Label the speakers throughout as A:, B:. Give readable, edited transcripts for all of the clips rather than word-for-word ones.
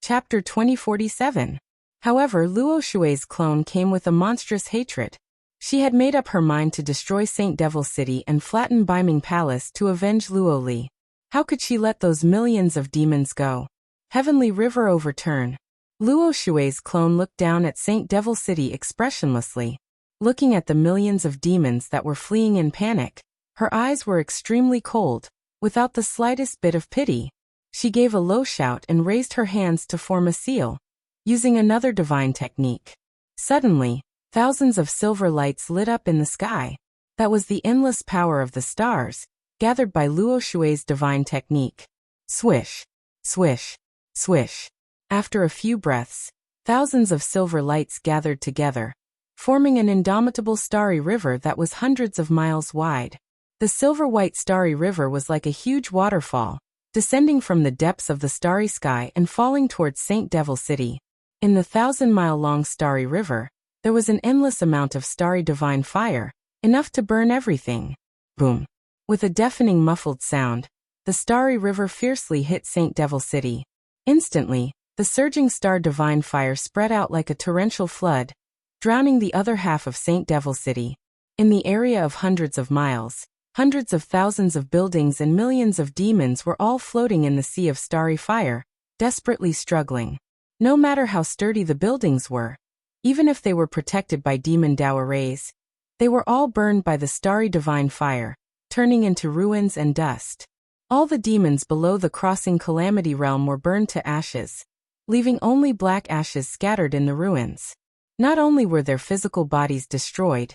A: Chapter 2047. However, Luo Shui's clone came with a monstrous hatred. She had made up her mind to destroy Saint Devil City and flatten Beiming Palace to avenge Luo Li. How could she let those millions of demons go? Heavenly River overturn. Luo Shui's clone looked down at Saint Devil City expressionlessly. Looking at the millions of demons that were fleeing in panic, her eyes were extremely cold, without the slightest bit of pity. She gave a low shout and raised her hands to form a seal, using another divine technique. Suddenly, thousands of silver lights lit up in the sky. That was the endless power of the stars, gathered by Luo Shui's divine technique. Swish, swish, swish. After a few breaths, thousands of silver lights gathered together, forming an indomitable starry river that was hundreds of miles wide. The silver-white starry river was like a huge waterfall, descending from the depths of the starry sky and falling towards Saint Devil City. In the 1,000-mile-long starry river, there was an endless amount of starry divine fire, enough to burn everything. Boom! With a deafening muffled sound, the starry river fiercely hit Saint Devil City. Instantly, the surging star divine fire spread out like a torrential flood, drowning the other half of Saint Devil City. In the area of hundreds of miles, hundreds of thousands of buildings and millions of demons were all floating in the sea of starry fire, desperately struggling. No matter how sturdy the buildings were, even if they were protected by demon Dao rays, they were all burned by the starry divine fire, turning into ruins and dust. All the demons below the crossing calamity realm were burned to ashes, leaving only black ashes scattered in the ruins. Not only were their physical bodies destroyed,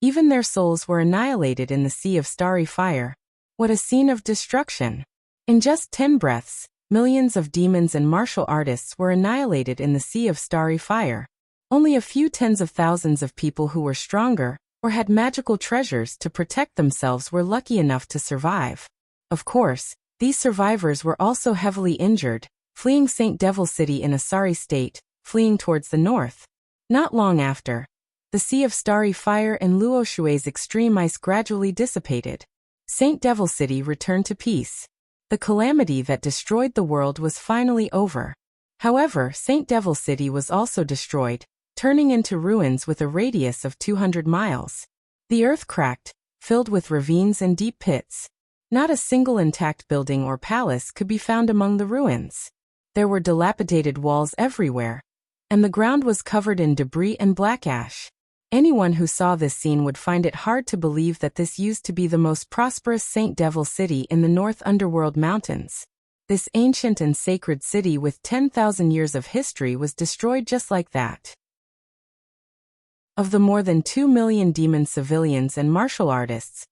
A: even their souls were annihilated in the sea of starry fire. What a scene of destruction! In just 10 breaths, millions of demons and martial artists were annihilated in the sea of starry fire. Only a few tens of thousands of people who were stronger, or had magical treasures to protect themselves were lucky enough to survive. Of course, these survivors were also heavily injured, fleeing Saint Devil City in a sorry state, fleeing towards the north. Not long after, the sea of starry fire and Luo Shui's extreme ice gradually dissipated. Saint Devil City returned to peace. The calamity that destroyed the world was finally over. However, Saint Devil City was also destroyed, turning into ruins with a radius of 200 miles. The earth cracked, filled with ravines and deep pits. Not a single intact building or palace could be found among the ruins. There were dilapidated walls everywhere, and the ground was covered in debris and black ash. Anyone who saw this scene would find it hard to believe that this used to be the most prosperous Saint Devil City in the North Underworld Mountains. This ancient and sacred city with 10,000 years of history was destroyed just like that. Of the more than 2 million demon civilians and martial artists,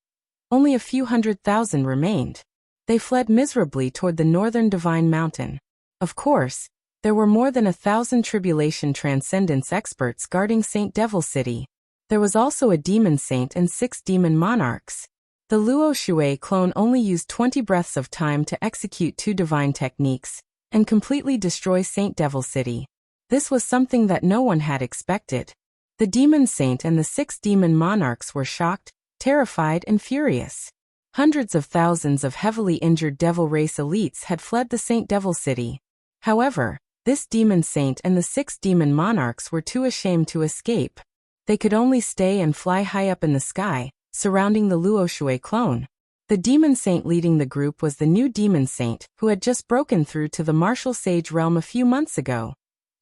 A: only a few 100,000 remained. They fled miserably toward the northern Divine Mountain. Of course, there were more than 1,000 tribulation transcendence experts guarding Saint Devil City. There was also a demon saint and 6 demon monarchs. The Luo Shui clone only used 20 breaths of time to execute 2 divine techniques and completely destroy Saint Devil City. This was something that no one had expected. The demon saint and the 6 demon monarchs were shocked, terrified, and furious. Hundreds of thousands of heavily injured devil race elites had fled the Saint Devil City. However, this demon saint and the 6 demon monarchs were too ashamed to escape. They could only stay and fly high up in the sky, surrounding the Luo Shui clone. The demon saint leading the group was the new demon saint who had just broken through to the martial sage realm a few months ago.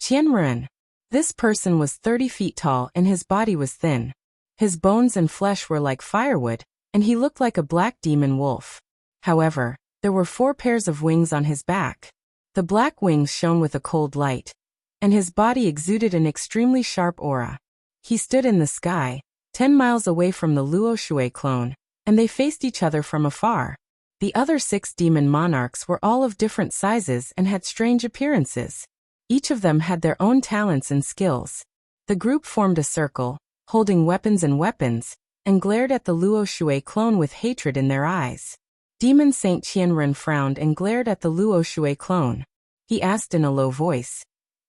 A: Qianren. This person was 30 feet tall and his body was thin. His bones and flesh were like firewood, and he looked like a black demon wolf. However, there were 4 pairs of wings on his back. The black wings shone with a cold light, and his body exuded an extremely sharp aura. He stood in the sky, 10 miles away from the Luo Shui clone, and they faced each other from afar. The other 6 demon monarchs were all of different sizes and had strange appearances. Each of them had their own talents and skills. The group formed a circle, holding weapons and glared at the Luo Shui clone with hatred in their eyes. Demon Saint Qianren frowned and glared at the Luo Shui clone. He asked in a low voice,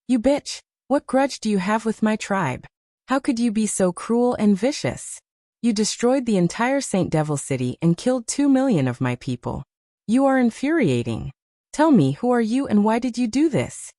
A: "You bitch, what grudge do you have with my tribe? How could you be so cruel and vicious? You destroyed the entire Saint Devil City and killed 2 million of my people. You are infuriating. Tell me, who are you and why did you do this?"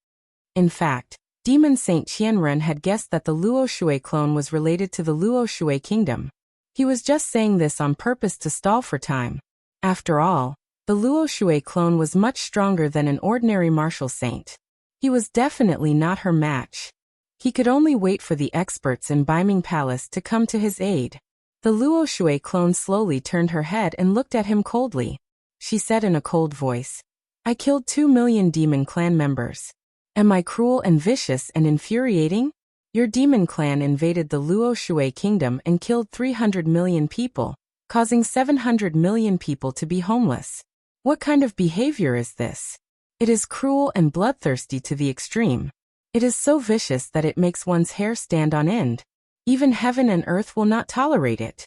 A: In fact, Demon Saint Qianren had guessed that the Luo Shui clone was related to the Luo Shui kingdom. He was just saying this on purpose to stall for time. After all, the Luo Shui clone was much stronger than an ordinary martial saint. He was definitely not her match. He could only wait for the experts in Baiming Palace to come to his aid. The Luo Shui clone slowly turned her head and looked at him coldly. She said in a cold voice, "I killed 2 million demon clan members. Am I cruel and vicious and infuriating? Your demon clan invaded the Luo Shui kingdom and killed 300 million people, causing 700 million people to be homeless. What kind of behavior is this? It is cruel and bloodthirsty to the extreme. It is so vicious that it makes one's hair stand on end. Even heaven and earth will not tolerate it."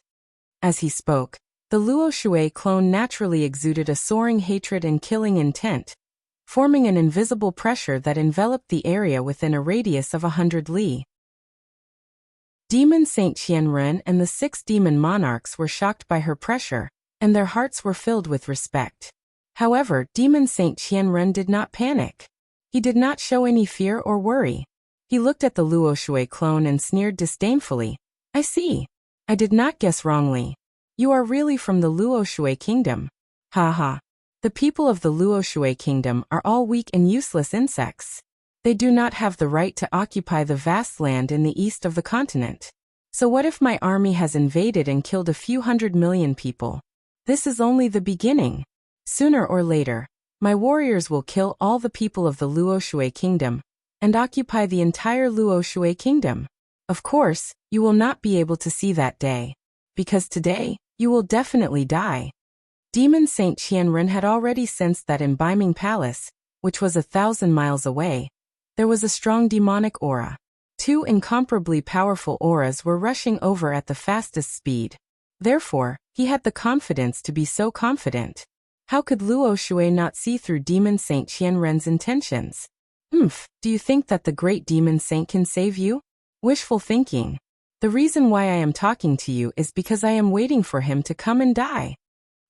A: As he spoke, the Luo Shui clone naturally exuded a soaring hatred and killing intent, forming an invisible pressure that enveloped the area within a radius of 100 li. Demon Saint Qianren and the 6 demon monarchs were shocked by her pressure, and their hearts were filled with respect. However, Demon Saint Qianren did not panic. He did not show any fear or worry. He looked at the Luo Shui clone and sneered disdainfully. "I see. I did not guess wrongly. You are really from the Luo Shui kingdom. Ha ha. The people of the Luo Shui kingdom are all weak and useless insects. They do not have the right to occupy the vast land in the east of the continent. So what if my army has invaded and killed a few 100 million people? This is only the beginning. Sooner or later, my warriors will kill all the people of the Luo Shui kingdom and occupy the entire Luo Shui kingdom. Of course, you will not be able to see that day, because today, you will definitely die." Demon Saint Qianren had already sensed that in Baiming Palace, which was 1,000 miles away, there was a strong demonic aura. 2 incomparably powerful auras were rushing over at the fastest speed. Therefore, he had the confidence to be so confident. How could Luo Shui not see through Demon Saint Qianren's intentions? Do you think that the great demon saint can save you? Wishful thinking. The reason why I am talking to you is because I am waiting for him to come and die."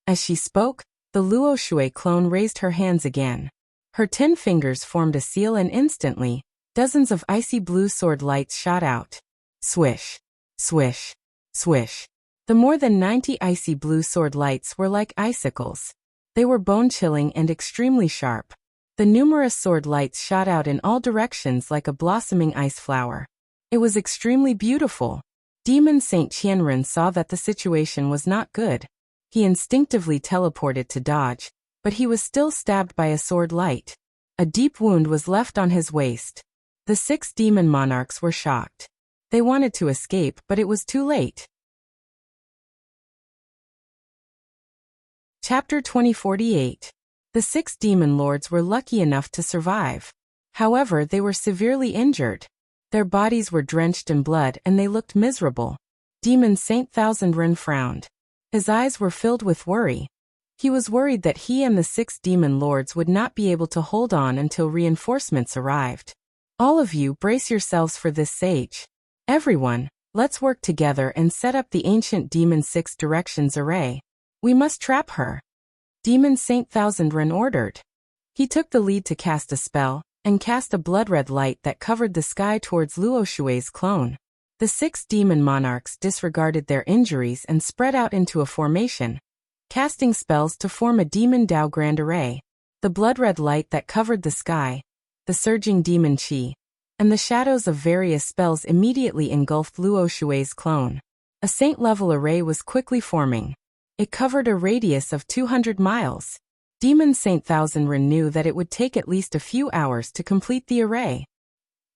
A: As she spoke, the Luo Shui clone raised her hands again. Her 10 fingers formed a seal and instantly, dozens of icy blue sword lights shot out. Swish, swish, swish. The more than 90 icy blue sword lights were like icicles. They were bone-chilling and extremely sharp. The numerous sword lights shot out in all directions like a blossoming ice flower. It was extremely beautiful. Demon Saint Qianren saw that the situation was not good. He instinctively teleported to dodge, but he was still stabbed by a sword light. A deep wound was left on his waist. The 6 demon monarchs were shocked. They wanted to escape, but it was too late. Chapter 2048. The 6 demon lords were lucky enough to survive. However, they were severely injured. Their bodies were drenched in blood and they looked miserable. Demon Saint Thousand Ren frowned. His eyes were filled with worry. He was worried that he and the 6 demon lords would not be able to hold on until reinforcements arrived. "All of you brace yourselves for this sage. Everyone, let's work together and set up the ancient demon 6 directions array. We must trap her." Demon Saint Thousand Ren ordered. He took the lead to cast a spell, and cast a blood-red light that covered the sky towards Luo Shui's clone. The 6 demon monarchs disregarded their injuries and spread out into a formation, casting spells to form a demon Dao Grand Array. The blood-red light that covered the sky, the surging demon Qi, and the shadows of various spells immediately engulfed Luo Shui's clone. A saint-level array was quickly forming. It covered a radius of 200 miles. Demon Saint Thousand Ren knew that it would take at least a few hours to complete the array.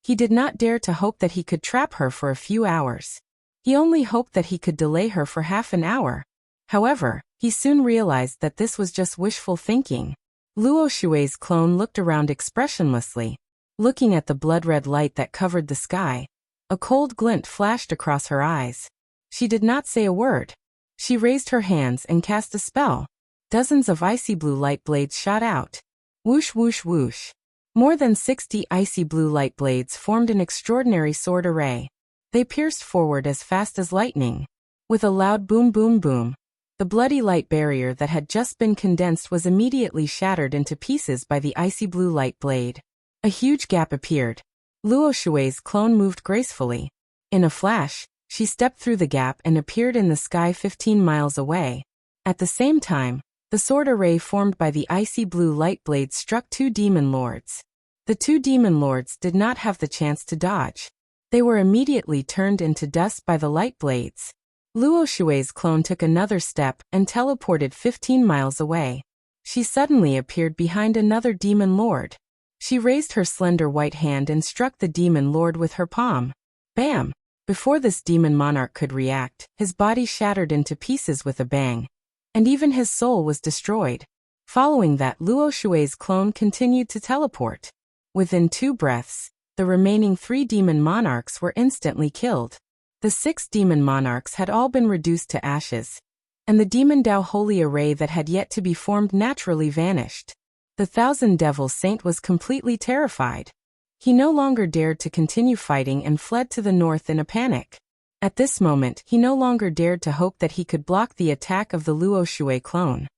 A: He did not dare to hope that he could trap her for a few hours. He only hoped that he could delay her for half an hour. However, he soon realized that this was just wishful thinking. Luo Shui's clone looked around expressionlessly, looking at the blood-red light that covered the sky. A cold glint flashed across her eyes. She did not say a word. She raised her hands and cast a spell. Dozens of icy blue light blades shot out. Whoosh whoosh whoosh. More than 60 icy blue light blades formed an extraordinary sword array. They pierced forward as fast as lightning. With a loud boom boom boom, the bloody light barrier that had just been condensed was immediately shattered into pieces by the icy blue light blade. A huge gap appeared. Luo Shui's clone moved gracefully. In a flash, she stepped through the gap and appeared in the sky 15 miles away. At the same time, the sword array formed by the icy blue light blades struck two demon lords. The two demon lords did not have the chance to dodge. They were immediately turned into dust by the light blades. Luo Shui's clone took another step and teleported 15 miles away. She suddenly appeared behind another demon lord. She raised her slender white hand and struck the demon lord with her palm. Bam! Before this demon monarch could react, his body shattered into pieces with a bang. And even his soul was destroyed. Following that, Luo Shui's clone continued to teleport. Within 2 breaths, the remaining 3 demon monarchs were instantly killed. The 6 demon monarchs had all been reduced to ashes, and the demon Dao holy array that had yet to be formed naturally vanished. The Thousand Devil Saint was completely terrified. He no longer dared to continue fighting and fled to the north in a panic. At this moment, he no longer dared to hope that he could block the attack of the Luo Shui clone.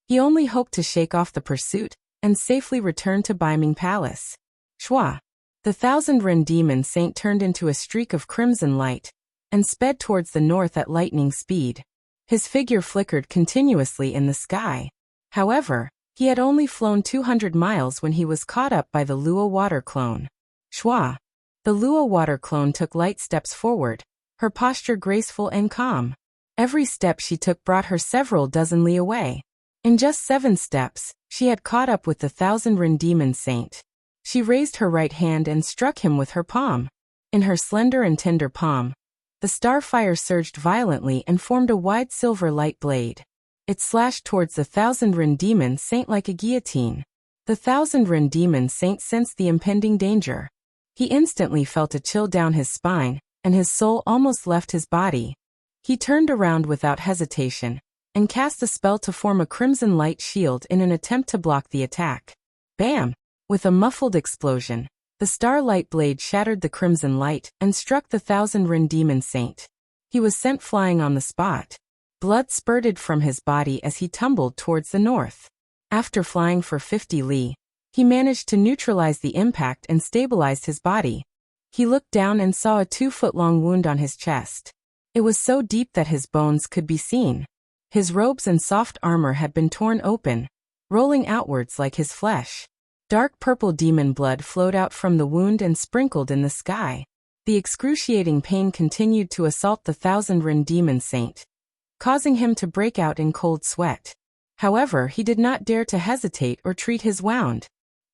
A: He only hoped to shake off the pursuit and safely return to Baiming Palace. Shua! The Thousand Ren Demon Saint turned into a streak of crimson light and sped towards the north at lightning speed. His figure flickered continuously in the sky. However, he had only flown 200 miles when he was caught up by the Luo water clone. Shua! The Luo water clone took light steps forward, her posture graceful and calm. Every step she took brought her several dozen li away. In just 7 steps, she had caught up with the Thousand Ren Demon Saint. She raised her right hand and struck him with her palm. In her slender and tender palm, the starfire surged violently and formed a wide silver light blade. It slashed towards the Thousand Ren Demon Saint like a guillotine. The Thousand Ren Demon Saint sensed the impending danger. He instantly felt a chill down his spine, and his soul almost left his body. He turned around without hesitation and cast a spell to form a crimson light shield in an attempt to block the attack. Bam! With a muffled explosion, the starlight blade shattered the crimson light and struck the Thousand Ren Demon Saint. He was sent flying on the spot. Blood spurted from his body as he tumbled towards the north. After flying for 50 li, he managed to neutralize the impact and stabilized his body. He looked down and saw a 2-foot-long wound on his chest. It was so deep that his bones could be seen. His robes and soft armor had been torn open, rolling outwards like his flesh. Dark purple demon blood flowed out from the wound and sprinkled in the sky. The excruciating pain continued to assault the Thousand Ren Demon Saint, causing him to break out in cold sweat. However, he did not dare to hesitate or treat his wound.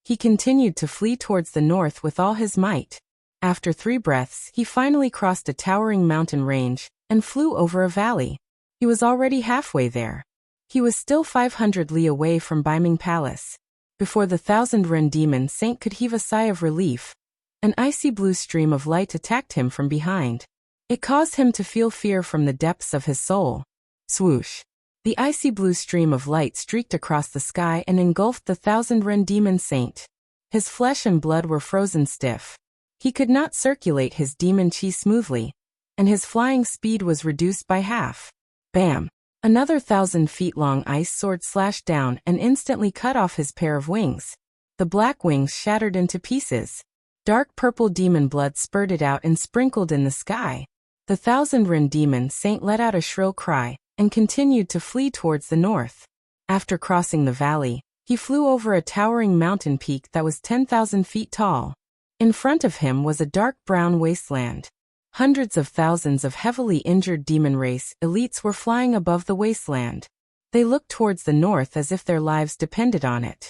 A: He continued to flee towards the north with all his might. After 3 breaths, he finally crossed a towering mountain range and flew over a valley. He was already halfway there. He was still 500 li away from Baiming Palace. Before the Thousand Ren Demon Saint could heave a sigh of relief, an icy blue stream of light attacked him from behind. It caused him to feel fear from the depths of his soul. Swoosh! The icy blue stream of light streaked across the sky and engulfed the Thousand Ren Demon Saint. His flesh and blood were frozen stiff. He could not circulate his demon chi smoothly, and his flying speed was reduced by half. Bam! Another 1,000-feet-long ice sword slashed down and instantly cut off his pair of wings. The black wings shattered into pieces. Dark purple demon blood spurted out and sprinkled in the sky. The Thousand Ren Demon Saint let out a shrill cry and continued to flee towards the north. After crossing the valley, he flew over a towering mountain peak that was 10,000 feet tall. In front of him was a dark brown wasteland. Hundreds of thousands of heavily injured demon race elites were flying above the wasteland. They looked towards the north as if their lives depended on it.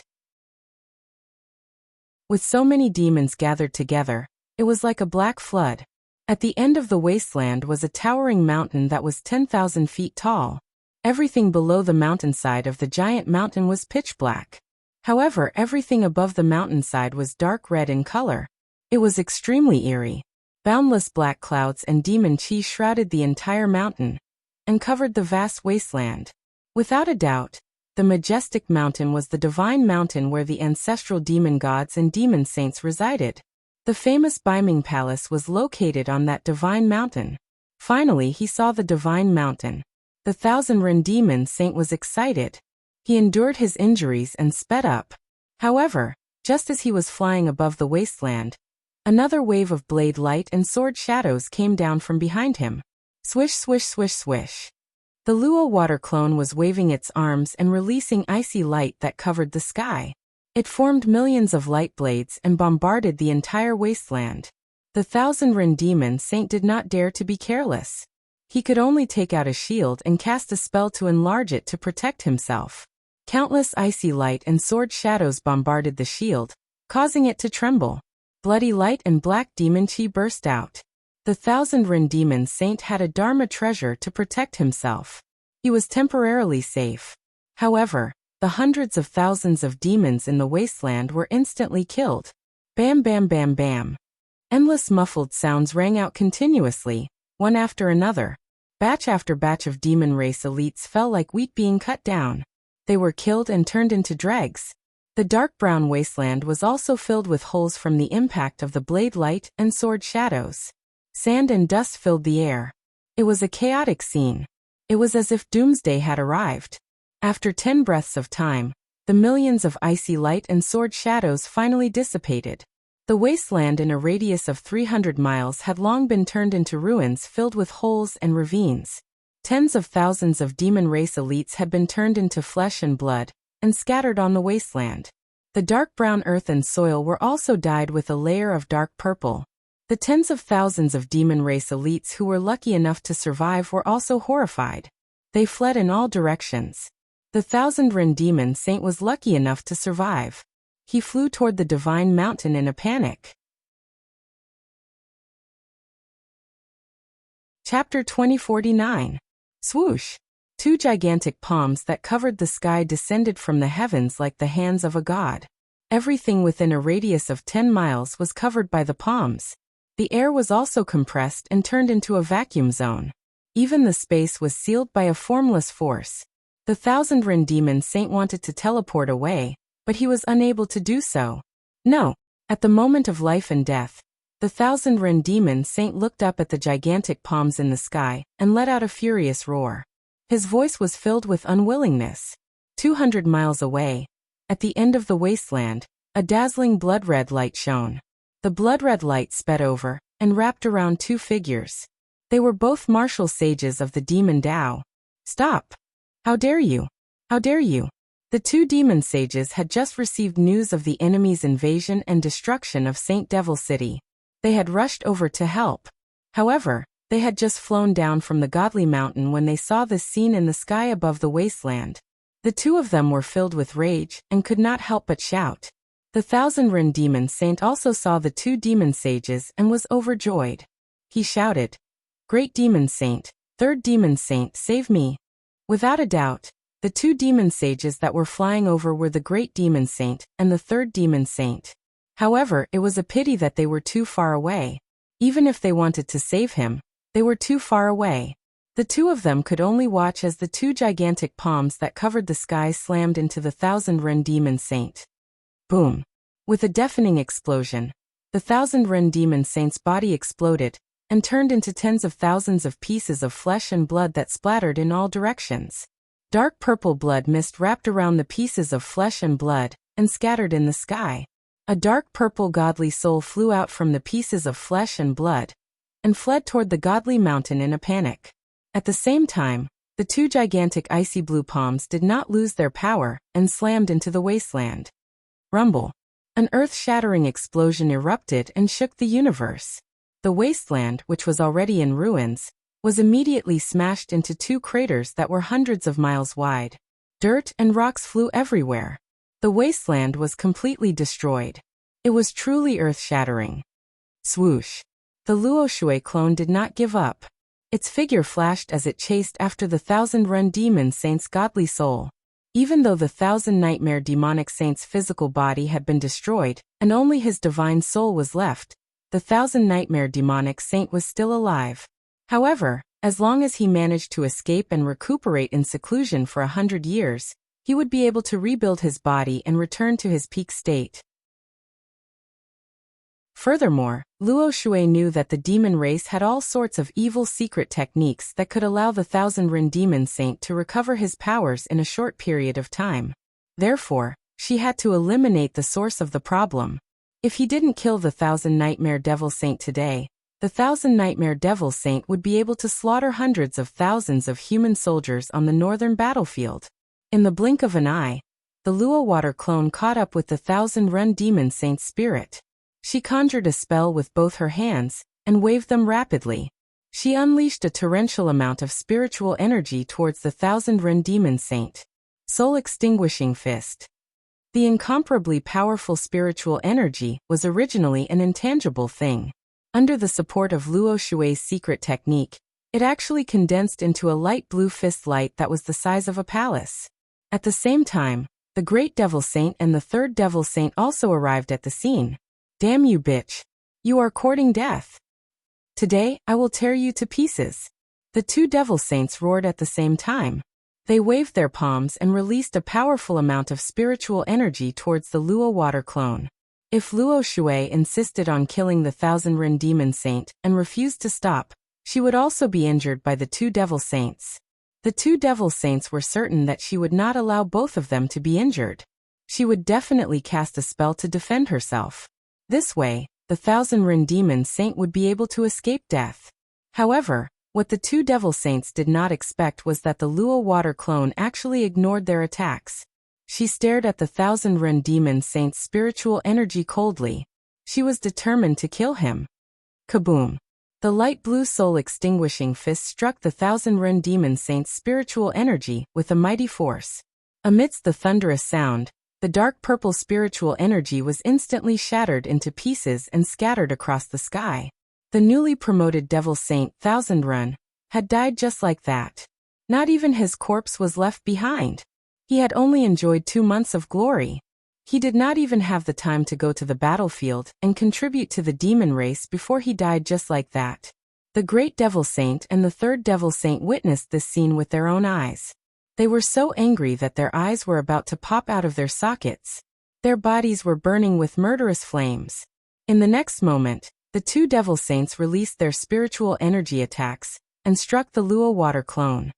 A: With so many demons gathered together, it was like a black flood. At the end of the wasteland was a towering mountain that was 10,000 feet tall. Everything below the mountainside of the giant mountain was pitch black. However, everything above the mountainside was dark red in color. It was extremely eerie. Boundless black clouds and demon chi shrouded the entire mountain and covered the vast wasteland. Without a doubt, the majestic mountain was the divine mountain where the ancestral demon gods and demon saints resided. The famous Baiming Palace was located on that divine mountain. Finally, he saw the divine mountain. The Thousand Ren Demon Saint was excited. He endured his injuries and sped up. However, Just as he was flying above the wasteland, another wave of blade light and sword shadows came down from behind him. Swish, swish, swish, swish. The Luo water clone was waving its arms and releasing icy light that covered the sky. It formed millions of light blades and bombarded the entire wasteland. The Thousand Rin Demon Saint did not dare to be careless. He could only take out a shield and cast a spell to enlarge it to protect himself. Countless icy light and sword shadows bombarded the shield, causing it to tremble. Bloody light and black demon chi burst out. The Thousand Rin Demon Saint had a Dharma treasure to protect himself. He was temporarily safe. However, the hundreds of thousands of demons in the wasteland were instantly killed. Bam, bam, bam, bam. Endless muffled sounds rang out continuously, one after another. Batch after batch of demon race elites fell like wheat being cut down. They were killed and turned into dregs. The dark brown wasteland was also filled with holes from the impact of the blade light and sword shadows. Sand and dust filled the air. It was a chaotic scene. It was as if doomsday had arrived. After 10 breaths of time, the millions of icy light and sword shadows finally dissipated. The wasteland in a radius of 300 miles had long been turned into ruins filled with holes and ravines. Tens of thousands of demon race elites had been turned into flesh and blood, and scattered on the wasteland. The dark brown earth and soil were also dyed with a layer of dark purple. The tens of thousands of demon race elites who were lucky enough to survive were also horrified. They fled in all directions. The Thousand Rin Demon Saint was lucky enough to survive. He flew toward the divine mountain in a panic. Chapter 2049. Swoosh! 2 gigantic palms that covered the sky descended from the heavens like the hands of a god. Everything within a radius of 10 miles was covered by the palms. The air was also compressed and turned into a vacuum zone. Even the space was sealed by a formless force. The Thousand Rin Demon Saint wanted to teleport away, but he was unable to do so. No. At the moment of life and death, the Thousand Rin Demon Saint looked up at the gigantic palms in the sky and let out a furious roar. His voice was filled with unwillingness. 200 miles away, at the end of the wasteland, a dazzling blood-red light shone. The blood-red light sped over and wrapped around 2 figures. They were both martial sages of the demon Tao. Stop! How dare you? How dare you? The 2 demon sages had just received news of the enemy's invasion and destruction of Saint Devil City. They had rushed over to help. However, they had just flown down from the godly mountain when they saw this scene in the sky above the wasteland. The 2 of them were filled with rage and could not help but shout. The Thousand Rin Demon Saint also saw the 2 demon sages and was overjoyed. He shouted, "Great Demon Saint, 3rd Demon Saint, save me!" Without a doubt, the 2 demon sages that were flying over were the Great Demon Saint and the 3rd Demon Saint. However, it was a pity that they were too far away. Even if they wanted to save him, they were too far away. The 2 of them could only watch as the 2 gigantic palms that covered the sky slammed into the Thousand Rin Demon Saint. Boom! With a deafening explosion, the Thousand Rin Demon Saint's body exploded and turned into tens of thousands of pieces of flesh and blood that splattered in all directions. Dark purple blood mist wrapped around the pieces of flesh and blood and scattered in the sky. A dark purple godly soul flew out from the pieces of flesh and blood and fled toward the godly mountain in a panic. At the same time, the 2 gigantic icy blue palms did not lose their power and slammed into the wasteland. Rumble. An earth-shattering explosion erupted and shook the universe. The wasteland, which was already in ruins, was immediately smashed into 2 craters that were hundreds of miles wide. Dirt and rocks flew everywhere. The wasteland was completely destroyed. It was truly earth-shattering. Swoosh. The Luo Shui clone did not give up. Its figure flashed as it chased after the Thousand Ren Demon Saint's godly soul. Even though the Thousand Nightmare Demonic Saint's physical body had been destroyed, and only his divine soul was left, the Thousand Nightmare Demonic Saint was still alive. However, as long as he managed to escape and recuperate in seclusion for 100 years, he would be able to rebuild his body and return to his peak state. Furthermore, Luo Shui knew that the demon race had all sorts of evil secret techniques that could allow the Thousand Rin Demon Saint to recover his powers in a short period of time. Therefore, She had to eliminate the source of the problem. If he didn't kill the 1,000 Nightmare Devil Saint today, the 1,000 Nightmare Devil Saint would be able to slaughter hundreds of thousands of human soldiers on the northern battlefield. In the blink of an eye, the Luo water clone caught up with the 1,000 Run Demon Saint's spirit. She conjured a spell with both her hands, and waved them rapidly. She unleashed a torrential amount of spiritual energy towards the 1,000 Run Demon Saint. Soul Extinguishing Fist. The incomparably powerful spiritual energy was originally an intangible thing. Under the support of Luo Shui's secret technique, it actually condensed into a light blue fist light that was the size of a palace. At the same time, the Great Devil Saint and the Third Devil Saint also arrived at the scene. Damn you, bitch. You are courting death. Today, I will tear you to pieces. The two Devil Saints roared at the same time. They waved their palms and released a powerful amount of spiritual energy towards the Luo water clone. If Luo Shui insisted on killing the 1,000 Ren Demon Saint and refused to stop, she would also be injured by the two Devil Saints. The two Devil Saints were certain that she would not allow both of them to be injured. She would definitely cast a spell to defend herself. This way, the 1,000 Ren Demon Saint would be able to escape death. However, what the two Devil Saints did not expect was that the Luo water clone actually ignored their attacks. She stared at the 1,000 Ren Demon Saint's spiritual energy coldly. She was determined to kill him. Kaboom! The light blue soul extinguishing fist struck the 1,000 Ren Demon Saint's spiritual energy with a mighty force. Amidst the thunderous sound, the dark purple spiritual energy was instantly shattered into pieces and scattered across the sky. The newly promoted Devil Saint 1,000 Ren had died just like that. Not even his corpse was left behind. He had only enjoyed 2 months of glory. He did not even have the time to go to the battlefield and contribute to the demon race before he died just like that. The Great Devil Saint and the Third Devil Saint witnessed this scene with their own eyes. They were so angry that their eyes were about to pop out of their sockets. Their bodies were burning with murderous flames. In the next moment, the two Devil Saints released their spiritual energy attacks and struck the Luo water clone.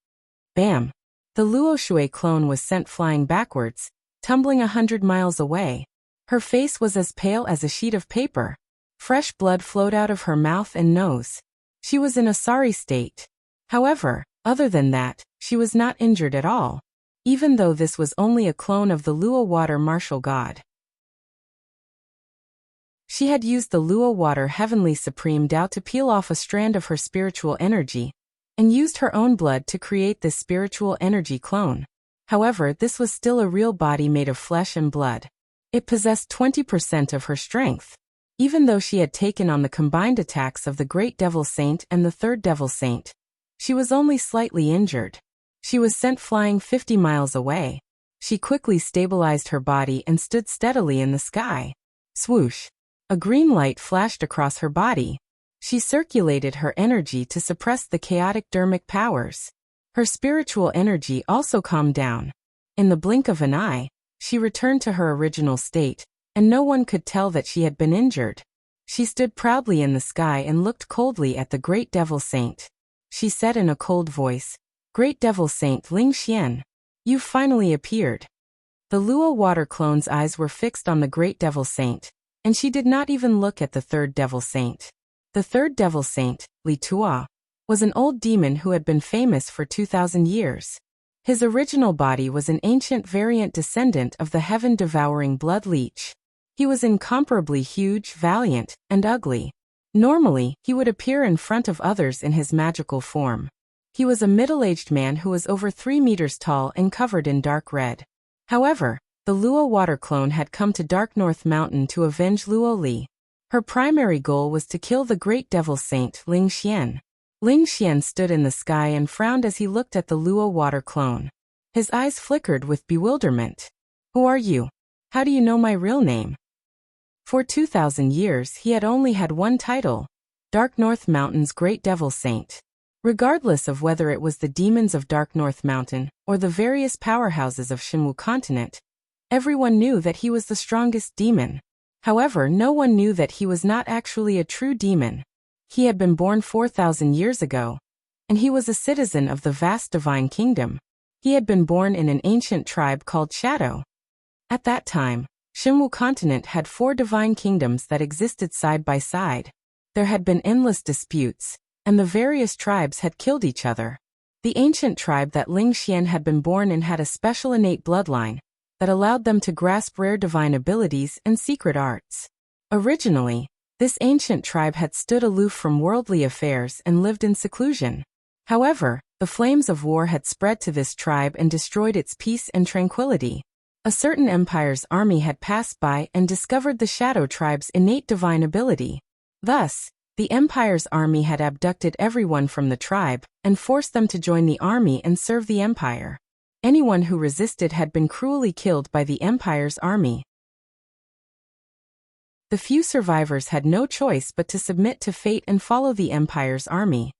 A: Bam! The Luo Shui clone was sent flying backwards, tumbling 100 miles away. Her face was as pale as a sheet of paper. Fresh blood flowed out of her mouth and nose. She was in a sorry state. However, other than that, she was not injured at all, even though this was only a clone of the Luo water martial god. She had used the Luo water heavenly supreme Tao to peel off a strand of her spiritual energy, and used her own blood to create this spiritual energy clone. However, this was still a real body made of flesh and blood. It possessed 20% of her strength. Even though she had taken on the combined attacks of the Great Devil Saint and the Third Devil Saint, she was only slightly injured. She was sent flying 50 miles away. She quickly stabilized her body and stood steadily in the sky. Swoosh! A green light flashed across her body. She circulated her energy to suppress the chaotic dermic powers. Her spiritual energy also calmed down. In the blink of an eye, she returned to her original state, and no one could tell that she had been injured. She stood proudly in the sky and looked coldly at the Great Devil Saint. She said in a cold voice, "Great Devil Saint Ling Xian, you've finally appeared." The Luo water clone's eyes were fixed on the Great Devil Saint, and she did not even look at the Third Devil Saint. The Third Devil Saint, Li Tua, was an old demon who had been famous for 2,000 years. His original body was an ancient variant descendant of the heaven-devouring blood leech. He was incomparably huge, valiant, and ugly. Normally, he would appear in front of others in his magical form. He was a middle-aged man who was over 3 meters tall and covered in dark red. However, the Luo water clone had come to Dark North Mountain to avenge Luo Li. Her primary goal was to kill the Great Devil Saint Ling Xian. Ling Xian stood in the sky and frowned as he looked at the Luo water clone. His eyes flickered with bewilderment. "Who are you? How do you know my real name?" For 2,000 years he had only had one title, Dark North Mountain's Great Devil Saint. Regardless of whether it was the demons of Dark North Mountain or the various powerhouses of Shinwu Continent, everyone knew that he was the strongest demon. However, no one knew that he was not actually a true demon. He had been born 4,000 years ago, and he was a citizen of the vast divine kingdom. He had been born in an ancient tribe called Shadow. At that time, Xinwu continent had 4 divine kingdoms that existed side by side. There had been endless disputes, and the various tribes had killed each other. The ancient tribe that Ling Xian had been born in had a special innate bloodline that allowed them to grasp rare divine abilities and secret arts. Originally, this ancient tribe had stood aloof from worldly affairs and lived in seclusion. However, the flames of war had spread to this tribe and destroyed its peace and tranquility. A certain empire's army had passed by and discovered the Shadow tribe's innate divine ability. Thus, the empire's army had abducted everyone from the tribe and forced them to join the army and serve the empire. Anyone who resisted had been cruelly killed by the empire's army. The few survivors had no choice but to submit to fate and follow the empire's army.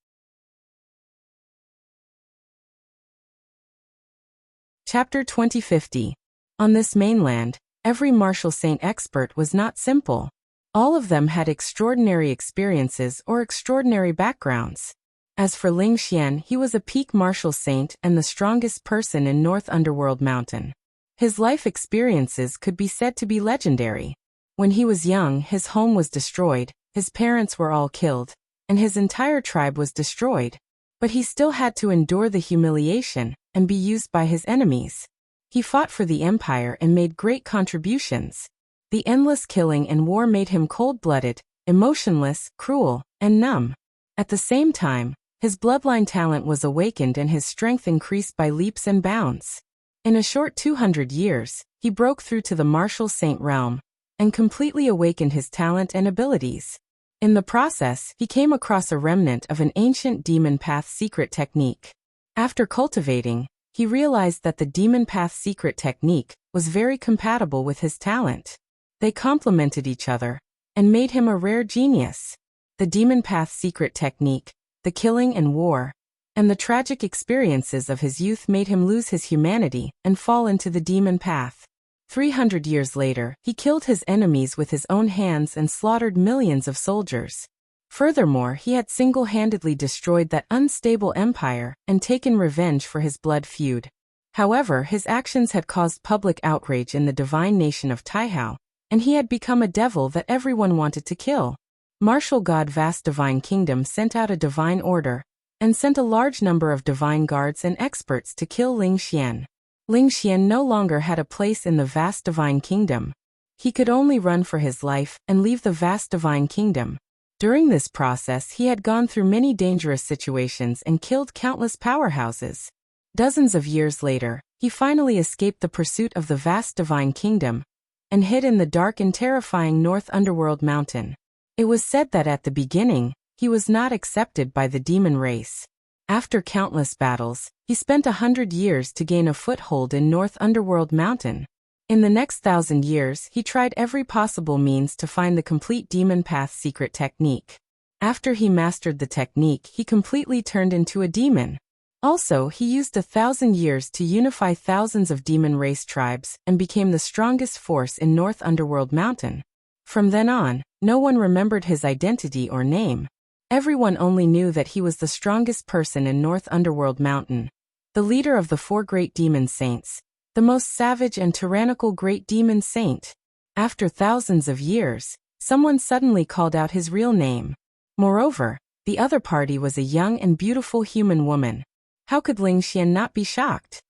A: Chapter 2050. On this mainland, every martial saint expert was not simple. All of them had extraordinary experiences or extraordinary backgrounds. As for Ling Xian, he was a peak martial saint and the strongest person in North Underworld Mountain. His life experiences could be said to be legendary. When he was young, his home was destroyed, his parents were all killed, and his entire tribe was destroyed. But he still had to endure the humiliation and be used by his enemies. He fought for the empire and made great contributions. The endless killing and war made him cold-blooded, emotionless, cruel, and numb. At the same time, his bloodline talent was awakened and his strength increased by leaps and bounds. In a short 200 years, he broke through to the martial saint realm and completely awakened his talent and abilities. In the process, he came across a remnant of an ancient demon path secret technique. After cultivating, he realized that the demon path secret technique was very compatible with his talent. They complemented each other and made him a rare genius. The demon path secret technique, the killing and war, and the tragic experiences of his youth made him lose his humanity and fall into the demon path. 300 years later, he killed his enemies with his own hands and slaughtered millions of soldiers. Furthermore, he had single-handedly destroyed that unstable empire and taken revenge for his blood feud. However, his actions had caused public outrage in the divine nation of Taihao, and he had become a devil that everyone wanted to kill. Martial God Vast Divine Kingdom sent out a divine order and sent a large number of divine guards and experts to kill Ling Xian. Ling Xian no longer had a place in the Vast Divine Kingdom. He could only run for his life and leave the Vast Divine Kingdom. During this process, he had gone through many dangerous situations and killed countless powerhouses. Dozens of years later, he finally escaped the pursuit of the Vast Divine Kingdom and hid in the dark and terrifying North Underworld Mountain. It was said that at the beginning, he was not accepted by the demon race. After countless battles, he spent 100 years to gain a foothold in North Underworld Mountain. In the next 1,000 years, he tried every possible means to find the complete demon path secret technique. After he mastered the technique, he completely turned into a demon. Also, he used 1,000 years to unify thousands of demon race tribes and became the strongest force in North Underworld Mountain. From then on, no one remembered his identity or name. Everyone only knew that he was the strongest person in North Underworld Mountain, the leader of the 4 great demon saints, the most savage and tyrannical great demon saint. After thousands of years, someone suddenly called out his real name. Moreover, the other party was a young and beautiful human woman. How could Ling Xian not be shocked?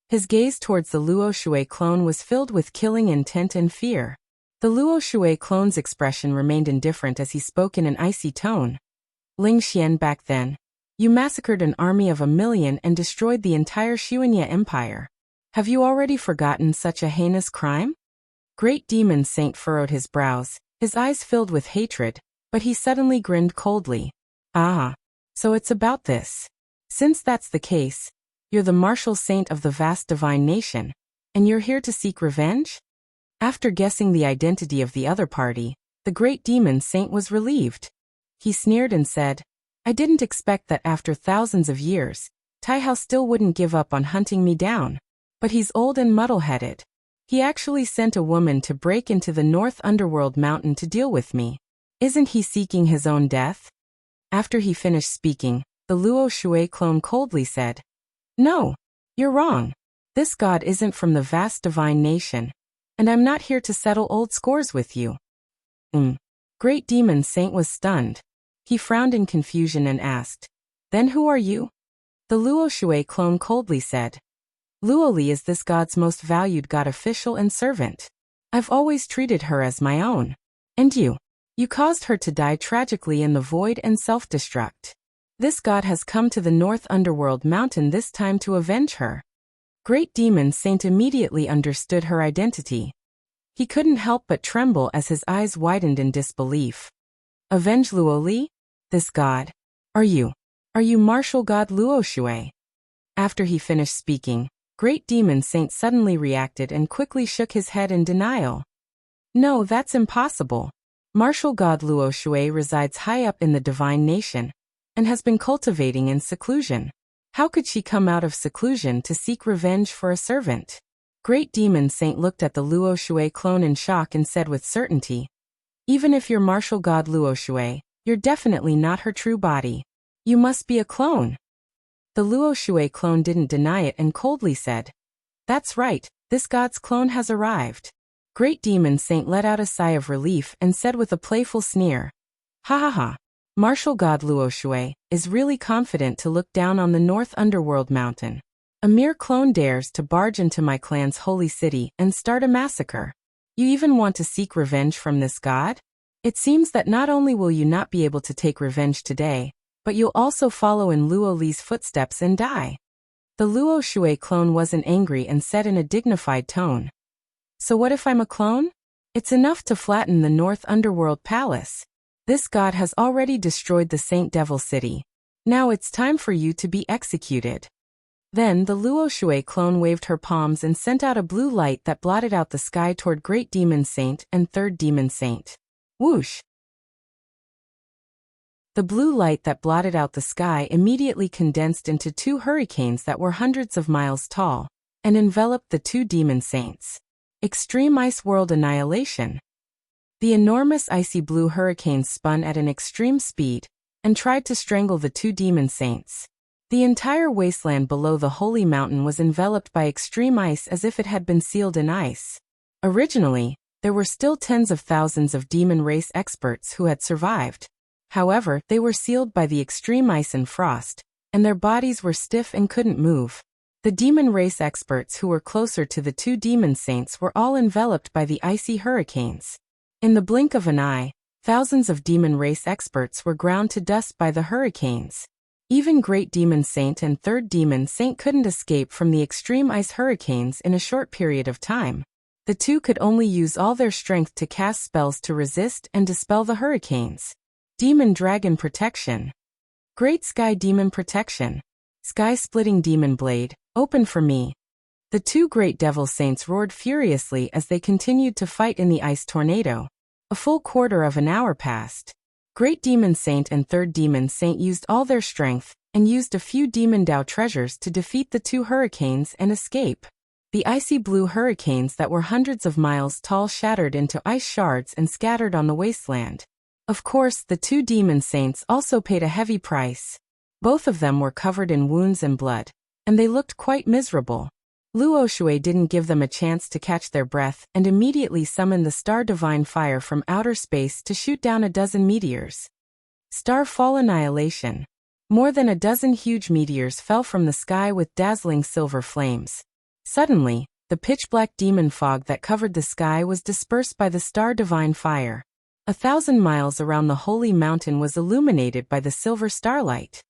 A: His gaze towards the Luo Shui clone was filled with killing intent and fear. The Luo Shui clone's expression remained indifferent as he spoke in an icy tone. Ling Xian, back then, you massacred an army of 1 million and destroyed the entire Xuanya Empire. Have you already forgotten such a heinous crime? Great Demon Saint furrowed his brows, his eyes filled with hatred, but he suddenly grinned coldly. Ah, so it's about this. Since that's the case, you're the martial saint of the vast divine nation, and you're here to seek revenge? After guessing the identity of the other party, the great demon saint was relieved. He sneered and said, I didn't expect that after thousands of years, Taihao still wouldn't give up on hunting me down. But he's old and muddle-headed. He actually sent a woman to break into the North Underworld Mountain to deal with me. Isn't he seeking his own death? After he finished speaking, the Luo Shui clone coldly said, No, you're wrong. This god isn't from the vast divine nation, and I'm not here to settle old scores with you. Great Demon Saint was stunned. He frowned in confusion and asked, "Then who are you?" The Luo Shui clone coldly said, "Luo Li is this god's most valued god official and servant. I've always treated her as my own. And you? You caused her to die tragically in the void and self-destruct. This god has come to the North Underworld Mountain this time to avenge her." Great Demon Saint immediately understood her identity. He couldn't help but tremble as his eyes widened in disbelief. "Avenge Luo Li? This god? Are you martial god Luo Shui?" After he finished speaking, Great Demon Saint suddenly reacted and quickly shook his head in denial. "No, that's impossible. Martial god Luo Shui resides high up in the divine nation, and has been cultivating in seclusion. How could she come out of seclusion to seek revenge for a servant?" Great Demon Saint looked at the Luo Shui clone in shock and said with certainty, "Even if you're martial god Luo Shui, you're definitely not her true body. You must be a clone." The Luo Shui clone didn't deny it and coldly said, "That's right, this god's clone has arrived." Great Demon Saint let out a sigh of relief and said with a playful sneer, "Ha ha ha. Martial god Luo Shui is really confident to look down on the North Underworld Mountain. A mere clone dares to barge into my clan's holy city and start a massacre. You even want to seek revenge from this god? It seems that not only will you not be able to take revenge today, but you'll also follow in Luo Li's footsteps and die." The Luo Shui clone wasn't angry and said in a dignified tone, "So what if I'm a clone? It's enough to flatten the North Underworld Palace. This god has already destroyed the Saint Devil City. Now it's time for you to be executed." Then the Luo Shui clone waved her palms and sent out a blue light that blotted out the sky toward Great Demon Saint and Third Demon Saint. Whoosh! The blue light that blotted out the sky immediately condensed into two hurricanes that were hundreds of miles tall, and enveloped the two demon saints. Extreme Ice World Annihilation. The enormous icy blue hurricanes spun at an extreme speed, and tried to strangle the two demon saints. The entire wasteland below the holy mountain was enveloped by extreme ice as if it had been sealed in ice. Originally, there were still tens of thousands of demon race experts who had survived. However, they were sealed by the extreme ice and frost, and their bodies were stiff and couldn't move. The demon race experts who were closer to the two demon saints were all enveloped by the icy hurricanes. In the blink of an eye, thousands of demon race experts were ground to dust by the hurricanes. Even Great Demon Saint and Third Demon Saint couldn't escape from the extreme ice hurricanes in a short period of time. The two could only use all their strength to cast spells to resist and dispel the hurricanes. Demon Dragon Protection. Great Sky Demon Protection. Sky-splitting Demon Blade, open for me. The two Great Devil Saints roared furiously as they continued to fight in the ice tornado. A full quarter of an hour passed. Great Demon Saint and Third Demon Saint used all their strength, and used a few Demon Dao treasures to defeat the two hurricanes and escape. The icy blue hurricanes that were hundreds of miles tall shattered into ice shards and scattered on the wasteland. Of course, the two Demon Saints also paid a heavy price. Both of them were covered in wounds and blood, and they looked quite miserable. Luo Shui didn't give them a chance to catch their breath and immediately summoned the Star Divine Fire from outer space to shoot down a dozen meteors. Star Fall Annihilation. More than a dozen huge meteors fell from the sky with dazzling silver flames. Suddenly, the pitch-black demon fog that covered the sky was dispersed by the Star Divine Fire. 1,000 miles around the holy mountain was illuminated by the silver starlight.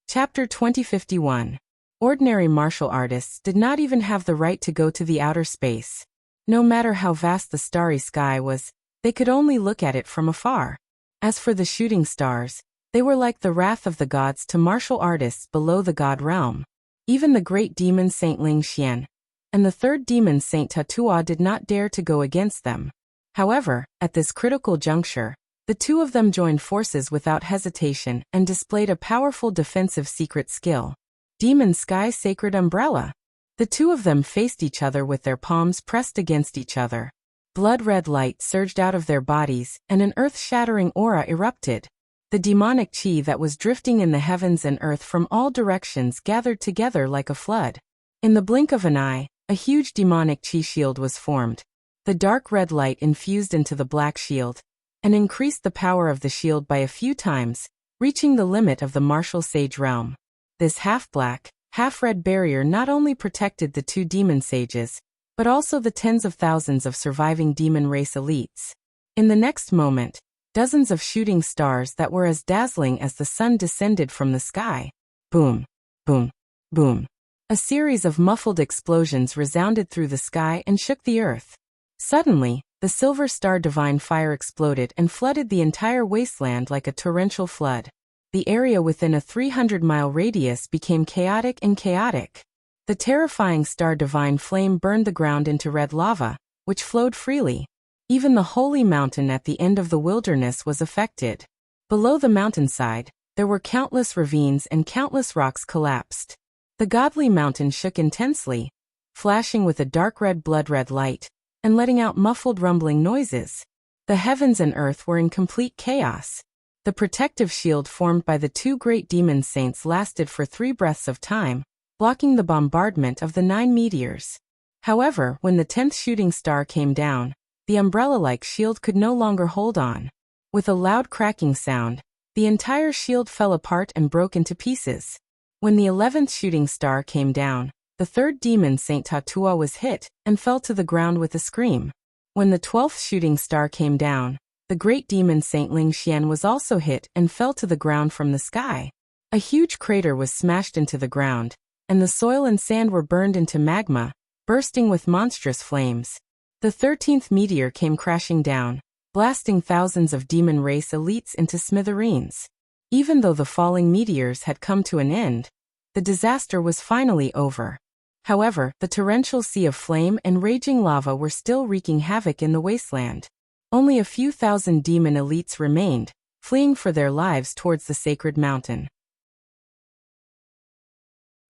A: Chapter 2051. Ordinary martial artists did not even have the right to go to the outer space. No matter how vast the starry sky was, they could only look at it from afar. As for the shooting stars, they were like the wrath of the gods to martial artists below the god realm. Even the great demon Saint Ling Xian and the third demon Saint Tatua did not dare to go against them. However, at this critical juncture, the two of them joined forces without hesitation and displayed a powerful defensive secret skill. Demon Sky Sacred Umbrella. The two of them faced each other with their palms pressed against each other. Blood-red light surged out of their bodies, and an earth-shattering aura erupted. The demonic qi that was drifting in the heavens and earth from all directions gathered together like a flood. In the blink of an eye, a huge demonic qi shield was formed. The dark red light infused into the black shield and increased the power of the shield by a few times, reaching the limit of the martial sage realm. This half-black, half-red barrier not only protected the two demon sages, but also the tens of thousands of surviving demon race elites. In the next moment, dozens of shooting stars that were as dazzling as the sun descended from the sky. Boom, boom, boom. A series of muffled explosions resounded through the sky and shook the earth. Suddenly, the silver star divine fire exploded and flooded the entire wasteland like a torrential flood. The area within a 300-mile radius became chaotic and chaotic. The terrifying star divine flame burned the ground into red lava, which flowed freely. Even the holy mountain at the end of the wilderness was affected. Below the mountainside, there were countless ravines and countless rocks collapsed. The godly mountain shook intensely, flashing with a dark red blood-red light, and letting out muffled rumbling noises. The heavens and earth were in complete chaos. The protective shield formed by the two great demon saints lasted for 3 breaths of time, blocking the bombardment of the 9 meteors. However, when the 10th shooting star came down, the umbrella-like shield could no longer hold on. With a loud cracking sound, the entire shield fell apart and broke into pieces. When the 11th shooting star came down, the 3rd demon Saint Tatua was hit and fell to the ground with a scream. When the 12th shooting star came down, the great demon Saint Ling Xian was also hit and fell to the ground from the sky. A huge crater was smashed into the ground, and the soil and sand were burned into magma, bursting with monstrous flames. The 13th meteor came crashing down, blasting thousands of demon race elites into smithereens. Even though the falling meteors had come to an end, the disaster was finally over. However, the torrential sea of flame and raging lava were still wreaking havoc in the wasteland. Only a few thousand demon elites remained, fleeing for their lives towards the sacred mountain.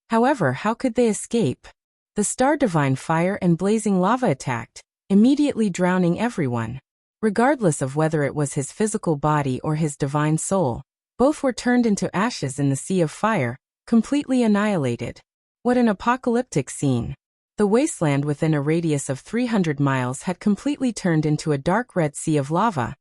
A: However, how could they escape? The star divine fire and blazing lava attacked, immediately drowning everyone. Regardless of whether it was his physical body or his divine soul, both were turned into ashes in the sea of fire, completely annihilated. What an apocalyptic scene. The wasteland within a radius of 300 miles had completely turned into a dark red sea of lava,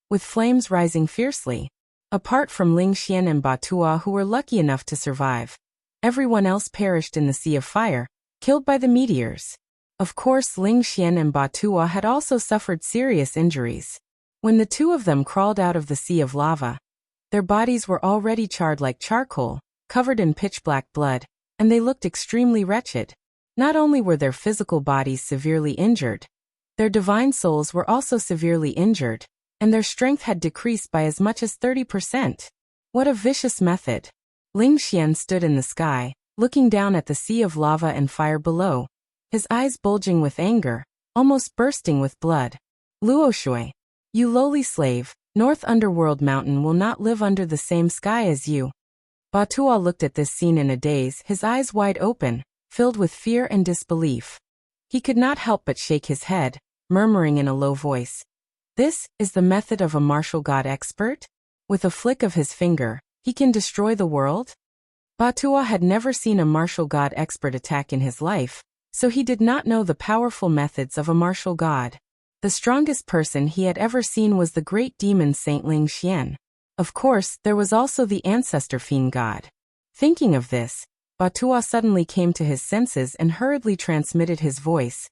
A: with flames rising fiercely. Apart from Ling Xian and Batua, who were lucky enough to survive, everyone else perished in the sea of fire, killed by the meteors. Of course, Ling Xian and Batua had also suffered serious injuries. When the two of them crawled out of the sea of lava, their bodies were already charred like charcoal, covered in pitch-black blood, and they looked extremely wretched. Not only were their physical bodies severely injured, their divine souls were also severely injured, and their strength had decreased by as much as 30%. What a vicious method. Ling Xian stood in the sky, looking down at the sea of lava and fire below, his eyes bulging with anger, almost bursting with blood. Luo Shui, you lowly slave, North Underworld Mountain will not live under the same sky as you. Batua looked at this scene in a daze, his eyes wide open, filled with fear and disbelief. He could not help but shake his head, murmuring in a low voice, "This is the method of a martial god expert? With a flick of his finger, he can destroy the world?" Batua had never seen a martial god expert attack in his life, so he did not know the powerful methods of a martial god. The strongest person he had ever seen was the great demon Saint Ling Xian. Of course, there was also the ancestor fiend god. Thinking of this, Batua suddenly came to his senses and hurriedly transmitted his voice.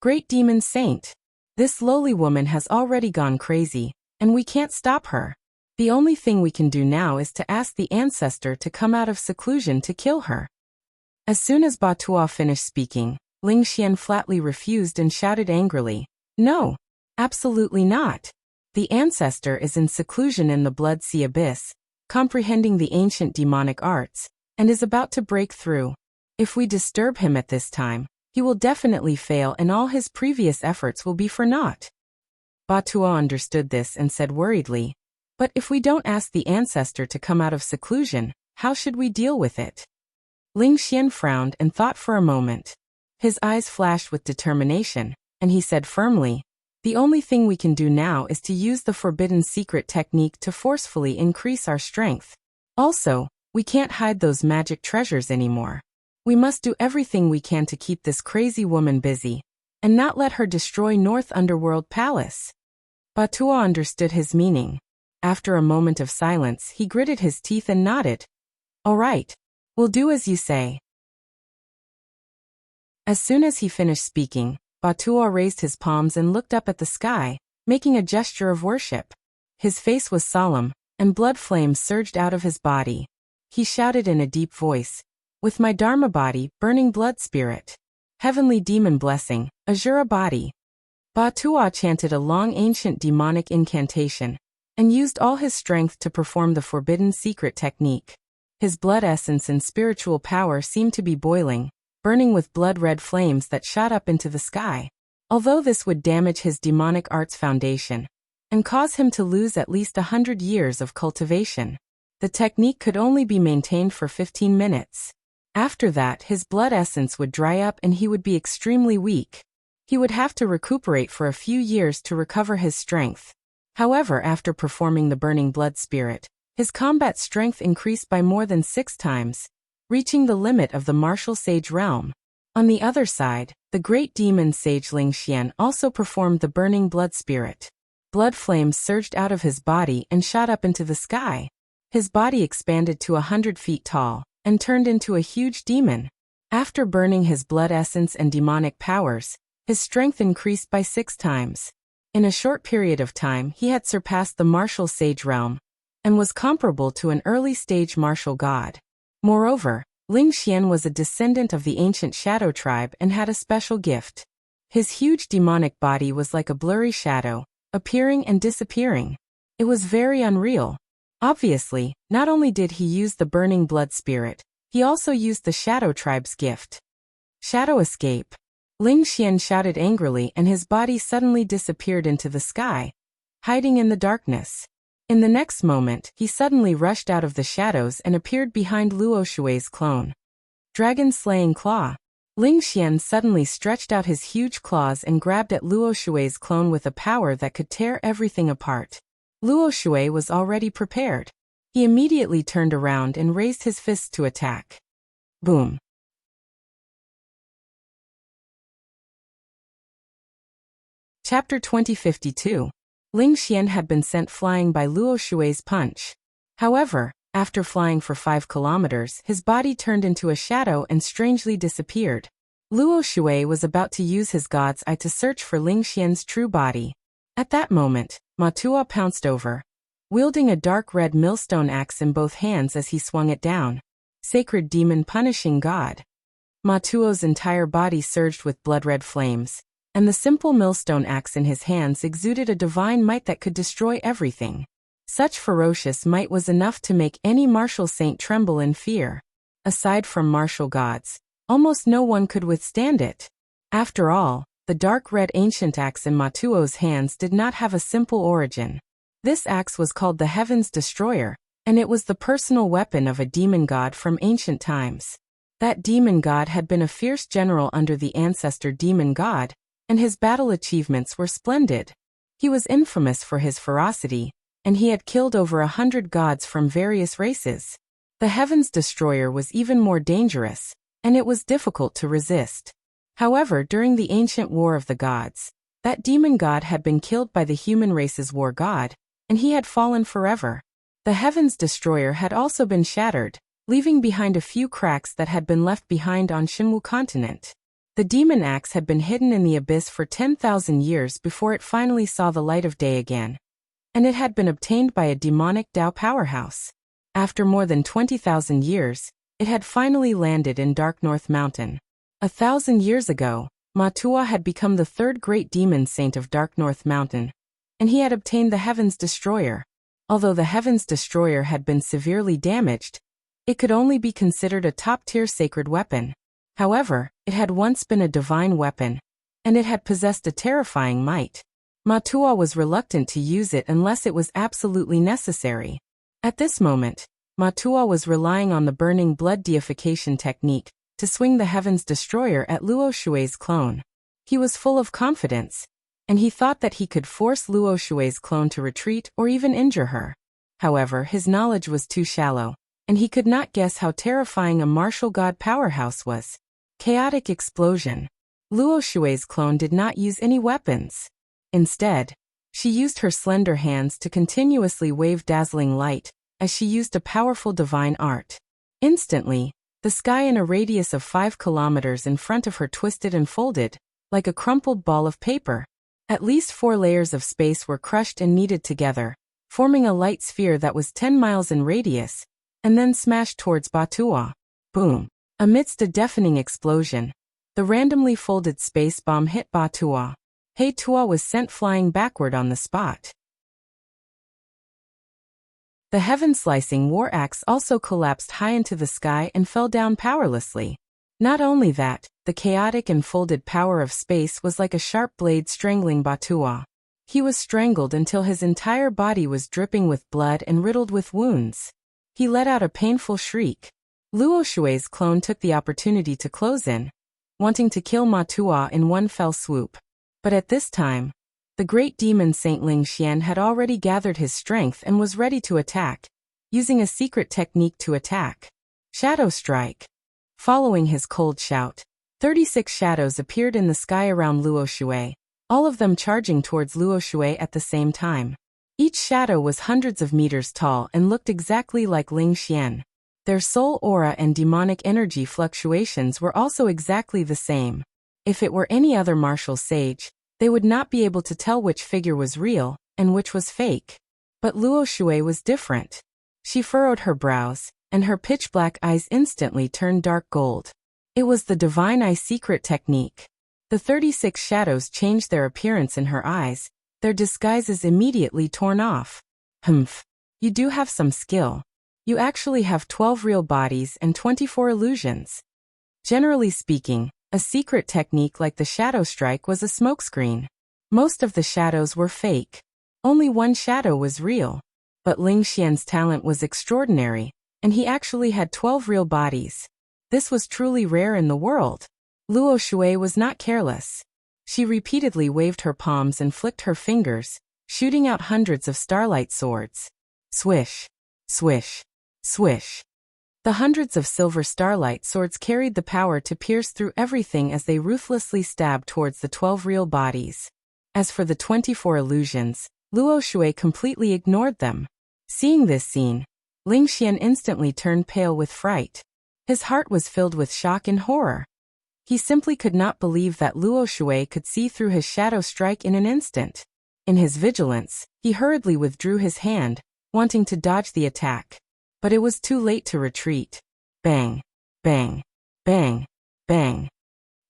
A: "Great demon saint, this lowly woman has already gone crazy, and we can't stop her. The only thing we can do now is to ask the ancestor to come out of seclusion to kill her." As soon as Batua finished speaking, Ling Xian flatly refused and shouted angrily, "No, absolutely not. The ancestor is in seclusion in the Blood Sea Abyss, comprehending the ancient demonic arts, and is about to break through. If we disturb him at this time, he will definitely fail and all his previous efforts will be for naught." Batua understood this and said worriedly, "But if we don't ask the ancestor to come out of seclusion, how should we deal with it?" Ling Xian frowned and thought for a moment. His eyes flashed with determination, and he said firmly, The only thing we can do now is to use the forbidden secret technique to forcefully increase our strength. Also, we can't hide those magic treasures anymore. We must do everything we can to keep this crazy woman busy, and not let her destroy North Underworld Palace." Batua understood his meaning. After a moment of silence, he gritted his teeth and nodded. "All right. We'll do as you say." As soon as he finished speaking, Batua raised his palms and looked up at the sky, making a gesture of worship. His face was solemn, and blood flames surged out of his body. He shouted in a deep voice, "With my Dharma body, burning blood spirit. Heavenly demon blessing, Azura body." Batua chanted a long ancient demonic incantation, and used all his strength to perform the forbidden secret technique. His blood essence and spiritual power seemed to be boiling, burning with blood-red flames that shot up into the sky. Although this would damage his demonic art's foundation, and cause him to lose at least 100 years of cultivation, the technique could only be maintained for 15 minutes. After that, his blood essence would dry up and he would be extremely weak. He would have to recuperate for a few years to recover his strength. However, after performing the burning blood spirit, his combat strength increased by more than 6 times, reaching the limit of the martial sage realm. On the other side, the great demon sage Ling Xian also performed the burning blood spirit. Blood flames surged out of his body and shot up into the sky. His body expanded to 100 feet tall, and turned into a huge demon. After burning his blood essence and demonic powers, his strength increased by 6 times. In a short period of time, he had surpassed the martial sage realm, and was comparable to an early-stage martial god. Moreover, Ling Xian was a descendant of the ancient shadow tribe and had a special gift. His huge demonic body was like a blurry shadow, appearing and disappearing. It was very unreal. Obviously, not only did he use the burning blood spirit, he also used the shadow tribe's gift. Shadow escape. Ling Xian shouted angrily and his body suddenly disappeared into the sky, hiding in the darkness. In the next moment, he suddenly rushed out of the shadows and appeared behind Luo Shui's clone. Dragon-slaying claw. Ling Xian suddenly stretched out his huge claws and grabbed at Luo Shui's clone with a power that could tear everything apart. Luo Shui was already prepared. He immediately turned around and raised his fists to attack. Boom. Chapter 2052. Ling Xian had been sent flying by Luo Shui's punch. However, after flying for 5 kilometers, his body turned into a shadow and strangely disappeared. Luo Shui was about to use his God's Eye to search for Ling Xian's true body. At that moment, Matua pounced over, wielding a dark red millstone axe in both hands as he swung it down. Sacred demon punishing God. Matuo's entire body surged with blood-red flames, and the simple millstone axe in his hands exuded a divine might that could destroy everything. Such ferocious might was enough to make any martial saint tremble in fear. Aside from martial gods, almost no one could withstand it. After all, the dark red ancient axe in Matuo's hands did not have a simple origin. This axe was called the Heaven's Destroyer, and it was the personal weapon of a demon god from ancient times. That demon god had been a fierce general under the ancestor demon god, and his battle achievements were splendid. He was infamous for his ferocity, and he had killed over 100 gods from various races. The Heaven's Destroyer was even more dangerous, and it was difficult to resist. However, during the ancient War of the Gods, that demon god had been killed by the human race's war god, and he had fallen forever. The Heaven's Destroyer had also been shattered, leaving behind a few cracks that had been left behind on Shinwu continent. The demon axe had been hidden in the abyss for 10,000 years before it finally saw the light of day again, and it had been obtained by a demonic Dao powerhouse. After more than 20,000 years, it had finally landed in Dark North Mountain. 1,000 years ago, Matua had become the 3rd great demon saint of Dark North Mountain, and he had obtained the Heaven's Destroyer. Although the Heaven's Destroyer had been severely damaged, it could only be considered a top-tier sacred weapon. However, it had once been a divine weapon, and it had possessed a terrifying might. Matua was reluctant to use it unless it was absolutely necessary. At this moment, Matua was relying on the burning blood deification technique to swing the Heaven's Destroyer at Luo Shui's clone. He was full of confidence. and he thought that he could force Luo Shui's clone to retreat or even injure her. However, his knowledge was too shallow, and he could not guess how terrifying a martial god powerhouse was. Chaotic explosion. Luo Shui's clone did not use any weapons. Instead, she used her slender hands to continuously wave dazzling light, as she used a powerful divine art. Instantly, the sky in a radius of 5 kilometers in front of her twisted and folded, like a crumpled ball of paper. At least 4 layers of space were crushed and kneaded together, forming a light sphere that was 10 miles in radius, and then smashed towards Batua. Boom! Amidst a deafening explosion, the randomly folded space bomb hit Batua. Tua was sent flying backward on the spot. The heaven-slicing war axe also collapsed high into the sky and fell down powerlessly. Not only that, the chaotic and folded power of space was like a sharp blade strangling Batua. He was strangled until his entire body was dripping with blood and riddled with wounds. He let out a painful shriek. Luo Shui's clone took the opportunity to close in, wanting to kill Matua in one fell swoop. But at this time, the great demon Saint Ling Xian had already gathered his strength and was ready to attack, using a secret technique to attack. Shadow Strike. Following his cold shout, 36 shadows appeared in the sky around Luo Shui, all of them charging towards Luo Shui at the same time. Each shadow was hundreds of meters tall and looked exactly like Ling Xian. Their soul aura and demonic energy fluctuations were also exactly the same. If it were any other martial sage, they would not be able to tell which figure was real and which was fake. But Luo Shui was different. She furrowed her brows, and her pitch-black eyes instantly turned dark gold. It was the Divine Eye secret technique. The 36 shadows changed their appearance in her eyes, their disguises immediately torn off. Humph. You do have some skill. You actually have 12 real bodies and 24 illusions. Generally speaking, a secret technique like the Shadow Strike was a smokescreen. Most of the shadows were fake. Only one shadow was real. But Ling Xian's talent was extraordinary, and he actually had 12 real bodies. This was truly rare in the world. Luo Shui was not careless. She repeatedly waved her palms and flicked her fingers, shooting out hundreds of starlight swords. Swish, swish, swish. The hundreds of silver starlight swords carried the power to pierce through everything as they ruthlessly stabbed towards the 12 real bodies. As for the 24 illusions, Luo Shui completely ignored them. Seeing this scene, Ling Xian instantly turned pale with fright. His heart was filled with shock and horror. He simply could not believe that Luo Shui could see through his shadow strike in an instant. In his vigilance, he hurriedly withdrew his hand, wanting to dodge the attack. But it was too late to retreat. Bang, bang, bang, bang.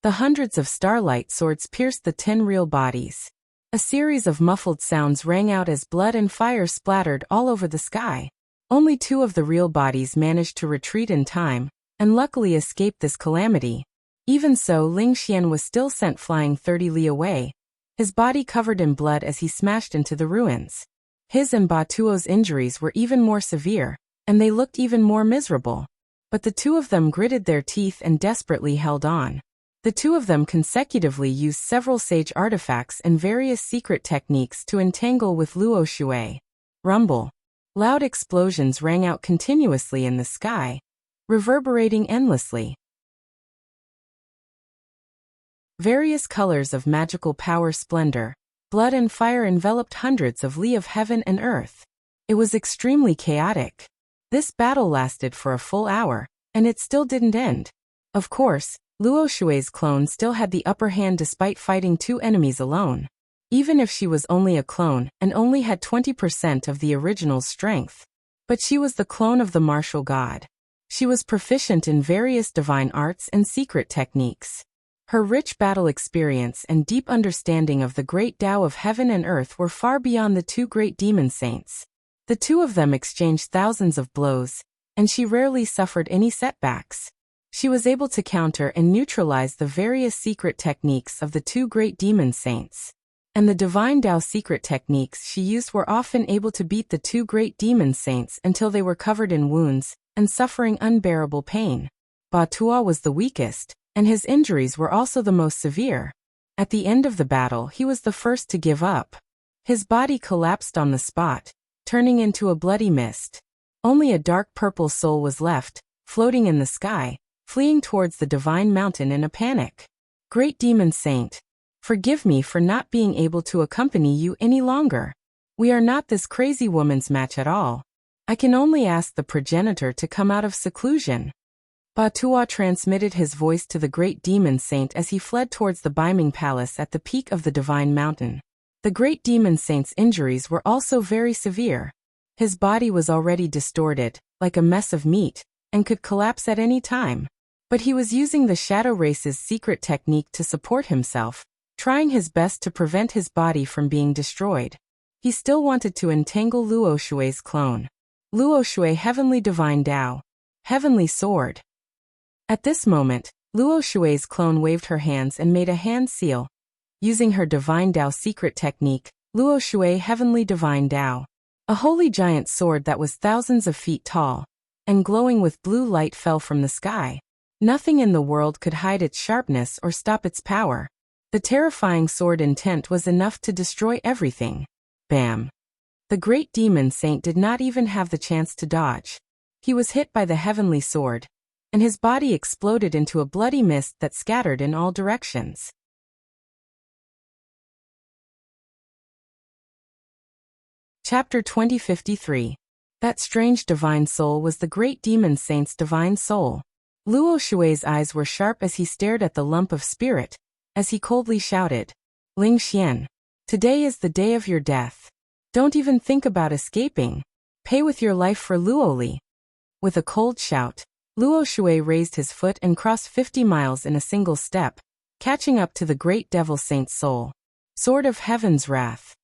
A: The hundreds of starlight swords pierced the 10 real bodies. A series of muffled sounds rang out as blood and fire splattered all over the sky. Only 2 of the real bodies managed to retreat in time, and luckily escaped this calamity. Even so, Ling Xian was still sent flying 30 li away, his body covered in blood as he smashed into the ruins. His and Batuo's injuries were even more severe, and they looked even more miserable. But the 2 of them gritted their teeth and desperately held on. The 2 of them consecutively used several sage artifacts and various secret techniques to entangle with Luo Shui. Rumble. Loud explosions rang out continuously in the sky, reverberating endlessly. Various colors of magical power splendor, blood and fire enveloped hundreds of li of heaven and earth. It was extremely chaotic. This battle lasted for a full hour, and it still didn't end. Of course, Luo Shui's clone still had the upper hand despite fighting 2 enemies alone. Even if she was only a clone and only had 20% of the original's strength. But she was the clone of the martial god. She was proficient in various divine arts and secret techniques. Her rich battle experience and deep understanding of the great Tao of heaven and earth were far beyond the 2 great demon saints. The 2 of them exchanged thousands of blows, and she rarely suffered any setbacks. She was able to counter and neutralize the various secret techniques of the 2 great demon saints. And the divine Tao secret techniques she used were often able to beat the 2 great demon saints until they were covered in wounds and suffering unbearable pain. Batua was the weakest, and his injuries were also the most severe. At the end of the battle, he was the first to give up. His body collapsed on the spot, turning into a bloody mist. Only a dark purple soul was left, floating in the sky, fleeing towards the divine mountain in a panic. Great Demon Saint, forgive me for not being able to accompany you any longer. We are not this crazy woman's match at all. I can only ask the progenitor to come out of seclusion. Batua transmitted his voice to the Great Demon Saint as he fled towards the Biming Palace at the peak of the divine mountain. The Great Demon Saint's injuries were also very severe. His body was already distorted, like a mess of meat, and could collapse at any time. But he was using the Shadow Race's secret technique to support himself, trying his best to prevent his body from being destroyed. He still wanted to entangle Luo Shui's clone. Luo Shui Heavenly Divine Dao. Heavenly Sword. At this moment, Luo Shui's clone waved her hands and made a hand seal. Using her Divine Dao secret technique, Luo Shui Heavenly Divine Dao. A holy giant sword that was thousands of feet tall and glowing with blue light fell from the sky. Nothing in the world could hide its sharpness or stop its power. The terrifying sword intent was enough to destroy everything. Bam! The Great Demon Saint did not even have the chance to dodge. He was hit by the heavenly sword, and his body exploded into a bloody mist that scattered in all directions. Chapter 2053. That strange divine soul was the Great Demon Saint's divine soul. Luo Shui's eyes were sharp as he stared at the lump of spirit, as he coldly shouted, Ling Xian, today is the day of your death. Don't even think about escaping. Pay with your life for Luo Li. With a cold shout, Luo Shui raised his foot and crossed 50 miles in a single step, catching up to the Great Devil Saint's soul. Sword of Heaven's Wrath.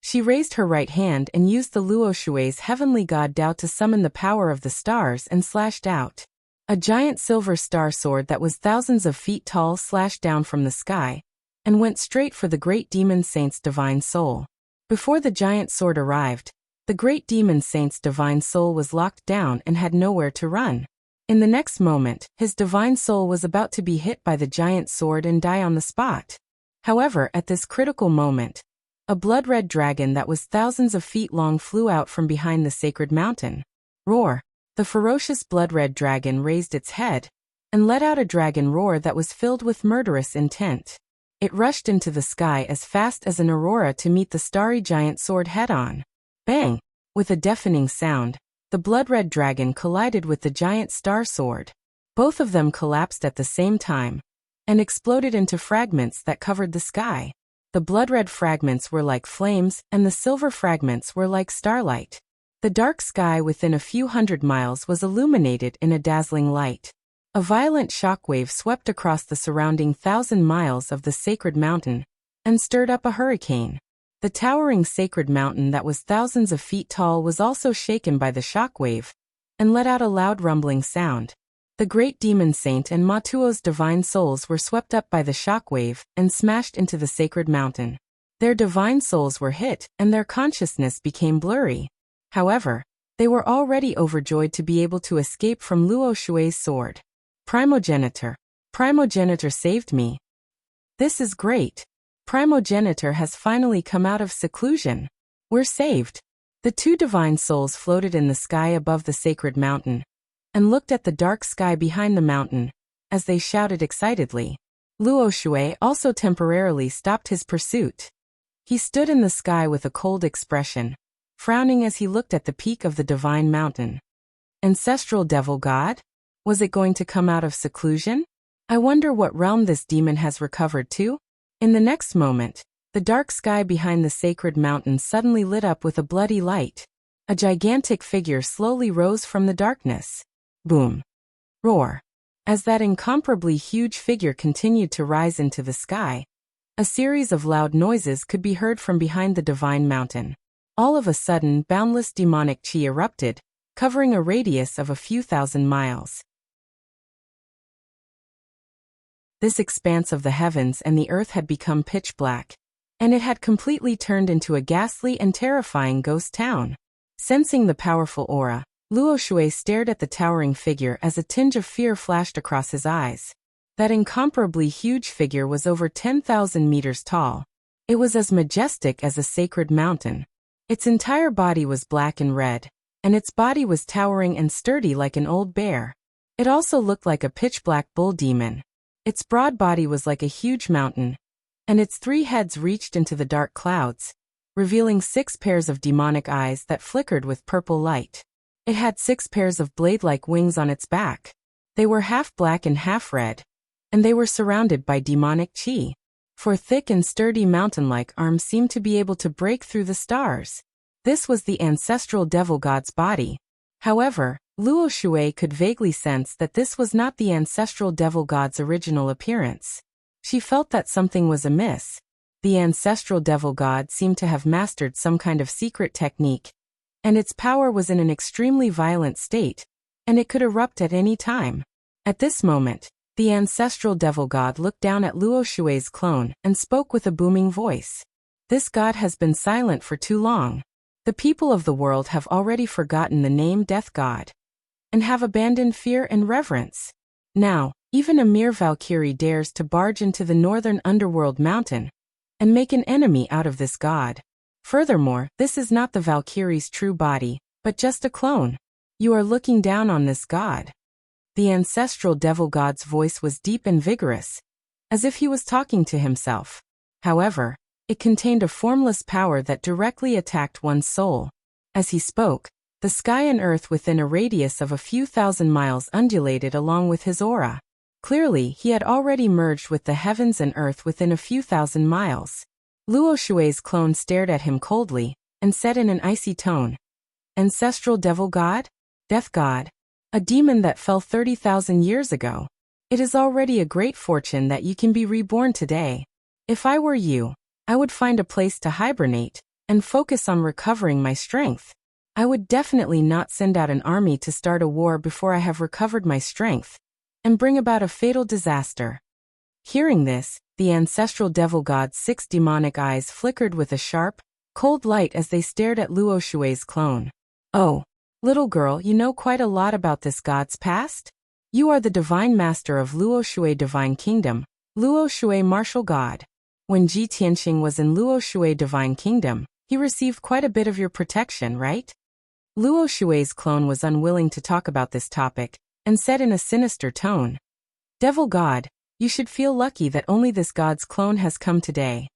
A: She raised her right hand and used the Luo Shui's heavenly god Dao to summon the power of the stars and slashed out. A giant silver star sword that was thousands of feet tall slashed down from the sky and went straight for the Great Demon Saint's divine soul. Before the giant sword arrived, the Great Demon Saint's divine soul was locked down and had nowhere to run. In the next moment, his divine soul was about to be hit by the giant sword and die on the spot. However, at this critical moment, a blood-red dragon that was thousands of feet long flew out from behind the sacred mountain. Roar! The ferocious blood-red dragon raised its head and let out a dragon roar that was filled with murderous intent. It rushed into the sky as fast as an aurora to meet the starry giant sword head-on. Bang! With a deafening sound, the blood-red dragon collided with the giant star sword. Both of them collapsed at the same time and exploded into fragments that covered the sky. The blood-red fragments were like flames, and the silver fragments were like starlight. The dark sky within a few hundred miles was illuminated in a dazzling light. A violent shockwave swept across the surrounding 1,000 miles of the sacred mountain and stirred up a hurricane. The towering sacred mountain that was thousands of feet tall was also shaken by the shockwave and let out a loud rumbling sound. The Great Demon Saint and Matuo's divine souls were swept up by the shockwave and smashed into the sacred mountain. Their divine souls were hit, and their consciousness became blurry. However, they were already overjoyed to be able to escape from Luo Shui's sword. Primogenitor. Primogenitor saved me. This is great. Primogenitor has finally come out of seclusion. We're saved. The two divine souls floated in the sky above the sacred mountain and looked at the dark sky behind the mountain as they shouted excitedly. Luo Shui also temporarily stopped his pursuit. He stood in the sky with a cold expression, frowning as he looked at the peak of the divine mountain. Ancestral devil god? Was it going to come out of seclusion? I wonder what realm this demon has recovered to? In the next moment, the dark sky behind the sacred mountain suddenly lit up with a bloody light. A gigantic figure slowly rose from the darkness. Boom! Roar! As that incomparably huge figure continued to rise into the sky, a series of loud noises could be heard from behind the divine mountain. All of a sudden, boundless demonic chi erupted, covering a radius of a few thousand miles. This expanse of the heavens and the earth had become pitch black, and it had completely turned into a ghastly and terrifying ghost town. Sensing the powerful aura, Luo Shui stared at the towering figure as a tinge of fear flashed across his eyes. That incomparably huge figure was over 10,000 meters tall. It was as majestic as a sacred mountain. Its entire body was black and red, and its body was towering and sturdy like an old bear. It also looked like a pitch-black bull demon. Its broad body was like a huge mountain, and its 3 heads reached into the dark clouds, revealing 6 pairs of demonic eyes that flickered with purple light. It had 6 pairs of blade-like wings on its back. They were half black and half red, and they were surrounded by demonic chi. 4 thick and sturdy mountain-like arms seemed to be able to break through the stars. This was the ancestral devil god's body. However, Luo Shui could vaguely sense that this was not the ancestral devil god's original appearance. She felt that something was amiss. The ancestral devil god seemed to have mastered some kind of secret technique, and its power was in an extremely violent state, and it could erupt at any time. At this moment, the ancestral devil god looked down at Luo Shui's clone and spoke with a booming voice. This god has been silent for too long. The people of the world have already forgotten the name Death God, and have abandoned fear and reverence. Now, even a mere Valkyrie dares to barge into the northern underworld mountain and make an enemy out of this god. Furthermore, this is not the Valkyrie's true body, but just a clone. You are looking down on this god. The ancestral devil god's voice was deep and vigorous, as if he was talking to himself. However, it contained a formless power that directly attacked one's soul. As he spoke, the sky and earth within a radius of a few thousand miles undulated along with his aura. Clearly, he had already merged with the heavens and earth within a few thousand miles. Luo Shui's clone stared at him coldly, and said in an icy tone, "Ancestral devil god? Death god? A demon that fell 30,000 years ago. It is already a great fortune that you can be reborn today. If I were you, I would find a place to hibernate, and focus on recovering my strength. I would definitely not send out an army to start a war before I have recovered my strength, and bring about a fatal disaster." Hearing this, the ancestral devil god's 6 demonic eyes flickered with a sharp, cold light as they stared at Luo Shui's clone. "Oh, little girl, you know quite a lot about this god's past? You are the divine master of Luo Shui Divine Kingdom, Luo Shui Martial God. When Ji Tianxing was in Luo Shui Divine Kingdom, he received quite a bit of your protection, right?" Luo Shui's clone was unwilling to talk about this topic, and said in a sinister tone, "Devil God, you should feel lucky that only this god's clone has come today.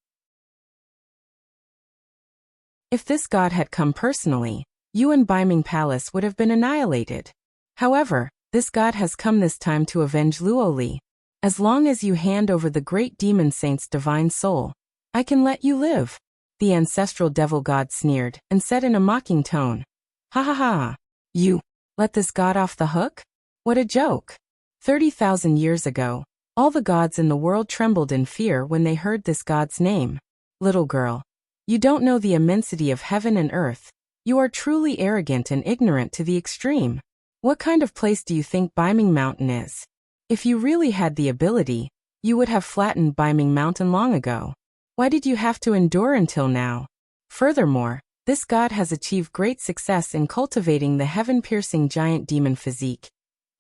A: If this god had come personally, you and Baiming Palace would have been annihilated. However, this god has come this time to avenge Luo Li. As long as you hand over the great demon saint's divine soul, I can let you live." The ancestral devil god sneered, and said in a mocking tone, "Ha ha ha! You let this god off the hook? What a joke! 30,000 years ago, all the gods in the world trembled in fear when they heard this god's name. Little girl, you don't know the immensity of heaven and earth. You are truly arrogant and ignorant to the extreme. What kind of place do you think Baiming Mountain is? If you really had the ability, you would have flattened Baiming Mountain long ago. Why did you have to endure until now? Furthermore, this god has achieved great success in cultivating the heaven-piercing giant demon physique,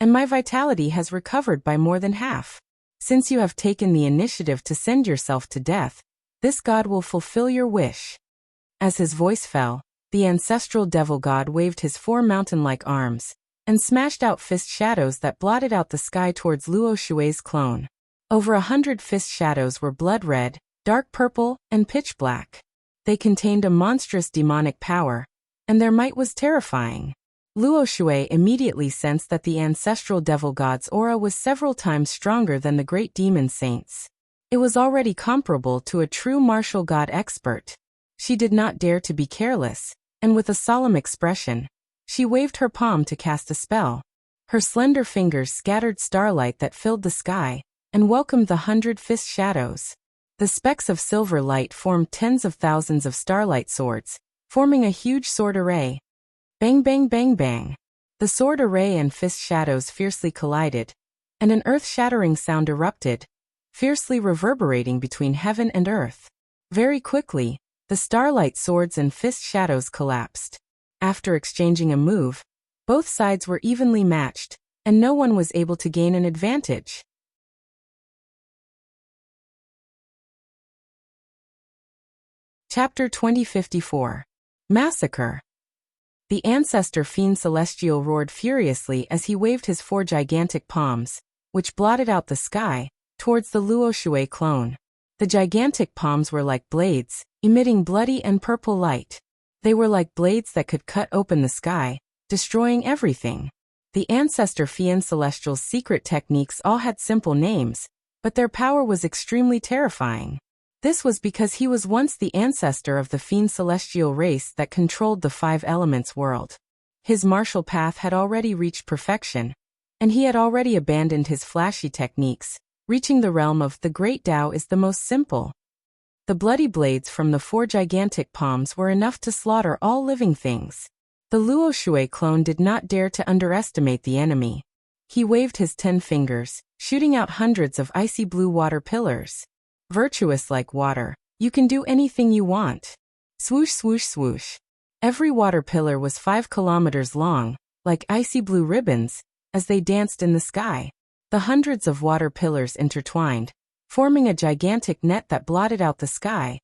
A: and my vitality has recovered by more than half. Since you have taken the initiative to send yourself to death, this god will fulfill your wish." As his voice fell, the ancestral devil god waved his 4 mountain-like arms, and smashed out fist shadows that blotted out the sky towards Luo Shui's clone. Over 100 fist shadows were blood red, dark purple, and pitch black. They contained a monstrous demonic power, and their might was terrifying. Luo Shui immediately sensed that the ancestral devil god's aura was several times stronger than the great demon saint's. It was already comparable to a true martial god expert. She did not dare to be careless, and with a solemn expression, she waved her palm to cast a spell. Her slender fingers scattered starlight that filled the sky, and welcomed the 100 fist shadows. The specks of silver light formed tens of thousands of starlight swords, forming a huge sword array. Bang bang bang bang. The sword array and fist shadows fiercely collided, and an earth-shattering sound erupted, fiercely reverberating between heaven and earth. Very quickly, the starlight swords and fist shadows collapsed. After exchanging a move, both sides were evenly matched, and no one was able to gain an advantage. Chapter 2054. Massacre. The ancestor Fiend Celestial roared furiously as he waved his 4 gigantic palms, which blotted out the sky, towards the Luo Shui clone. The gigantic palms were like blades, emitting bloody and purple light. They were like blades that could cut open the sky, destroying everything. The ancestor Fiend Celestial's secret techniques all had simple names, but their power was extremely terrifying. This was because he was once the ancestor of the Fiend Celestial race that controlled the 5 elements world. His martial path had already reached perfection, and he had already abandoned his flashy techniques. Reaching the realm of the Great Tao is the most simple. The bloody blades from the 4 gigantic palms were enough to slaughter all living things. The Luo Shui clone did not dare to underestimate the enemy. He waved his 10 fingers, shooting out hundreds of icy blue water pillars. Virtuous like water, you can do anything you want. Swoosh swoosh swoosh. Every water pillar was 5 kilometers long, like icy blue ribbons, as they danced in the sky. The hundreds of water pillars intertwined, forming a gigantic net that blotted out the sky,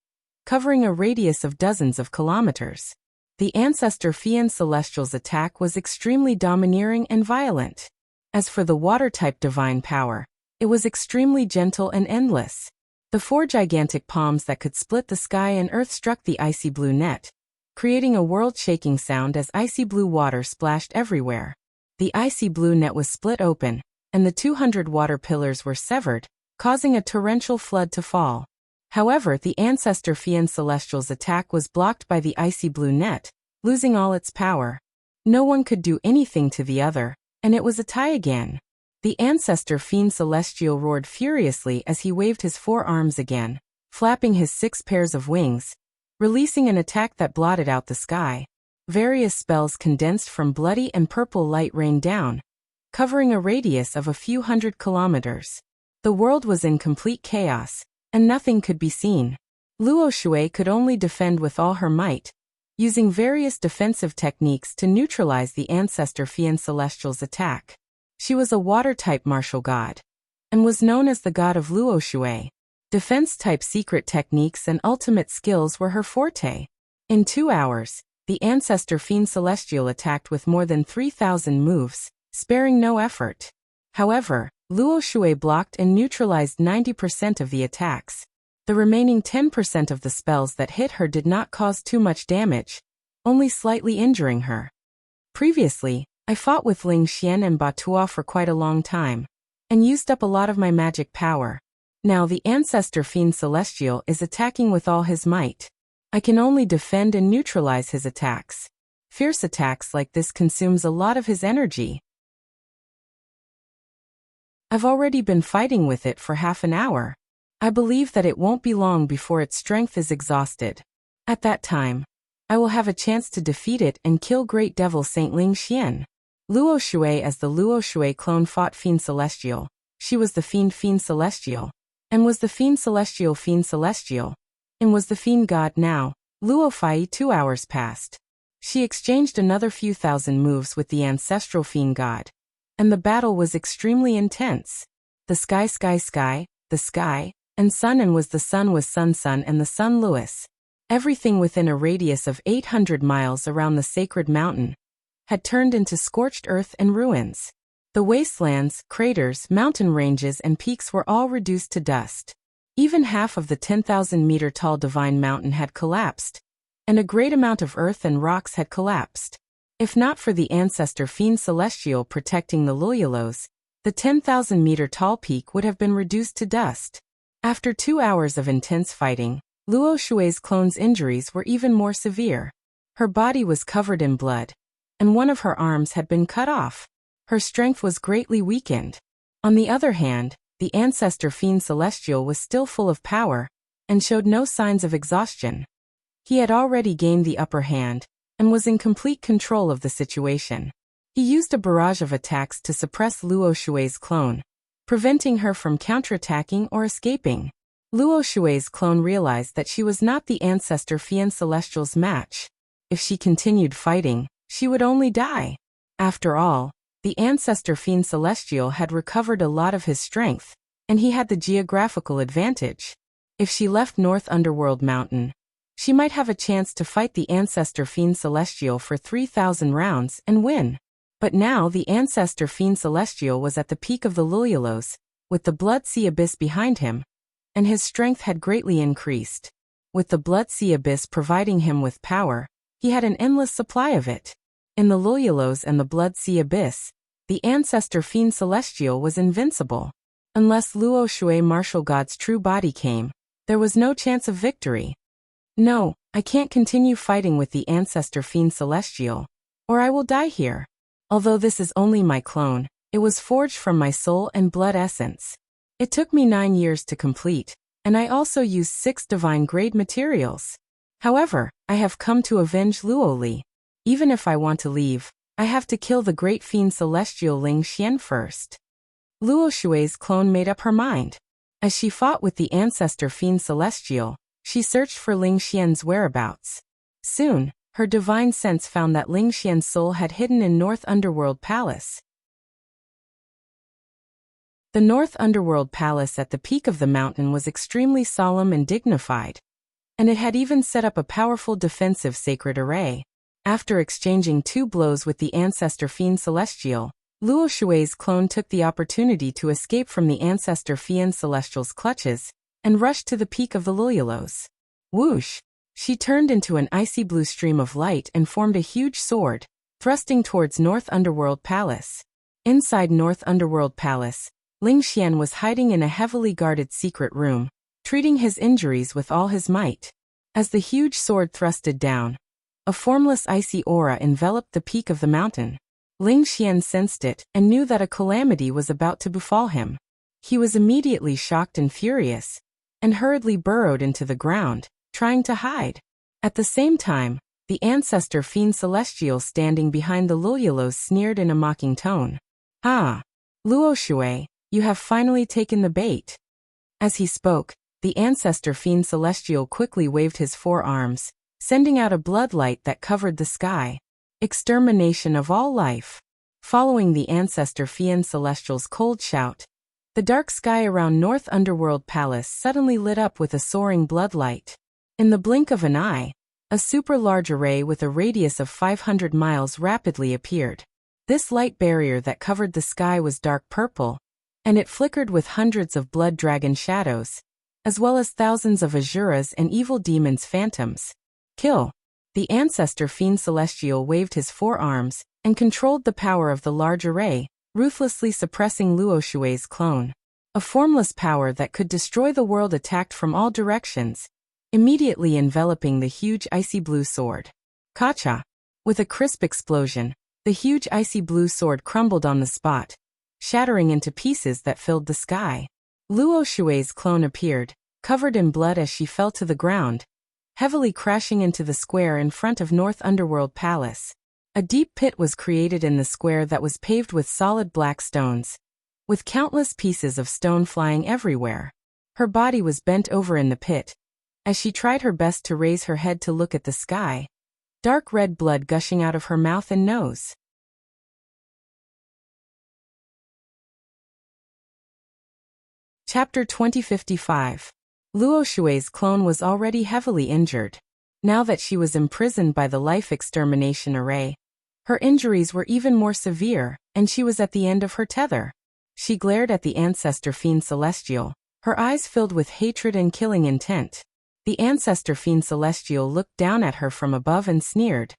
A: covering a radius of dozens of kilometers. The ancestor Fiend Celestial's attack was extremely domineering and violent. As for the water-type divine power, it was extremely gentle and endless. The 4 gigantic palms that could split the sky and earth struck the icy blue net, creating a world-shaking sound as icy blue water splashed everywhere. The icy blue net was split open, and the 200 water pillars were severed, causing a torrential flood to fall. However, the ancestor Fiend Celestial's attack was blocked by the icy blue net, losing all its power. No one could do anything to the other, and it was a tie again. The ancestor Fiend Celestial roared furiously as he waved his 4 arms again, flapping his 6 pairs of wings, releasing an attack that blotted out the sky. Various spells condensed from bloody and purple light rained down, covering a radius of a few hundred kilometers. The world was in complete chaos, and nothing could be seen. Luo Shui could only defend with all her might, using various defensive techniques to neutralize the ancestor Fiend Celestial's attack. She was a water-type martial god, and was known as the god of Luo Shui. Defense-type secret techniques and ultimate skills were her forte. In 2 hours, the ancestor Fiend Celestial attacked with more than 3,000 moves, sparing no effort. However, Luo Shui blocked and neutralized 90% of the attacks. The remaining 10% of the spells that hit her did not cause too much damage, only slightly injuring her. Previously, I fought with Ling Xian and Batua for quite a long time, and used up a lot of my magic power. Now the ancestor Fiend Celestial is attacking with all his might. I can only defend and neutralize his attacks. Fierce attacks like this consumes a lot of his energy. I've already been fighting with it for half an hour. I believe that it won't be long before its strength is exhausted. At that time, I will have a chance to defeat it and kill Great Devil Saint Ling Xian. Luo Shui as the Luo Shui clone fought Fiend Celestial. She was the Fiend Celestial, and was the Fiend Celestial, and was the Fiend God now. Luo Fai 2 hours passed. She exchanged another few thousand moves with the ancestral Fiend God, and the battle was extremely intense. The sky, and sun, and was the sun was sun and the sun Lewis. Everything within a radius of 800 miles around the sacred mountain had turned into scorched earth and ruins. The wastelands, craters, mountain ranges and peaks were all reduced to dust. Even half of the 10,000-meter-tall divine mountain had collapsed, and a great amount of earth and rocks had collapsed. If not for the ancestor Fiend Celestial protecting the Lululos, the 10,000-meter-tall peak would have been reduced to dust. After 2 hours of intense fighting, Luo Shui's clone's injuries were even more severe. Her body was covered in blood, and one of her arms had been cut off. Her strength was greatly weakened. On the other hand, the ancestor Fiend Celestial was still full of power, and showed no signs of exhaustion. He had already gained the upper hand, and was in complete control of the situation. He used a barrage of attacks to suppress Luo Shui's clone, preventing her from counterattacking or escaping. Luo Shui's clone realized that she was not the ancestor Fiend Celestial's match. If she continued fighting, she would only die. After all, the ancestor Fiend Celestial had recovered a lot of his strength, and he had the geographical advantage. If she left North Underworld Mountain, She might have a chance to fight the Ancestor Fiend Celestial for 3,000 rounds and win. But now the Ancestor Fiend Celestial was at the peak of the Lululos, with the Blood Sea Abyss behind him, and his strength had greatly increased. With the Blood Sea Abyss providing him with power, he had an endless supply of it. In the Lululos and the Blood Sea Abyss, the Ancestor Fiend Celestial was invincible. Unless Luo Shui Martial God's true body came, there was no chance of victory. No, I can't continue fighting with the Ancestor Fiend Celestial, or I will die here. Although this is only my clone, it was forged from my soul and blood essence. It took me 9 years to complete, and I also used 6 divine-grade materials. However, I have come to avenge Luo Li. Even if I want to leave, I have to kill the great fiend celestial Ling Xian first. Luo Shui's clone made up her mind. As she fought with the Ancestor Fiend Celestial, she searched for Ling Xian's whereabouts. Soon, her divine sense found that Ling Xian's soul had hidden in North Underworld Palace. The North Underworld Palace at the peak of the mountain was extremely solemn and dignified, and it had even set up a powerful defensive sacred array. After exchanging 2 blows with the Ancestor Fiend Celestial, Luo Shui's clone took the opportunity to escape from the Ancestor Fiend Celestial's clutches and rushed to the peak of the Lululos. Whoosh! She turned into an icy blue stream of light and formed a huge sword, thrusting towards North Underworld Palace. Inside North Underworld Palace, Ling Xian was hiding in a heavily guarded secret room, treating his injuries with all his might. As the huge sword thrusted down, a formless icy aura enveloped the peak of the mountain. Ling Xian sensed it and knew that a calamity was about to befall him. He was immediately shocked and furious, and hurriedly burrowed into the ground, trying to hide. At the same time, the Ancestor Fiend Celestial standing behind the Lululos sneered in a mocking tone. "Ah, Luo Shui, you have finally taken the bait." As he spoke, the Ancestor Fiend Celestial quickly waved his 4 arms, sending out a bloodlight that covered the sky. Extermination of all life. Following the Ancestor Fiend Celestial's cold shout, the dark sky around North Underworld Palace suddenly lit up with a soaring bloodlight. In the blink of an eye, a super-large array with a radius of 500 miles rapidly appeared. This light barrier that covered the sky was dark purple, and it flickered with hundreds of blood dragon shadows, as well as thousands of Asuras and evil demons' phantoms. Kill! The Ancestor Fiend Celestial waved his 4 arms and controlled the power of the large array, ruthlessly suppressing Luo Shui's clone. A formless power that could destroy the world attacked from all directions, immediately enveloping the huge icy blue sword. Kacha! With a crisp explosion, the huge icy blue sword crumbled on the spot, shattering into pieces that filled the sky. Luo Shui's clone appeared, covered in blood as she fell to the ground, heavily crashing into the square in front of North Underworld Palace. A deep pit was created in the square that was paved with solid black stones, with countless pieces of stone flying everywhere. Her body was bent over in the pit. As she tried her best to raise her head to look at the sky, dark red blood gushing out of her mouth and nose. Chapter 2055. Luo Shui's clone was already heavily injured. Now that she was imprisoned by the life extermination array, her injuries were even more severe, and she was at the end of her tether. She glared at the Ancestor Fiend Celestial, her eyes filled with hatred and killing intent. The Ancestor Fiend Celestial looked down at her from above and sneered.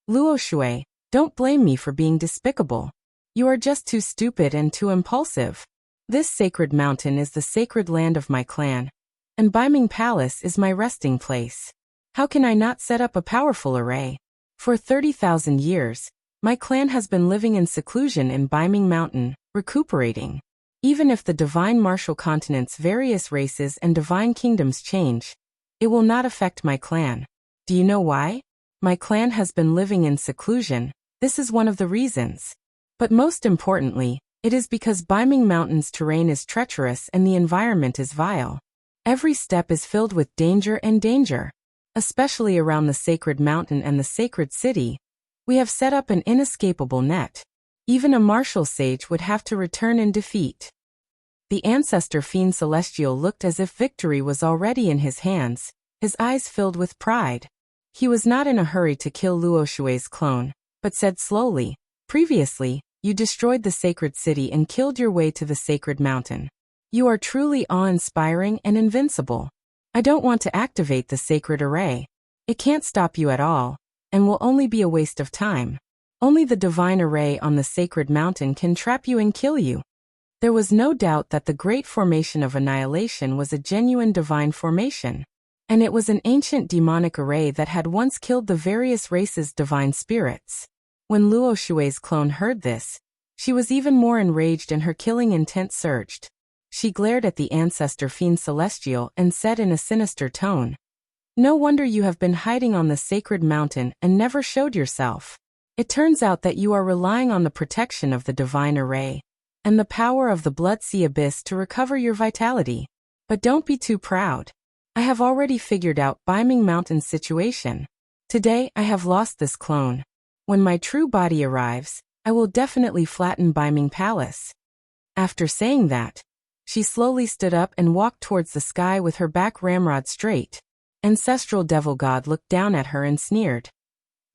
A: "Luo Shui, don't blame me for being despicable. You are just too stupid and too impulsive. This sacred mountain is the sacred land of my clan, and Biming Palace is my resting place. How can I not set up a powerful array? For 30,000 years, my clan has been living in seclusion in Biming Mountain, recuperating. Even if the divine martial continent's various races and divine kingdoms change, it will not affect my clan. Do you know why? My clan has been living in seclusion. This is one of the reasons. But most importantly, it is because Biming Mountain's terrain is treacherous and the environment is vile. Every step is filled with danger and danger. Especially around the sacred mountain and the sacred city, we have set up an inescapable net. Even a martial sage would have to return in defeat." The Ancestor Fiend Celestial looked as if victory was already in his hands, his eyes filled with pride. He was not in a hurry to kill Luo Shui's clone, but said slowly, "Previously, you destroyed the sacred city and killed your way to the sacred mountain. You are truly awe-inspiring and invincible. I don't want to activate the sacred array. It can't stop you at all, and will only be a waste of time. Only the divine array on the sacred mountain can trap you and kill you." There was no doubt that the great formation of annihilation was a genuine divine formation, and it was an ancient demonic array that had once killed the various races' divine spirits. When Luo Shui's clone heard this, she was even more enraged and her killing intent surged. She glared at the ancestor fiend celestial and said in a sinister tone, "No wonder you have been hiding on the sacred mountain and never showed yourself. It turns out that you are relying on the protection of the divine array and the power of the Blood Sea Abyss to recover your vitality. But don't be too proud. I have already figured out Biming Mountain's situation. Today I have lost this clone. When my true body arrives, I will definitely flatten Biming Palace." After saying that, she slowly stood up and walked towards the sky with her back ramrod straight. Ancestral Devil God looked down at her and sneered.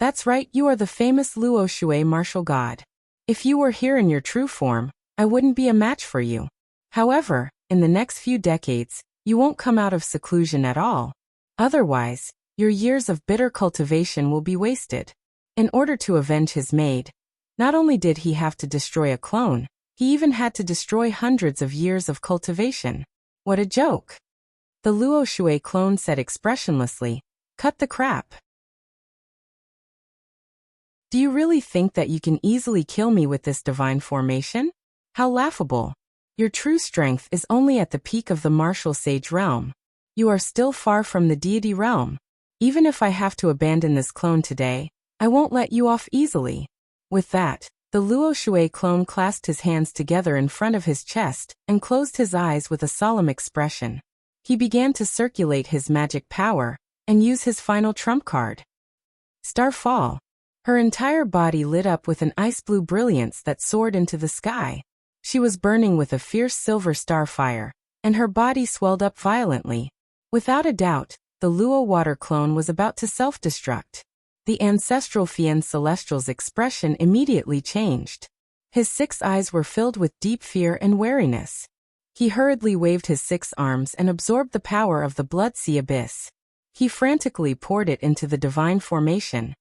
A: "That's right, you are the famous Luo Shui martial god. If you were here in your true form, I wouldn't be a match for you. However, in the next few decades, you won't come out of seclusion at all. Otherwise, your years of bitter cultivation will be wasted." In order to avenge his maid, not only did he have to destroy a clone, he even had to destroy hundreds of years of cultivation. What a joke! The Luo Shui clone said expressionlessly, "Cut the crap. Do you really think that you can easily kill me with this divine formation? How laughable. Your true strength is only at the peak of the martial sage realm. You are still far from the deity realm. Even if I have to abandon this clone today, I won't let you off easily." With that, the Luo Shui clone clasped his hands together in front of his chest and closed his eyes with a solemn expression. He began to circulate his magic power and use his final trump card. Starfall. Her entire body lit up with an ice-blue brilliance that soared into the sky. She was burning with a fierce silver starfire, and her body swelled up violently. Without a doubt, the Luo water clone was about to self-destruct. The ancestral fiend celestial's expression immediately changed. His 6 eyes were filled with deep fear and wariness. He hurriedly waved his 6 arms and absorbed the power of the Blood Sea Abyss. He frantically poured it into the divine formation,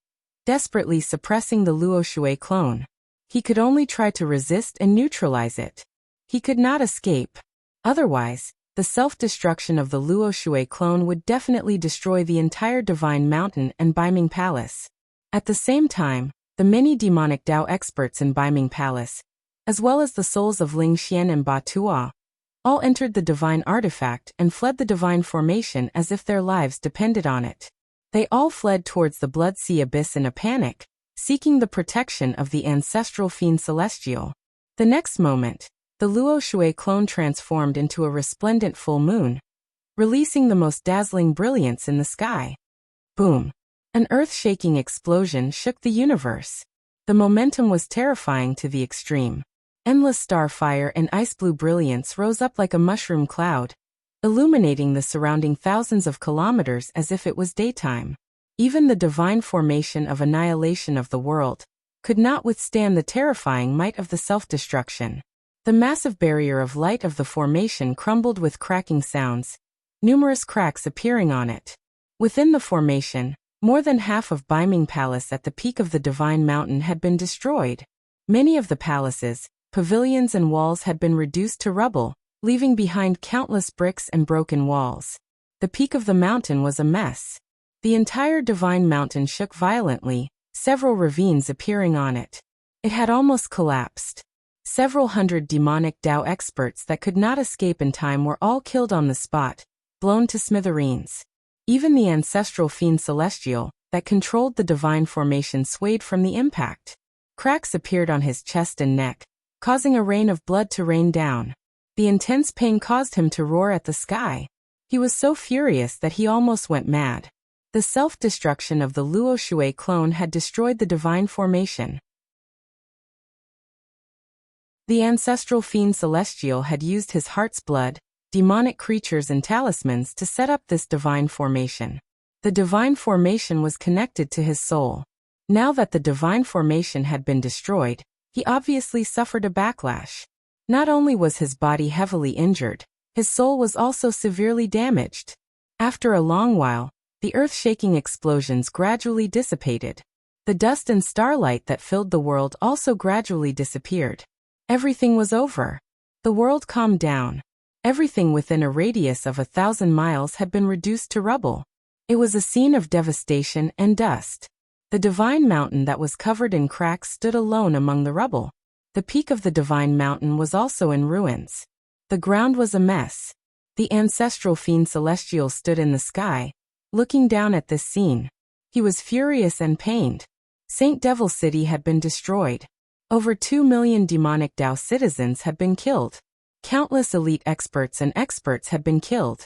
A: desperately suppressing the Luo Shui clone. He could only try to resist and neutralize it. He could not escape. Otherwise, the self-destruction of the Luo Shui clone would definitely destroy the entire Divine Mountain and Biming Palace. At the same time, the many demonic Dao experts in Biming Palace, as well as the souls of Ling Xian and Ba Tuo, all entered the divine artifact and fled the divine formation as if their lives depended on it. They all fled towards the Blood Sea Abyss in a panic, seeking the protection of the ancestral fiend celestial. The next moment, the Luo Shui clone transformed into a resplendent full moon, releasing the most dazzling brilliance in the sky. Boom! An earth-shaking explosion shook the universe. The momentum was terrifying to the extreme. Endless starfire and ice-blue brilliance rose up like a mushroom cloud, illuminating the surrounding thousands of kilometers as if it was daytime. Even the divine formation of annihilation of the world could not withstand the terrifying might of the self-destruction. The massive barrier of light of the formation crumbled with cracking sounds, numerous cracks appearing on it. Within the formation, more than half of Biming Palace at the peak of the Divine Mountain had been destroyed. Many of the palaces, pavilions and walls had been reduced to rubble, leaving behind countless bricks and broken walls. The peak of the mountain was a mess. The entire Divine Mountain shook violently, several ravines appearing on it. It had almost collapsed. Several hundred demonic Dao experts that could not escape in time were all killed on the spot, blown to smithereens. Even the ancestral fiend celestial that controlled the divine formation swayed from the impact. Cracks appeared on his chest and neck, causing a rain of blood to rain down. The intense pain caused him to roar at the sky. He was so furious that he almost went mad. The self-destruction of the Luo Shui clone had destroyed the divine formation. The ancestral fiend celestial had used his heart's blood, demonic creatures and talismans to set up this divine formation. The divine formation was connected to his soul. Now that the divine formation had been destroyed, he obviously suffered a backlash. Not only was his body heavily injured, his soul was also severely damaged. After a long while, the earth-shaking explosions gradually dissipated. The dust and starlight that filled the world also gradually disappeared. Everything was over. The world calmed down. Everything within a radius of 1,000 miles had been reduced to rubble. It was a scene of devastation and dust. The divine mountain that was covered in cracks stood alone among the rubble. The peak of the divine mountain was also in ruins. The ground was a mess. The ancestral fiend Celestial stood in the sky, looking down at this scene. He was furious and pained. Saint Devil City had been destroyed. Over 2 million demonic Dao citizens had been killed. Countless elite experts and experts had been killed.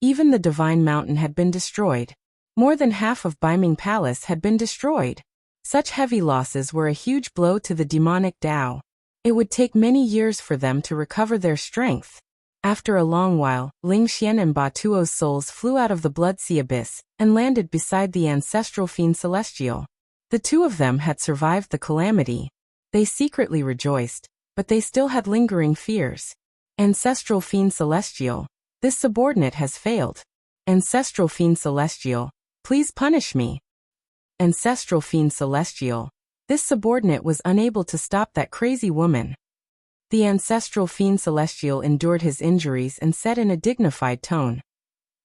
A: Even the divine mountain had been destroyed. More than half of Baiming Palace had been destroyed. Such heavy losses were a huge blow to the demonic Dao. It would take many years for them to recover their strength. After a long while, Ling Xian and Ba Tuo's souls flew out of the Blood Sea abyss and landed beside the ancestral fiend Celestial. The two of them had survived the calamity. They secretly rejoiced, but they still had lingering fears. Ancestral fiend Celestial, this subordinate has failed. Ancestral fiend Celestial, please punish me. Ancestral fiend Celestial, this subordinate was unable to stop that crazy woman. The ancestral fiend Celestial endured his injuries and said in a dignified tone,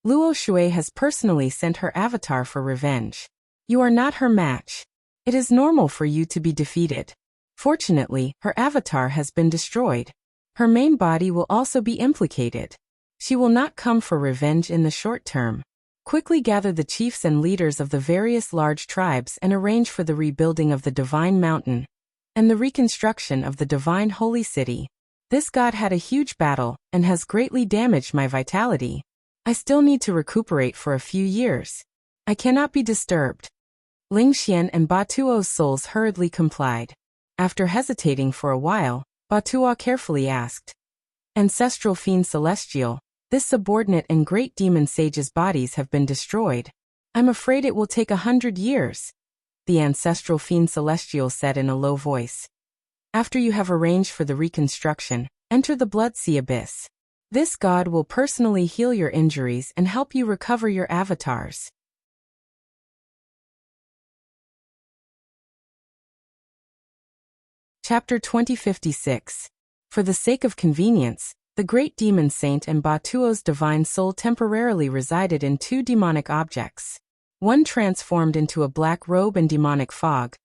A: Luo Shui has personally sent her avatar for revenge. You are not her match. It is normal for you to be defeated. Fortunately, her avatar has been destroyed. Her main body will also be implicated. She will not come for revenge in the short term. Quickly gather the chiefs and leaders of the various large tribes and arrange for the rebuilding of the Divine Mountain and the reconstruction of the Divine Holy City. This god had a huge battle and has greatly damaged my vitality. I still need to recuperate for a few years. I cannot be disturbed. Ling Xian and Ba Tuo's souls hurriedly complied. After hesitating for a while, Ba Tuo carefully asked, Ancestral fiend Celestial, this subordinate and great demon sage's bodies have been destroyed. I'm afraid it will take 100 years. The ancestral fiend Celestial said in a low voice. After you have arranged for the reconstruction, enter the Blood Sea abyss. This god will personally heal your injuries and help you recover your avatars. Chapter 2056. For the sake of convenience, the great demon saint and Ba Tuo's divine soul temporarily resided in two demonic objects. One transformed into a black robe and demonic fog,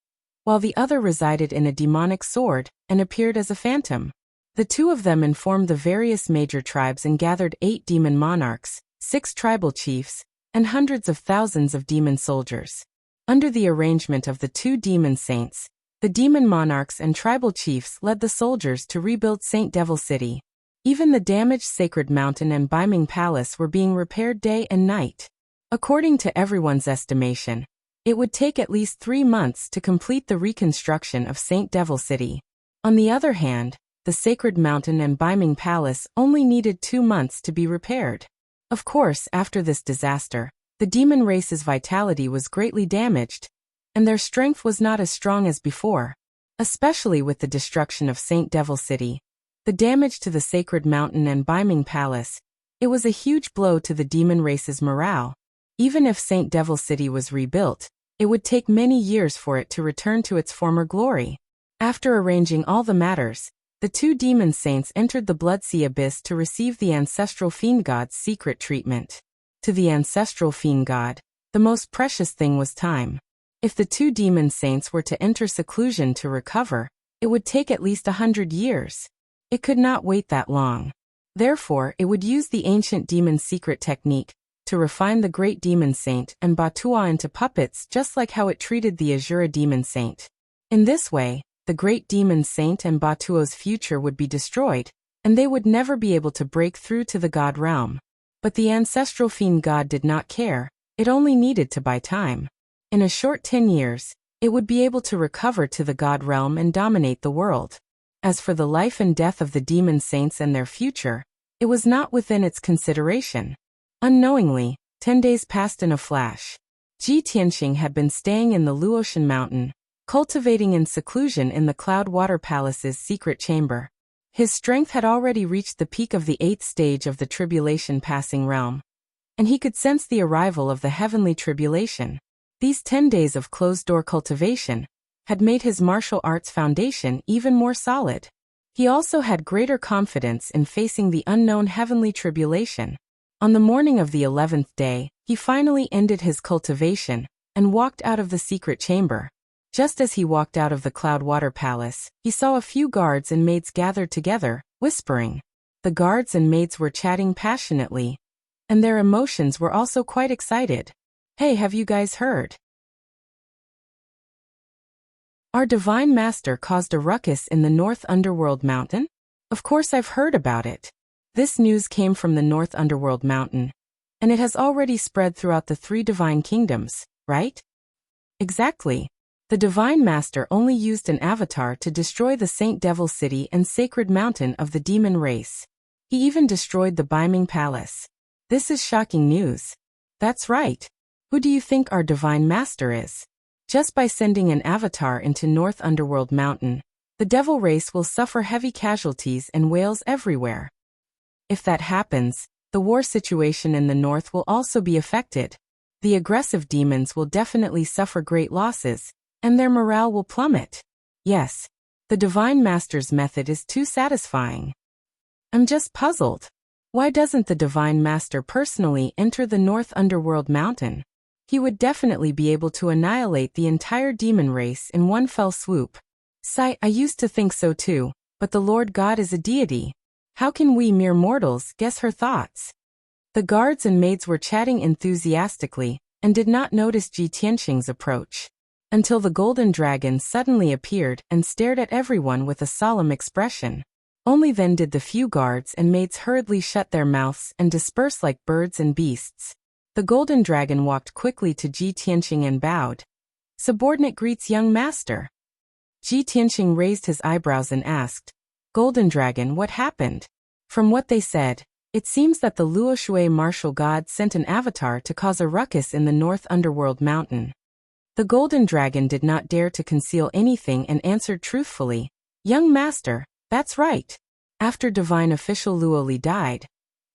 A: while the other resided in a demonic sword and appeared as a phantom. The two of them informed the various major tribes and gathered 8 demon monarchs, 6 tribal chiefs, and hundreds of thousands of demon soldiers. Under the arrangement of the two demon saints, the demon monarchs and tribal chiefs led the soldiers to rebuild Saint Devil City. Even the damaged Sacred Mountain and Baiming Palace were being repaired day and night. According to everyone's estimation, it would take at least 3 months to complete the reconstruction of Saint Devil City. On the other hand, the Sacred Mountain and Baiming Palace only needed 2 months to be repaired. Of course, after this disaster, the demon race's vitality was greatly damaged, and their strength was not as strong as before. Especially with the destruction of Saint Devil City, the damage to the Sacred Mountain and Baiming Palace, it was a huge blow to the demon race's morale. Even if Saint Devil City was rebuilt, it would take many years for it to return to its former glory. After arranging all the matters, the two demon saints entered the Blood Sea abyss to receive the ancestral fiend god's secret treatment. To the ancestral fiend god, the most precious thing was time. If the two demon saints were to enter seclusion to recover, it would take at least 100 years. It could not wait that long. Therefore, it would use the ancient demon secret technique to refine the great demon saint and Ba Tuo into puppets, just like how it treated the Azura demon saint. In this way, the great demon saint and Ba Tuo's future would be destroyed, and they would never be able to break through to the god realm. But the ancestral fiend god did not care. It only needed to buy time. In a short 10 years, it would be able to recover to the god realm and dominate the world. As for the life and death of the demon saints and their future, It was not within its consideration. Unknowingly, 10 days passed in a flash. Ji Tianqing had been staying in the Luotian mountain, cultivating in seclusion in the Cloud Water Palace's secret chamber. His strength had already reached the peak of the 8th stage of the tribulation passing realm, and he could sense the arrival of the heavenly tribulation. These 10 days of closed-door cultivation had made his martial arts foundation even more solid. He also had greater confidence in facing the unknown heavenly tribulation. On the morning of the 11th day, he finally ended his cultivation and walked out of the secret chamber. Just as he walked out of the Cloud Water Palace, he saw a few guards and maids gathered together, whispering. The guards and maids were chatting passionately, and their emotions were also quite excited. Hey, have you guys heard? Our Divine Master caused a ruckus in the North Underworld Mountain? Of course I've heard about it. This news came from the North Underworld Mountain, and it has already spread throughout the 3 divine kingdoms, right? Exactly. The Divine Master only used an avatar to destroy the Saint Devil City and Sacred Mountain of the demon race. He even destroyed the Biming Palace. This is shocking news. That's right. Who do you think our Divine Master is? Just by sending an avatar into North Underworld Mountain, the devil race will suffer heavy casualties and wails everywhere. If that happens, the war situation in the north will also be affected. The aggressive demons will definitely suffer great losses, and their morale will plummet. Yes, the Divine Master's method is too satisfying. I'm just puzzled. Why doesn't the Divine Master personally enter the North Underworld Mountain? He would definitely be able to annihilate the entire demon race in one fell swoop. I used to think so too, but the Lord God is a deity. How can we mere mortals guess her thoughts? The guards and maids were chatting enthusiastically and did not notice Ji Tianqing's approach, until the golden dragon suddenly appeared and stared at everyone with a solemn expression. Only then did the few guards and maids hurriedly shut their mouths and disperse like birds and beasts. The golden dragon walked quickly to Ji Tianqing and bowed. Subordinate greets young master. Ji Tianqing raised his eyebrows and asked, Golden Dragon, what happened? From what they said, it seems that the Luoshui martial god sent an avatar to cause a ruckus in the North Underworld Mountain. The Golden Dragon did not dare to conceal anything and answered truthfully, Young Master, that's right. After Divine Official Luoli died,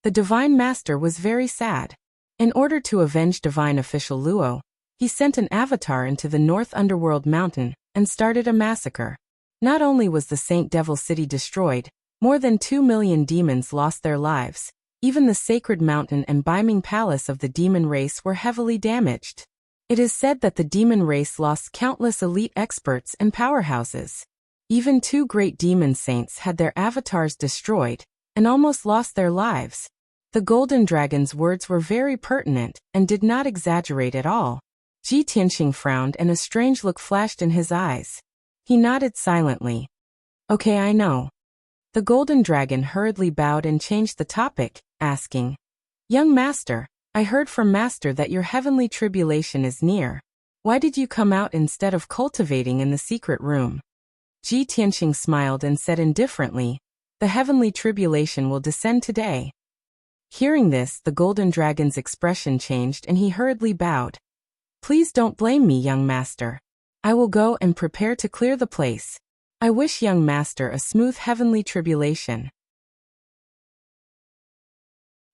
A: the Divine Master was very sad. In order to avenge Divine Official Luo, he sent an avatar into the North Underworld Mountain and started a massacre. Not only was the Saint Devil City destroyed, more than 2 million demons lost their lives. Even the Sacred Mountain and Biming Palace of the demon race were heavily damaged. It is said that the demon race lost countless elite experts and powerhouses. Even 2 great demon saints had their avatars destroyed and almost lost their lives. The Golden Dragon's words were very pertinent and did not exaggerate at all. Ji Tianqing frowned and a strange look flashed in his eyes. He nodded silently. Okay, I know. The Golden Dragon hurriedly bowed and changed the topic, asking, Young Master, I heard from Master that your heavenly tribulation is near. Why did you come out instead of cultivating in the secret room? Ji Tianqing smiled and said indifferently, The heavenly tribulation will descend today. Hearing this, the Golden Dragon's expression changed and he hurriedly bowed. Please don't blame me, young master. I will go and prepare to clear the place. I wish young master a smooth heavenly tribulation.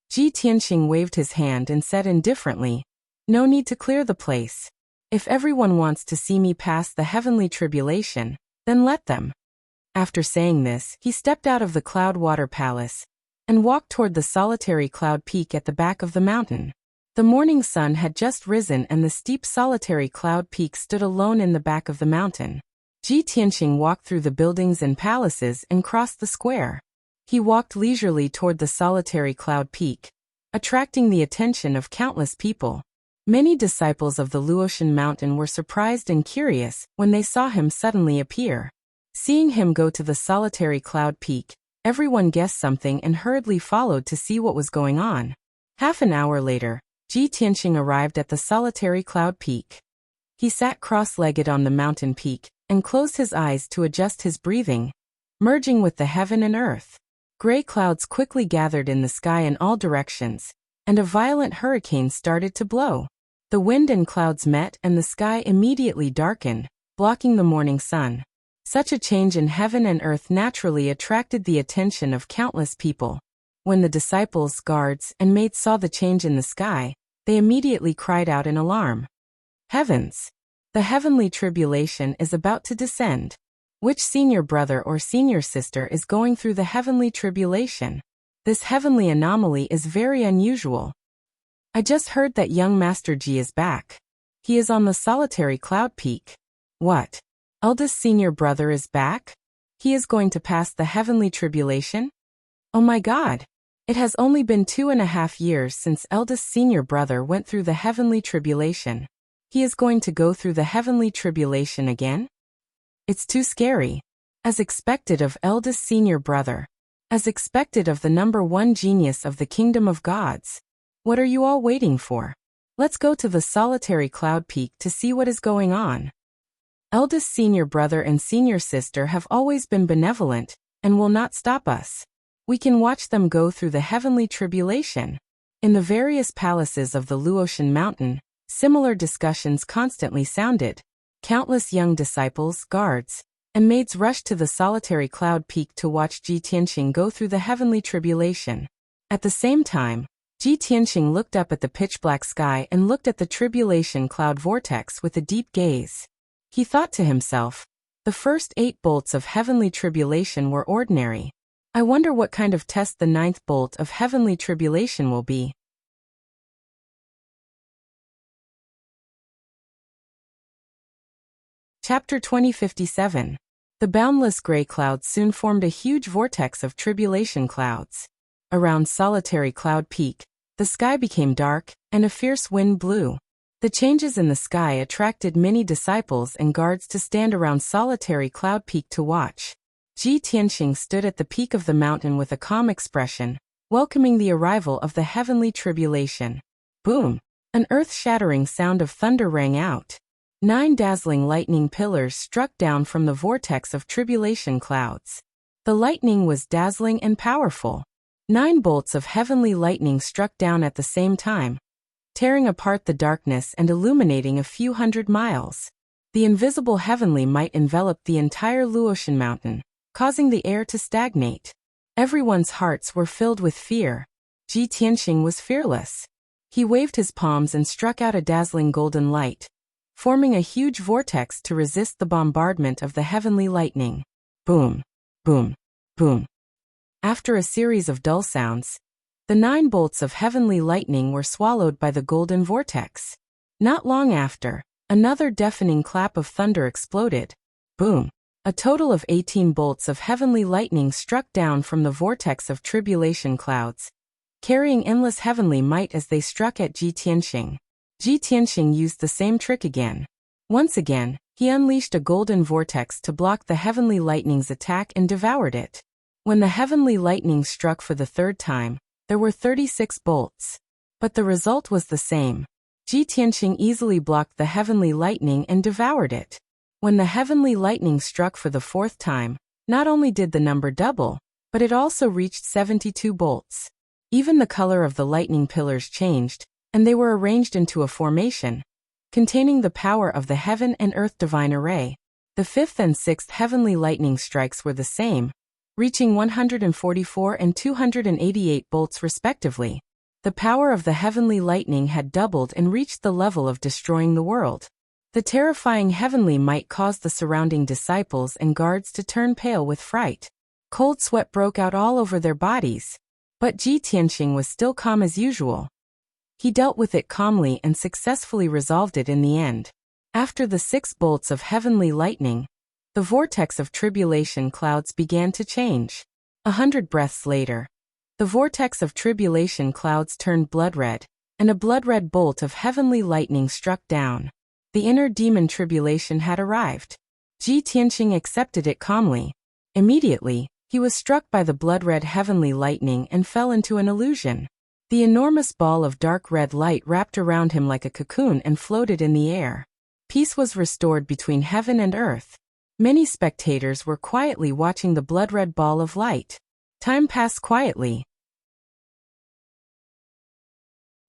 A: Ji Tianqing waved his hand and said indifferently, No need to clear the place. If everyone wants to see me pass the heavenly tribulation, then let them. After saying this, he stepped out of the Cloud Water Palace and walked toward the solitary cloud peak at the back of the mountain. The morning sun had just risen and the steep solitary cloud peak stood alone in the back of the mountain. Ji Tianqing walked through the buildings and palaces and crossed the square. He walked leisurely toward the solitary cloud peak, attracting the attention of countless people. Many disciples of the Luotian mountain were surprised and curious when they saw him suddenly appear. Seeing him go to the solitary cloud peak, everyone guessed something and hurriedly followed to see what was going on. Half an hour later, Ji Tianqing arrived at the solitary cloud peak. He sat cross-legged on the mountain peak and closed his eyes to adjust his breathing, merging with the heaven and earth. Gray clouds quickly gathered in the sky in all directions, and a violent hurricane started to blow. The wind and clouds met and the sky immediately darkened, blocking the morning sun. Such a change in heaven and earth naturally attracted the attention of countless people. When the disciples, guards, and maids saw the change in the sky, they immediately cried out in alarm. Heavens! The heavenly tribulation is about to descend. Which senior brother or senior sister is going through the heavenly tribulation? This heavenly anomaly is very unusual. I just heard that young Master Ji is back. He is on the solitary cloud peak. What? Eldest senior brother is back? He is going to pass the heavenly tribulation? Oh my God! It has only been 2.5 years since eldest senior brother went through the heavenly tribulation. He is going to go through the heavenly tribulation again? It's too scary. As expected of eldest senior brother. As expected of the #1 genius of the kingdom of gods. What are you all waiting for? Let's go to the solitary cloud peak to see what is going on. Eldest senior brother and senior sister have always been benevolent, and will not stop us. We can watch them go through the heavenly tribulation. In the various palaces of the Luotian mountain, similar discussions constantly sounded. Countless young disciples, guards, and maids rushed to the solitary cloud peak to watch Ji Tianxing go through the heavenly tribulation. At the same time, Ji Tianxing looked up at the pitch-black sky and looked at the tribulation cloud vortex with a deep gaze. He thought to himself, the first 8 bolts of heavenly tribulation were ordinary. I wonder what kind of test the 9th bolt of heavenly tribulation will be. Chapter 2057. The boundless gray clouds soon formed a huge vortex of tribulation clouds. Around solitary cloud peak, the sky became dark, and a fierce wind blew. The changes in the sky attracted many disciples and guards to stand around solitary cloud peak to watch. Ji Tianxing stood at the peak of the mountain with a calm expression, welcoming the arrival of the heavenly tribulation. Boom! An earth-shattering sound of thunder rang out. 9 dazzling lightning pillars struck down from the vortex of tribulation clouds. The lightning was dazzling and powerful. 9 bolts of heavenly lightning struck down at the same time, tearing apart the darkness and illuminating a few hundred miles. The invisible heavenly might enveloped the entire Luotian mountain, causing the air to stagnate. Everyone's hearts were filled with fear. Ji Tianxing was fearless. He waved his palms and struck out a dazzling golden light, forming a huge vortex to resist the bombardment of the heavenly lightning. Boom, boom, boom. After a series of dull sounds, the 9 bolts of heavenly lightning were swallowed by the golden vortex. Not long after, another deafening clap of thunder exploded. Boom. A total of 18 bolts of heavenly lightning struck down from the vortex of tribulation clouds, carrying endless heavenly might as they struck at Ji Tianxing. Ji Tianxing used the same trick again. Once again, he unleashed a golden vortex to block the heavenly lightning's attack and devoured it. When the heavenly lightning struck for the 3rd time, there were 36 bolts. But the result was the same. Ji Tianxing easily blocked the heavenly lightning and devoured it. When the heavenly lightning struck for the 4th time, not only did the number double, but it also reached 72 bolts. Even the color of the lightning pillars changed, and they were arranged into a formation, containing the power of the heaven and earth divine array. The 5th and 6th heavenly lightning strikes were the same, reaching 144 and 288 bolts respectively. The power of the heavenly lightning had doubled and reached the level of destroying the world. The terrifying heavenly might caused the surrounding disciples and guards to turn pale with fright. Cold sweat broke out all over their bodies. But Ji Tianxing was still calm as usual. He dealt with it calmly and successfully resolved it in the end. After the 6 bolts of heavenly lightning, the vortex of tribulation clouds began to change. 100 breaths later, the vortex of tribulation clouds turned blood-red, and a blood-red bolt of heavenly lightning struck down. The inner demon tribulation had arrived. Ji Tianxing accepted it calmly. Immediately, he was struck by the blood-red heavenly lightning and fell into an illusion. The enormous ball of dark red light wrapped around him like a cocoon and floated in the air. Peace was restored between heaven and earth. Many spectators were quietly watching the blood-red ball of light. Time passed quietly.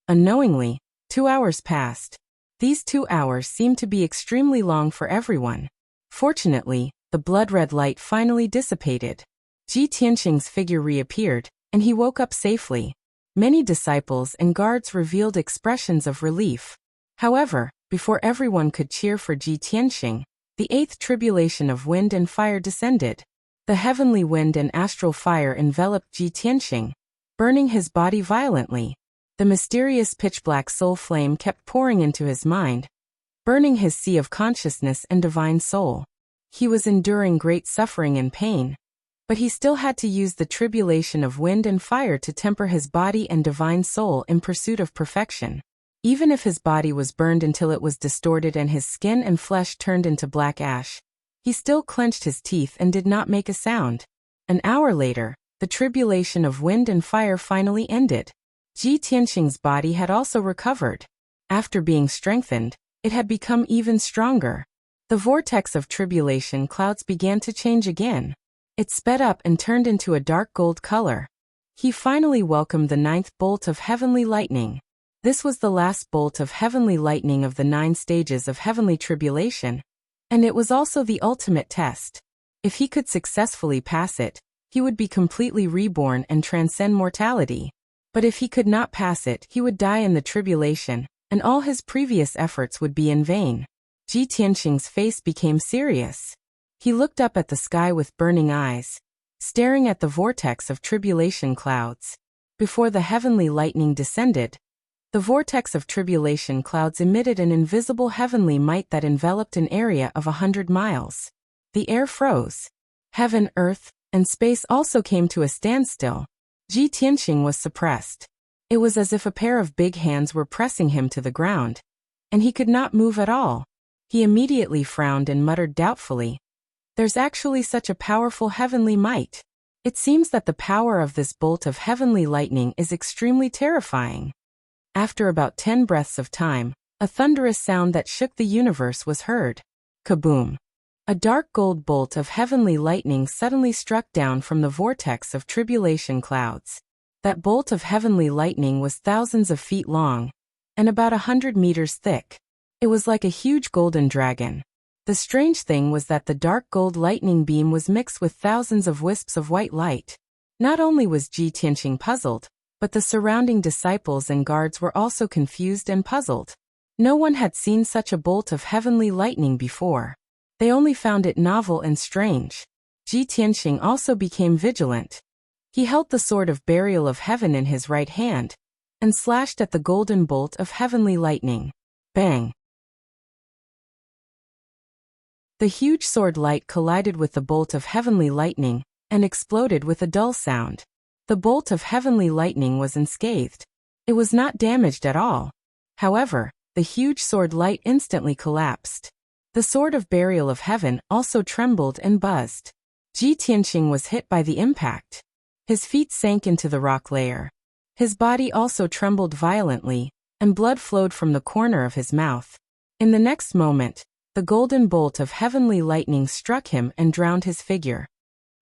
A: Unknowingly, 2 hours passed. These 2 hours seemed to be extremely long for everyone. Fortunately, the blood-red light finally dissipated. Ji Tianqing's figure reappeared, and he woke up safely. Many disciples and guards revealed expressions of relief. However, before everyone could cheer for Ji Tianqing, the 8th tribulation of wind and fire descended. The heavenly wind and astral fire enveloped Ji Tianqing, burning his body violently. The mysterious pitch-black soul flame kept pouring into his mind, burning his sea of consciousness and divine soul. He was enduring great suffering and pain, but he still had to use the tribulation of wind and fire to temper his body and divine soul in pursuit of perfection. Even if his body was burned until it was distorted and his skin and flesh turned into black ash, he still clenched his teeth and did not make a sound. An hour later, the tribulation of wind and fire finally ended. Ji Tianqing's body had also recovered. After being strengthened, it had become even stronger. The vortex of tribulation clouds began to change again. It sped up and turned into a dark gold color. He finally welcomed the 9th bolt of heavenly lightning. This was the last bolt of heavenly lightning of the 9 stages of heavenly tribulation, and it was also the ultimate test. If he could successfully pass it, he would be completely reborn and transcend mortality. But if he could not pass it, he would die in the tribulation, and all his previous efforts would be in vain. Ji Tianqing's face became serious. He looked up at the sky with burning eyes, staring at the vortex of tribulation clouds. Before the heavenly lightning descended, the vortex of tribulation clouds emitted an invisible heavenly might that enveloped an area of 100 miles. The air froze. Heaven, earth, and space also came to a standstill. Ji Tianqing was suppressed. It was as if a pair of big hands were pressing him to the ground, and he could not move at all. He immediately frowned and muttered doubtfully, "There's actually such a powerful heavenly might. It seems that the power of this bolt of heavenly lightning is extremely terrifying." After about 10 breaths of time, a thunderous sound that shook the universe was heard. Kaboom! A dark gold bolt of heavenly lightning suddenly struck down from the vortex of tribulation clouds. That bolt of heavenly lightning was thousands of feet long, and about 100 meters thick. It was like a huge golden dragon. The strange thing was that the dark gold lightning beam was mixed with thousands of wisps of white light. Not only was Ji Tianqing puzzled, but the surrounding disciples and guards were also confused and puzzled. No one had seen such a bolt of heavenly lightning before. They only found it novel and strange. Ji Tianqing also became vigilant. He held the sword of burial of heaven in his right hand, and slashed at the golden bolt of heavenly lightning. Bang! The huge sword light collided with the bolt of heavenly lightning, and exploded with a dull sound. The bolt of heavenly lightning was unscathed. It was not damaged at all. However, the huge sword light instantly collapsed. The sword of burial of heaven also trembled and buzzed. Ji Tianqing was hit by the impact. His feet sank into the rock layer. His body also trembled violently, and blood flowed from the corner of his mouth. In the next moment, the golden bolt of heavenly lightning struck him and drowned his figure.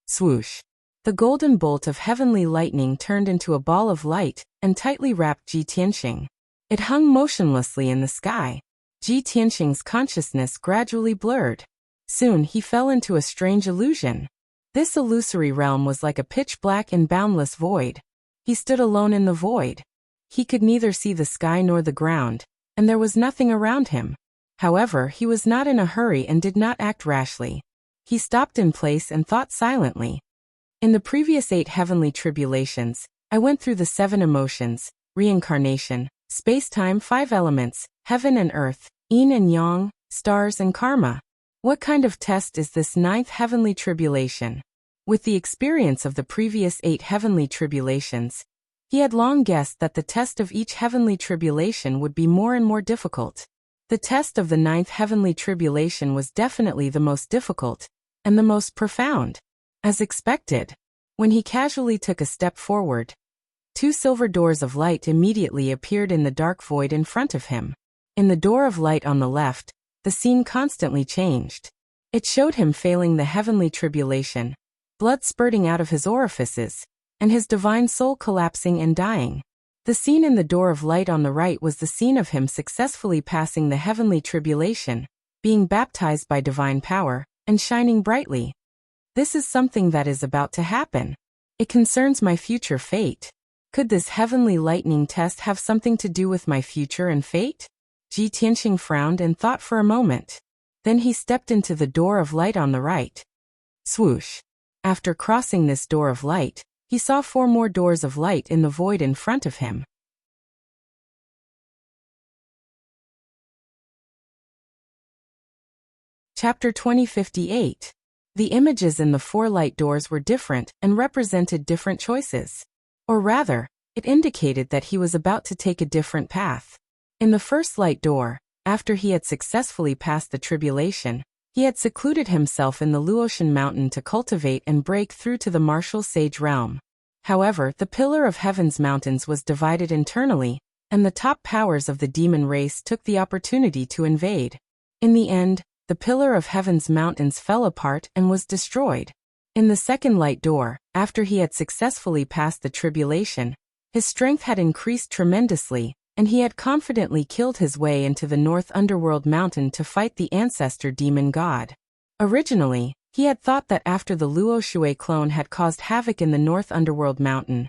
A: Swoosh! The golden bolt of heavenly lightning turned into a ball of light and tightly wrapped Ji Tianqing. It hung motionlessly in the sky. Ji Tianqing's consciousness gradually blurred. Soon he fell into a strange illusion. This illusory realm was like a pitch-black and boundless void. He stood alone in the void. He could neither see the sky nor the ground, and there was nothing around him. However, he was not in a hurry and did not act rashly. He stopped in place and thought silently. In the previous 8 heavenly tribulations, I went through the 7 emotions, reincarnation, space-time, 5 elements, heaven and earth, yin and yang, stars and karma. What kind of test is this 9th heavenly tribulation? With the experience of the previous 8 heavenly tribulations, he had long guessed that the test of each heavenly tribulation would be more and more difficult. The test of the 9th heavenly tribulation was definitely the most difficult, and the most profound. As expected, when he casually took a step forward, 2 silver doors of light immediately appeared in the dark void in front of him. In the door of light on the left, the scene constantly changed. It showed him failing the heavenly tribulation, blood spurting out of his orifices, and his divine soul collapsing and dying. The scene in the door of light on the right was the scene of him successfully passing the heavenly tribulation, being baptized by divine power, and shining brightly. This is something that is about to happen. It concerns my future fate. Could this heavenly lightning test have something to do with my future and fate? Ji Tianqing frowned and thought for a moment. Then he stepped into the door of light on the right. Swoosh! After crossing this door of light, he saw 4 more doors of light in the void in front of him. Chapter 2058. The images in the 4 light doors were different and represented different choices. Or rather, it indicated that he was about to take a different path. In the first light door, after he had successfully passed the tribulation, he had secluded himself in the Luotian mountain to cultivate and break through to the martial sage realm. However, the Pillar of Heaven's mountains was divided internally, and the top powers of the demon race took the opportunity to invade. In the end, the Pillar of Heaven's mountains fell apart and was destroyed. In the second light door, after he had successfully passed the tribulation, his strength had increased tremendously, and he had confidently killed his way into the North Underworld Mountain to fight the ancestor demon god. Originally, he had thought that after the Luo Shui clone had caused havoc in the North Underworld Mountain,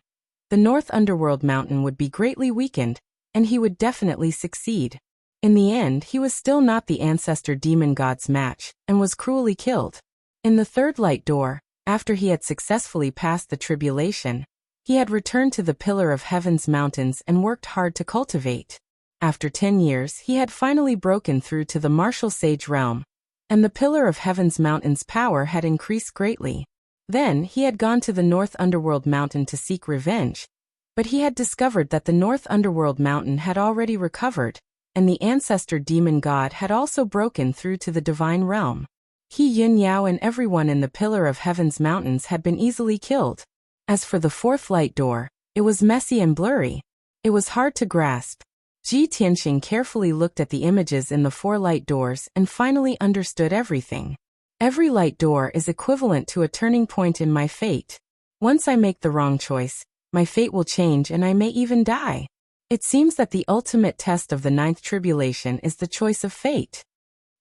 A: the North Underworld Mountain would be greatly weakened, and he would definitely succeed. In the end, he was still not the ancestor demon god's match, and was cruelly killed. In the third light door, after he had successfully passed the tribulation, he had returned to the Pillar of Heaven's mountains and worked hard to cultivate. After 10 years, he had finally broken through to the martial sage realm, and the Pillar of Heaven's mountain's power had increased greatly. Then, he had gone to the North Underworld Mountain to seek revenge, but he had discovered that the North Underworld Mountain had already recovered, and the ancestor demon god had also broken through to the divine realm. He Yin Yao and everyone in the Pillar of Heaven's mountains had been easily killed. As for the fourth light door, it was messy and blurry. It was hard to grasp. Ji Tianqing carefully looked at the images in the 4 light doors and finally understood everything. Every light door is equivalent to a turning point in my fate. Once I make the wrong choice, my fate will change and I may even die. It seems that the ultimate test of the 9th tribulation is the choice of fate.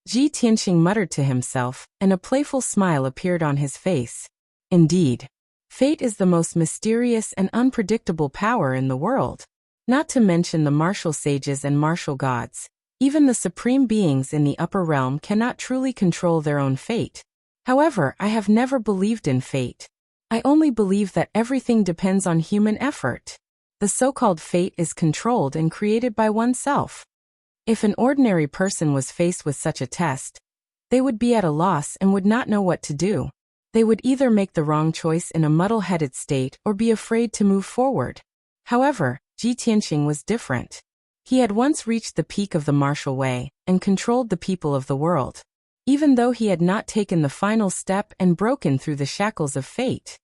A: Ji Tianqing muttered to himself, and a playful smile appeared on his face. Indeed. Fate is the most mysterious and unpredictable power in the world. Not to mention the martial sages and martial gods. Even the supreme beings in the upper realm cannot truly control their own fate. However, I have never believed in fate. I only believe that everything depends on human effort. The so-called fate is controlled and created by oneself. If an ordinary person was faced with such a test, they would be at a loss and would not know what to do. They would either make the wrong choice in a muddle-headed state or be afraid to move forward. However, Ji Tianqing was different. He had once reached the peak of the martial way and controlled the people of the world, even though he had not taken the final step and broken through the shackles of fate.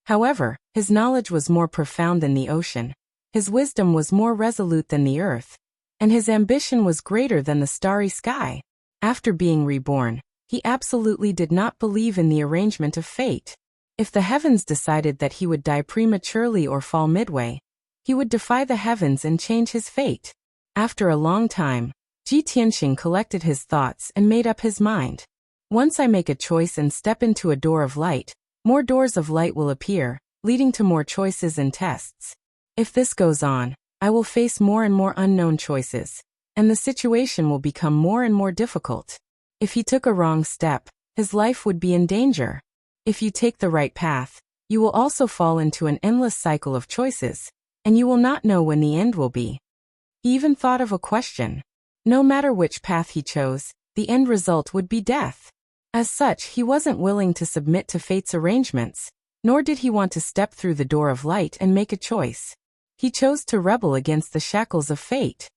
A: However, his knowledge was more profound than the ocean, his wisdom was more resolute than the earth, and his ambition was greater than the starry sky. After being reborn, he absolutely did not believe in the arrangement of fate. If the heavens decided that he would die prematurely or fall midway, he would defy the heavens and change his fate. After a long time, Ji Tianqing collected his thoughts and made up his mind. Once I make a choice and step into a door of light, more doors of light will appear, leading to more choices and tests. If this goes on, I will face more and more unknown choices, and the situation will become more and more difficult. If he took a wrong step, his life would be in danger. If you take the right path, you will also fall into an endless cycle of choices, and you will not know when the end will be. He even thought of a question. No matter which path he chose, the end result would be death. As such, he wasn't willing to submit to fate's arrangements, nor did he want to step through the door of light and make a choice. He chose to rebel against the shackles of fate.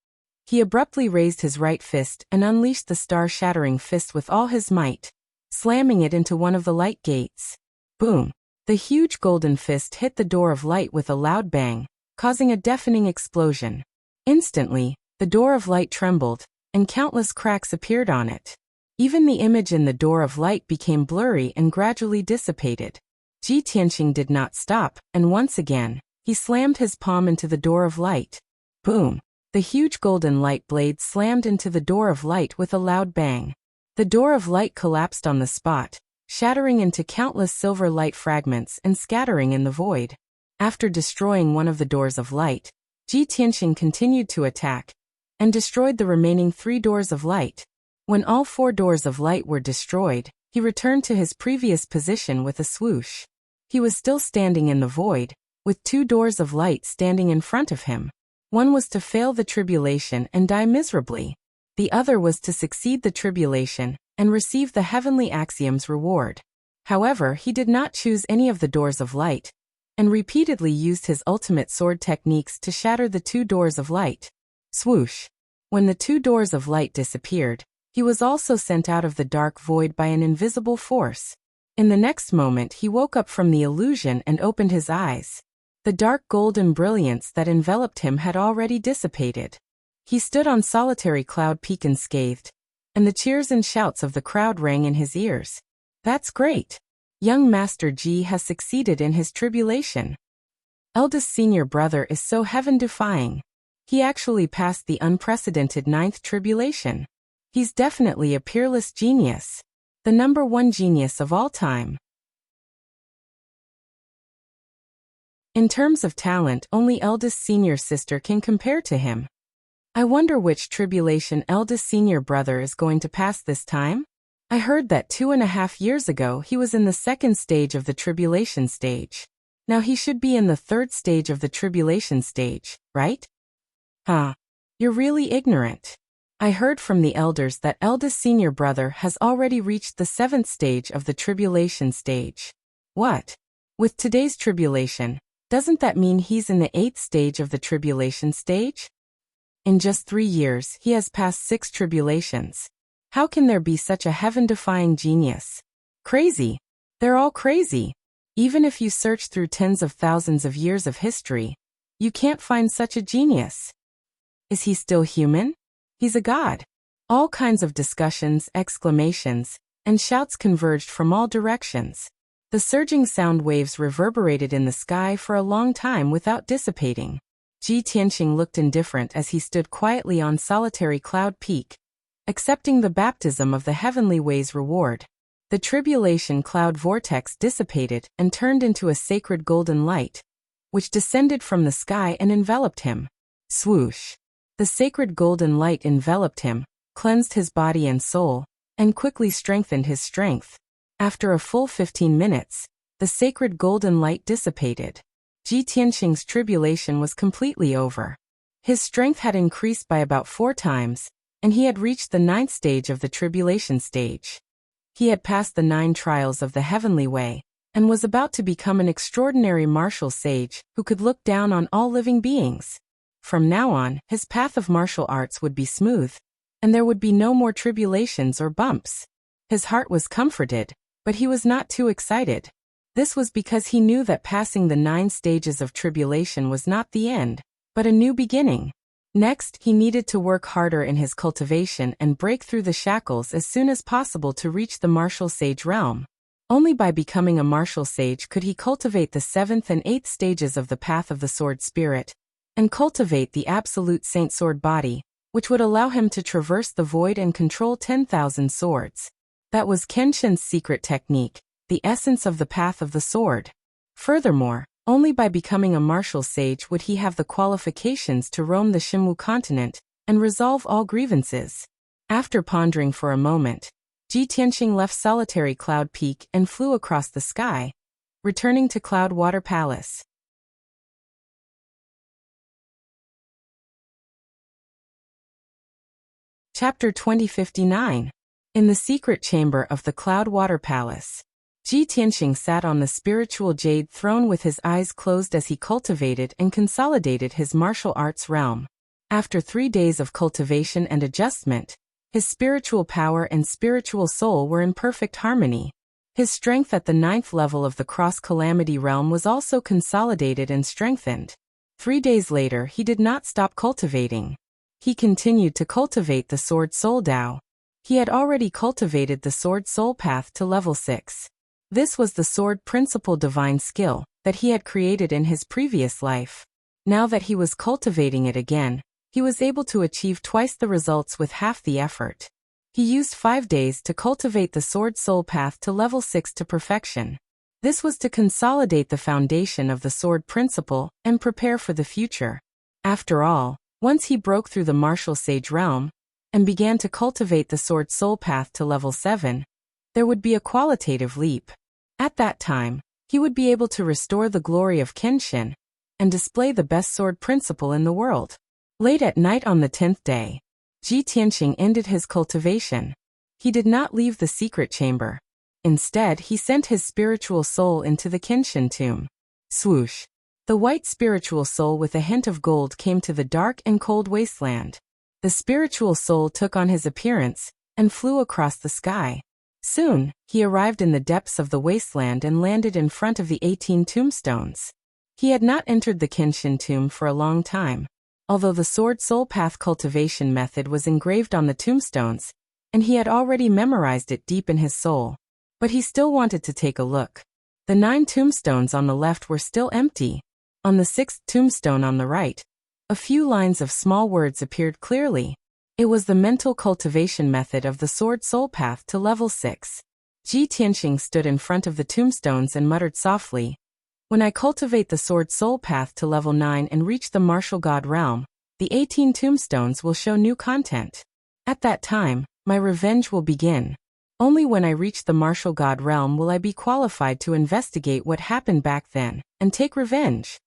A: He abruptly raised his right fist and unleashed the star-shattering fist with all his might, slamming it into one of the light gates. Boom! The huge golden fist hit the door of light with a loud bang, causing a deafening explosion. Instantly, the door of light trembled, and countless cracks appeared on it. Even the image in the door of light became blurry and gradually dissipated. Ji Tianqing did not stop, and once again, he slammed his palm into the door of light. Boom! The huge golden light blade slammed into the door of light with a loud bang. The door of light collapsed on the spot, shattering into countless silver light fragments and scattering in the void. After destroying one of the doors of light, Ji Tianqing continued to attack, and destroyed the remaining 3 doors of light. When all 4 doors of light were destroyed, he returned to his previous position with a swoosh. He was still standing in the void, with 2 doors of light standing in front of him. One was to fail the tribulation and die miserably. The other was to succeed the tribulation and receive the heavenly axiom's reward. However, he did not choose any of the doors of light, and repeatedly used his ultimate sword techniques to shatter the 2 doors of light. Swoosh! When the 2 doors of light disappeared, he was also sent out of the dark void by an invisible force. In the next moment he woke up from the illusion and opened his eyes. The dark golden brilliance that enveloped him had already dissipated. He stood on solitary cloud peak unscathed, and the cheers and shouts of the crowd rang in his ears. That's great! Young Master Ji has succeeded in his tribulation. Eldest senior brother is so heaven-defying. He actually passed the unprecedented 9th tribulation. He's definitely a peerless genius. The #1 genius of all time. In terms of talent, only eldest senior sister can compare to him. I wonder which tribulation eldest senior brother is going to pass this time? I heard that 2.5 years ago he was in the 2nd stage of the tribulation stage. Now he should be in the 3rd stage of the tribulation stage, right? Huh. You're really ignorant. I heard from the elders that eldest senior brother has already reached the 7th stage of the tribulation stage. What? With today's tribulation, doesn't that mean he's in the 8th stage of the tribulation stage? In just 3 years, he has passed 6 tribulations. How can there be such a heaven-defying genius? Crazy. They're all crazy. Even if you search through tens of thousands of years of history, you can't find such a genius. Is he still human? He's a god. All kinds of discussions, exclamations, and shouts converged from all directions. The surging sound waves reverberated in the sky for a long time without dissipating. Ji Tianqing looked indifferent as he stood quietly on solitary cloud peak, accepting the baptism of the heavenly way's reward. The tribulation cloud vortex dissipated and turned into a sacred golden light, which descended from the sky and enveloped him. Swoosh! The sacred golden light enveloped him, cleansed his body and soul, and quickly strengthened his strength. After a full 15 minutes, the sacred golden light dissipated. Ji Tianqing's tribulation was completely over. His strength had increased by about 4 times, and he had reached the 9th stage of the tribulation stage. He had passed the 9 trials of the heavenly way, and was about to become an extraordinary martial sage who could look down on all living beings. From now on, his path of martial arts would be smooth, and there would be no more tribulations or bumps. His heart was comforted, but he was not too excited. This was because he knew that passing the 9 stages of tribulation was not the end, but a new beginning. Next, he needed to work harder in his cultivation and break through the shackles as soon as possible to reach the martial sage realm. Only by becoming a martial sage could he cultivate the 7th and 8th stages of the path of the sword spirit, and cultivate the absolute saint sword body, which would allow him to traverse the void and control 10,000 swords. That was Kenshin's secret technique, the essence of the path of the sword. Furthermore, only by becoming a martial sage would he have the qualifications to roam the Xinwu continent and resolve all grievances. After pondering for a moment, Ji Tianqing left solitary Cloud Peak and flew across the sky, returning to Cloud Water Palace. Chapter 2059. In the secret chamber of the Cloud Water Palace. Ji Tianqing sat on the spiritual jade throne with his eyes closed as he cultivated and consolidated his martial arts realm. After 3 days of cultivation and adjustment, his spiritual power and spiritual soul were in perfect harmony. His strength at the 9th level of the cross-calamity realm was also consolidated and strengthened. 3 days later, he did not stop cultivating. He continued to cultivate the Sword Soul Dao. He had already cultivated the Sword Soul Path to level 6. This was the sword principle divine skill that he had created in his previous life. Now that he was cultivating it again, he was able to achieve twice the results with half the effort. He used 5 days to cultivate the sword soul path to level 6 to perfection. This was to consolidate the foundation of the sword principle and prepare for the future. After all, once he broke through the martial sage realm and began to cultivate the sword soul path to level 7, there would be a qualitative leap. At that time, he would be able to restore the glory of Kenshin and display the best sword principle in the world. Late at night on the 10th day, Ji Tianqing ended his cultivation. He did not leave the secret chamber. Instead, he sent his spiritual soul into the Kenshin tomb. Swoosh! The white spiritual soul with a hint of gold came to the dark and cold wasteland. The spiritual soul took on his appearance and flew across the sky. Soon, he arrived in the depths of the wasteland and landed in front of the 18 tombstones. He had not entered the Kenshin tomb for a long time, although the sword soul path cultivation method was engraved on the tombstones, and he had already memorized it deep in his soul. But he still wanted to take a look. The 9 tombstones on the left were still empty. On the 6th tombstone on the right, a few lines of small words appeared clearly. It was the mental cultivation method of the sword soul path to level 6. Ji Tianqing stood in front of the tombstones and muttered softly, "When I cultivate the sword soul path to level 9 and reach the martial god realm, the 18 tombstones will show new content. At that time, my revenge will begin. Only when I reach the martial god realm will I be qualified to investigate what happened back then and take revenge."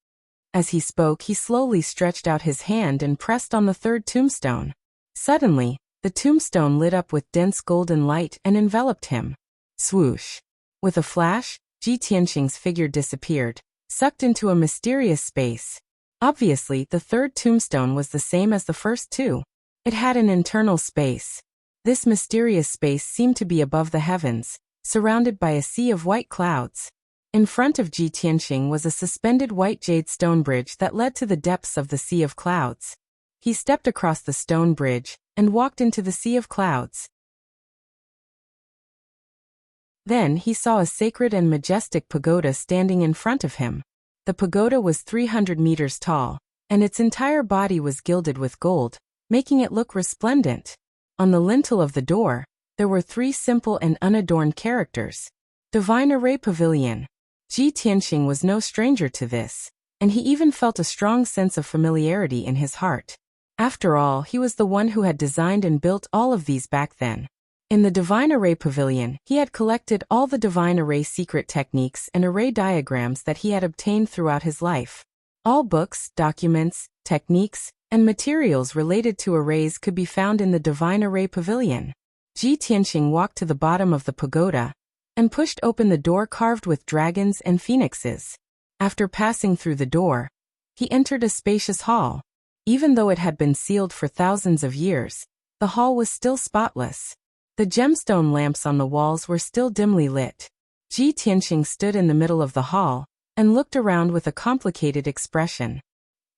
A: As he spoke, he slowly stretched out his hand and pressed on the 3rd tombstone. Suddenly, the tombstone lit up with dense golden light and enveloped him. Swoosh! With a flash, Ji Tianqing's figure disappeared, sucked into a mysterious space. Obviously, the 3rd tombstone was the same as the first 2. It had an internal space. This mysterious space seemed to be above the heavens, surrounded by a sea of white clouds. In front of Ji Tianqing was a suspended white jade stone bridge that led to the depths of the sea of clouds. He stepped across the stone bridge and walked into the sea of clouds. Then he saw a sacred and majestic pagoda standing in front of him. The pagoda was 300 meters tall, and its entire body was gilded with gold, making it look resplendent. On the lintel of the door, there were 3 simple and unadorned characters. Divine Array Pavilion. Ji Tianqing was no stranger to this, and he even felt a strong sense of familiarity in his heart. After all, he was the one who had designed and built all of these back then. In the Divine Array Pavilion, he had collected all the Divine Array secret techniques and array diagrams that he had obtained throughout his life. All books, documents, techniques, and materials related to arrays could be found in the Divine Array Pavilion. Ji Tianqing walked to the bottom of the pagoda and pushed open the door carved with dragons and phoenixes. After passing through the door, he entered a spacious hall. Even though it had been sealed for thousands of years, the hall was still spotless. The gemstone lamps on the walls were still dimly lit. Ji Tianqing stood in the middle of the hall and looked around with a complicated expression.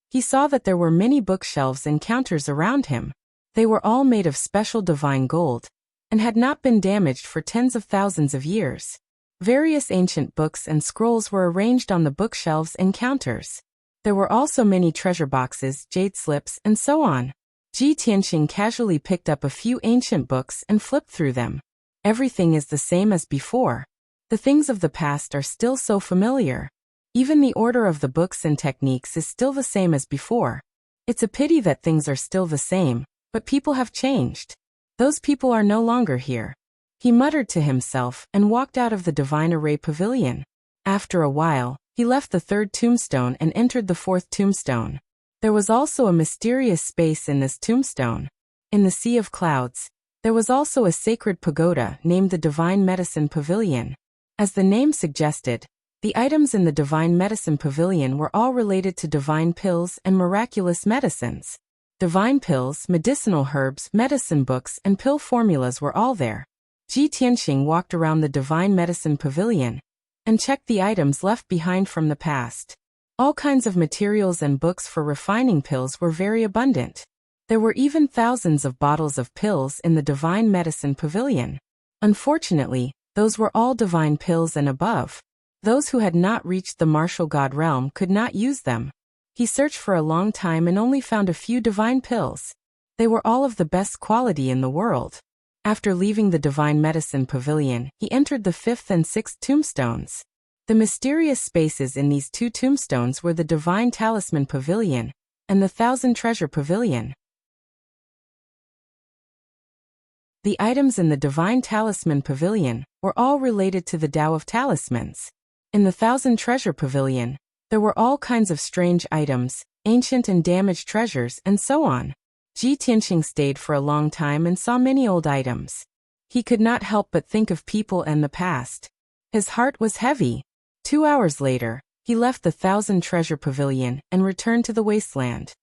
A: He saw that there were many bookshelves and counters around him. They were all made of special divine gold and had not been damaged for tens of thousands of years. Various ancient books and scrolls were arranged on the bookshelves and counters. There were also many treasure boxes, jade slips, and so on. Ji Tianqing casually picked up a few ancient books and flipped through them. Everything is the same as before. The things of the past are still so familiar. Even the order of the books and techniques is still the same as before. It's a pity that things are still the same, but people have changed. Those people are no longer here. He muttered to himself and walked out of the Divine Array Pavilion. After a while, he left the 3rd tombstone and entered the 4th tombstone. There was also a mysterious space in this tombstone. In the Sea of Clouds, there was also a sacred pagoda named the Divine Medicine Pavilion. As the name suggested, the items in the Divine Medicine Pavilion were all related to divine pills and miraculous medicines. Divine pills, medicinal herbs, medicine books, and pill formulas were all there. Ji Tianqing walked around the Divine Medicine Pavilion and checked the items left behind from the past. All kinds of materials and books for refining pills were very abundant. There were even thousands of bottles of pills in the Divine Medicine Pavilion. Unfortunately, Those were all divine pills and above. Those who had not reached the martial god realm could not use them. He searched for a long time and only found a few divine pills. They were all of the best quality in the world. After leaving the divine medicine pavilion, he entered the 5th and 6th tombstones. The mysterious spaces in these 2 tombstones were the divine talisman pavilion and the 1,000 treasure pavilion. The items in the divine talisman pavilion were all related to the Tao of talismans. In the 1,000 treasure pavilion, there were all kinds of strange items, ancient and damaged treasures, and so on. Ji Tianqing stayed for a long time and saw many old items. He could not help but think of people and the past. His heart was heavy. 2 hours later, he left the 1,000 treasure pavilion and returned to the wasteland.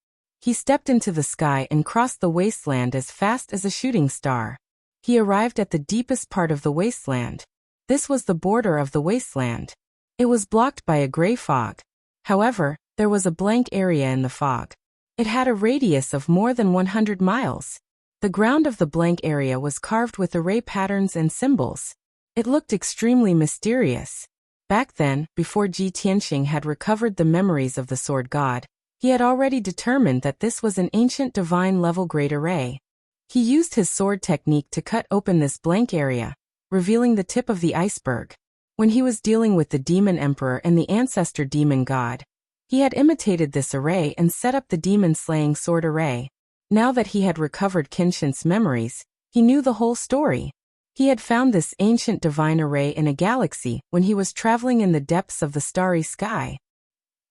A: He stepped into the sky and crossed the wasteland as fast as a shooting star. He arrived at the deepest part of the wasteland. This was the border of the wasteland. It was blocked by a gray fog. However, there was a blank area in the fog. It had a radius of more than 100 miles. The ground of the blank area was carved with array patterns and symbols. It looked extremely mysterious. Back then, before Ji Tianqing had recovered the memories of the sword god, he had already determined that this was an ancient divine level great array. He used his sword technique to cut open this blank area, revealing the tip of the iceberg. When he was dealing with the demon emperor and the ancestor demon god, he had imitated this array and set up the demon-slaying sword array. Now that he had recovered Kenshin's memories, he knew the whole story. He had found this ancient divine array in a galaxy when he was traveling in the depths of the starry sky.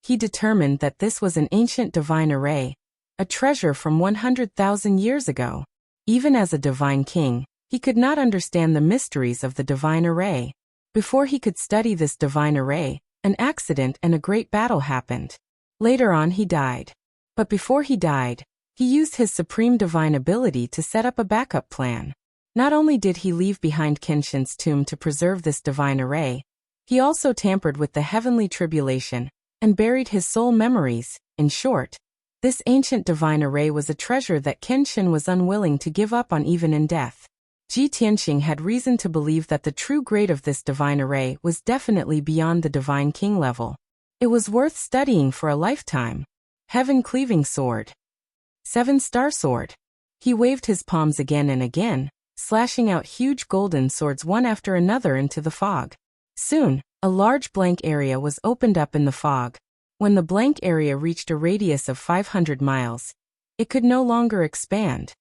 A: He determined that this was an ancient divine array, a treasure from 100,000 years ago. Even as a divine king, he could not understand the mysteries of the divine array. Before he could study this divine array, an accident and a great battle happened. Later on he died. But before he died, he used his supreme divine ability to set up a backup plan. Not only did he leave behind Kenshin's tomb to preserve this divine array, he also tampered with the heavenly tribulation and buried his soul memories. In short, this ancient divine array was a treasure that Kenshin was unwilling to give up on even in death. Ji Tianqing had reason to believe that the true grade of this divine array was definitely beyond the divine king level. It was worth studying for a lifetime. Heaven Cleaving Sword. 7-star sword. He waved his palms again and again, slashing out huge golden swords one after another into the fog. Soon, a large blank area was opened up in the fog. When the blank area reached a radius of 500 miles, it could no longer expand.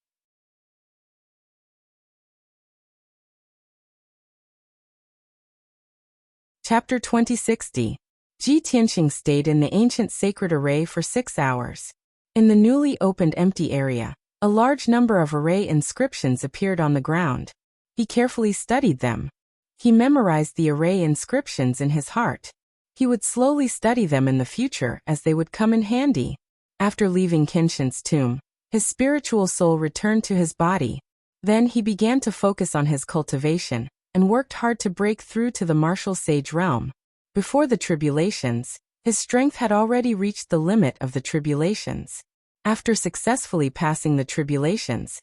A: Chapter 2060. Ji Tianqing stayed in the ancient sacred array for 6 hours. In the newly opened empty area, a large number of array inscriptions appeared on the ground. He carefully studied them. He memorized the array inscriptions in his heart. He would slowly study them in the future as they would come in handy. After leaving Kenshin's tomb, his spiritual soul returned to his body. Then he began to focus on his cultivation and worked hard to break through to the martial sage realm. Before the tribulations, his strength had already reached the limit of the tribulations. After successfully passing the tribulations,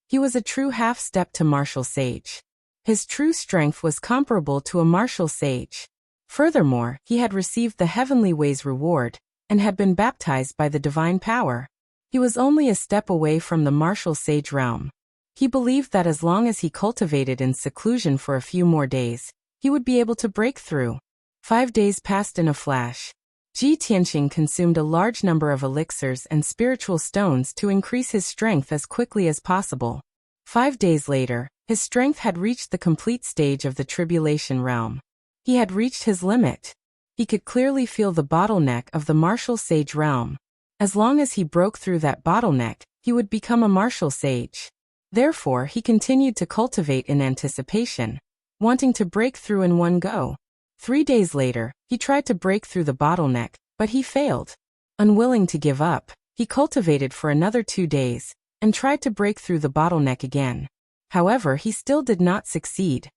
A: he was a true half-step to martial sage. His true strength was comparable to a martial sage. Furthermore, he had received the heavenly ways reward and had been baptized by the divine power. He was only a step away from the martial sage realm. He believed that as long as he cultivated in seclusion for a few more days, he would be able to break through. 5 days passed in a flash. Ji Tianqing consumed a large number of elixirs and spiritual stones to increase his strength as quickly as possible. 5 days later, his strength had reached the complete stage of the tribulation realm. He had reached his limit. He could clearly feel the bottleneck of the martial sage realm. As long as he broke through that bottleneck, he would become a martial sage. Therefore, he continued to cultivate in anticipation, wanting to break through in one go. 3 days later, he tried to break through the bottleneck, but he failed. Unwilling to give up, he cultivated for another 2 days and tried to break through the bottleneck again. However, he still did not succeed.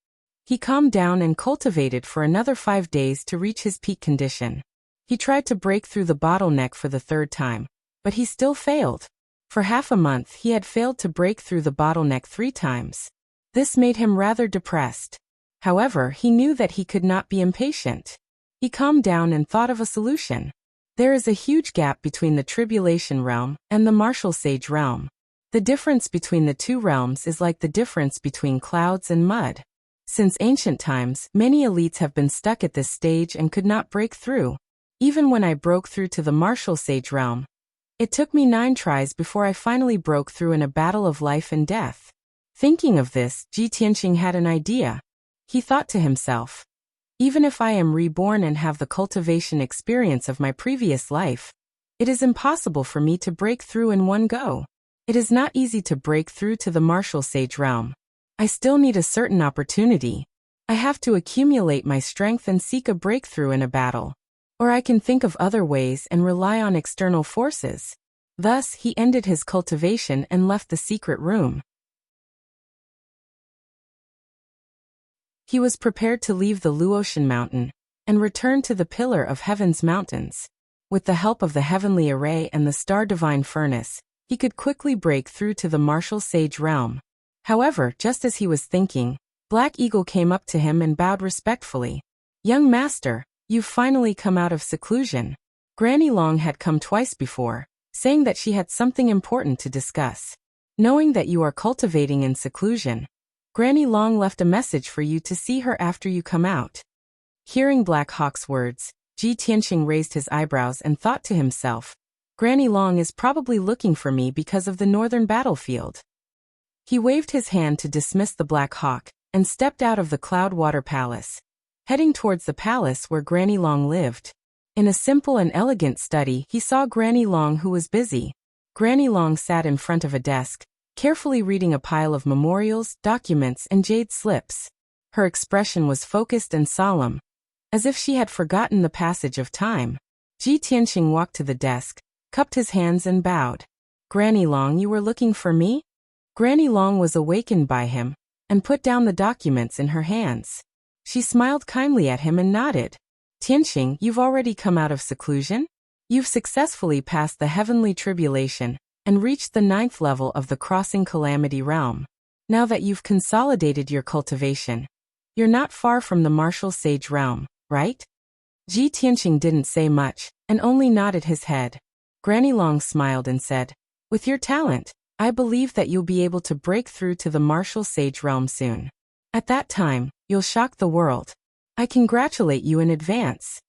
A: He calmed down and cultivated for another 5 days to reach his peak condition. He tried to break through the bottleneck for the 3rd time, but he still failed. For half a month he had failed to break through the bottleneck 3 times. This made him rather depressed. However, he knew that he could not be impatient. He calmed down and thought of a solution. There is a huge gap between the Tribulation Realm and the Martial Sage Realm. The difference between the two realms is like the difference between clouds and mud. Since ancient times, many elites have been stuck at this stage and could not break through. Even when I broke through to the Martial Sage Realm, it took me 9 tries before I finally broke through in a battle of life and death. Thinking of this, Ji Tianqing had an idea. He thought to himself, even if I am reborn and have the cultivation experience of my previous life, it is impossible for me to break through in one go. It is not easy to break through to the Martial Sage Realm. I still need a certain opportunity. I have to accumulate my strength and seek a breakthrough in a battle. Or I can think of other ways and rely on external forces. Thus, he ended his cultivation and left the secret room. He was prepared to leave the Luotian Mountain and return to the Pillar of Heaven's mountains. With the help of the Heavenly Array and the Star Divine Furnace, he could quickly break through to the Martial Sage Realm. However, just as he was thinking, Black Eagle came up to him and bowed respectfully. "Young master, you've finally come out of seclusion." Granny Long had come twice before, saying that she had something important to discuss. Knowing that you are cultivating in seclusion, Granny Long left a message for you to see her after you come out. Hearing Black Hawk's words, Ji Tianqing raised his eyebrows and thought to himself, Granny Long is probably looking for me because of the northern battlefield. He waved his hand to dismiss the Black Hawk and stepped out of the Cloudwater Palace, heading towards the palace where Granny Long lived. In a simple and elegant study, he saw Granny Long, who was busy. Granny Long sat in front of a desk, carefully reading a pile of memorials, documents, and jade slips. Her expression was focused and solemn, as if she had forgotten the passage of time. Ji Tianqing walked to the desk, cupped his hands and bowed. "Granny Long, you were looking for me?" Granny Long was awakened by him and put down the documents in her hands. She smiled kindly at him and nodded. "Tianqing, you've already come out of seclusion? You've successfully passed the heavenly tribulation and reached the 9th level of the Crossing Calamity Realm. Now that you've consolidated your cultivation, you're not far from the Martial Sage Realm, right?" Ji Tianqing didn't say much and only nodded his head. Granny Long smiled and said, "With your talent, I believe that you'll be able to break through to the Martial Sage Realm soon. At that time, you'll shock the world. I congratulate you in advance."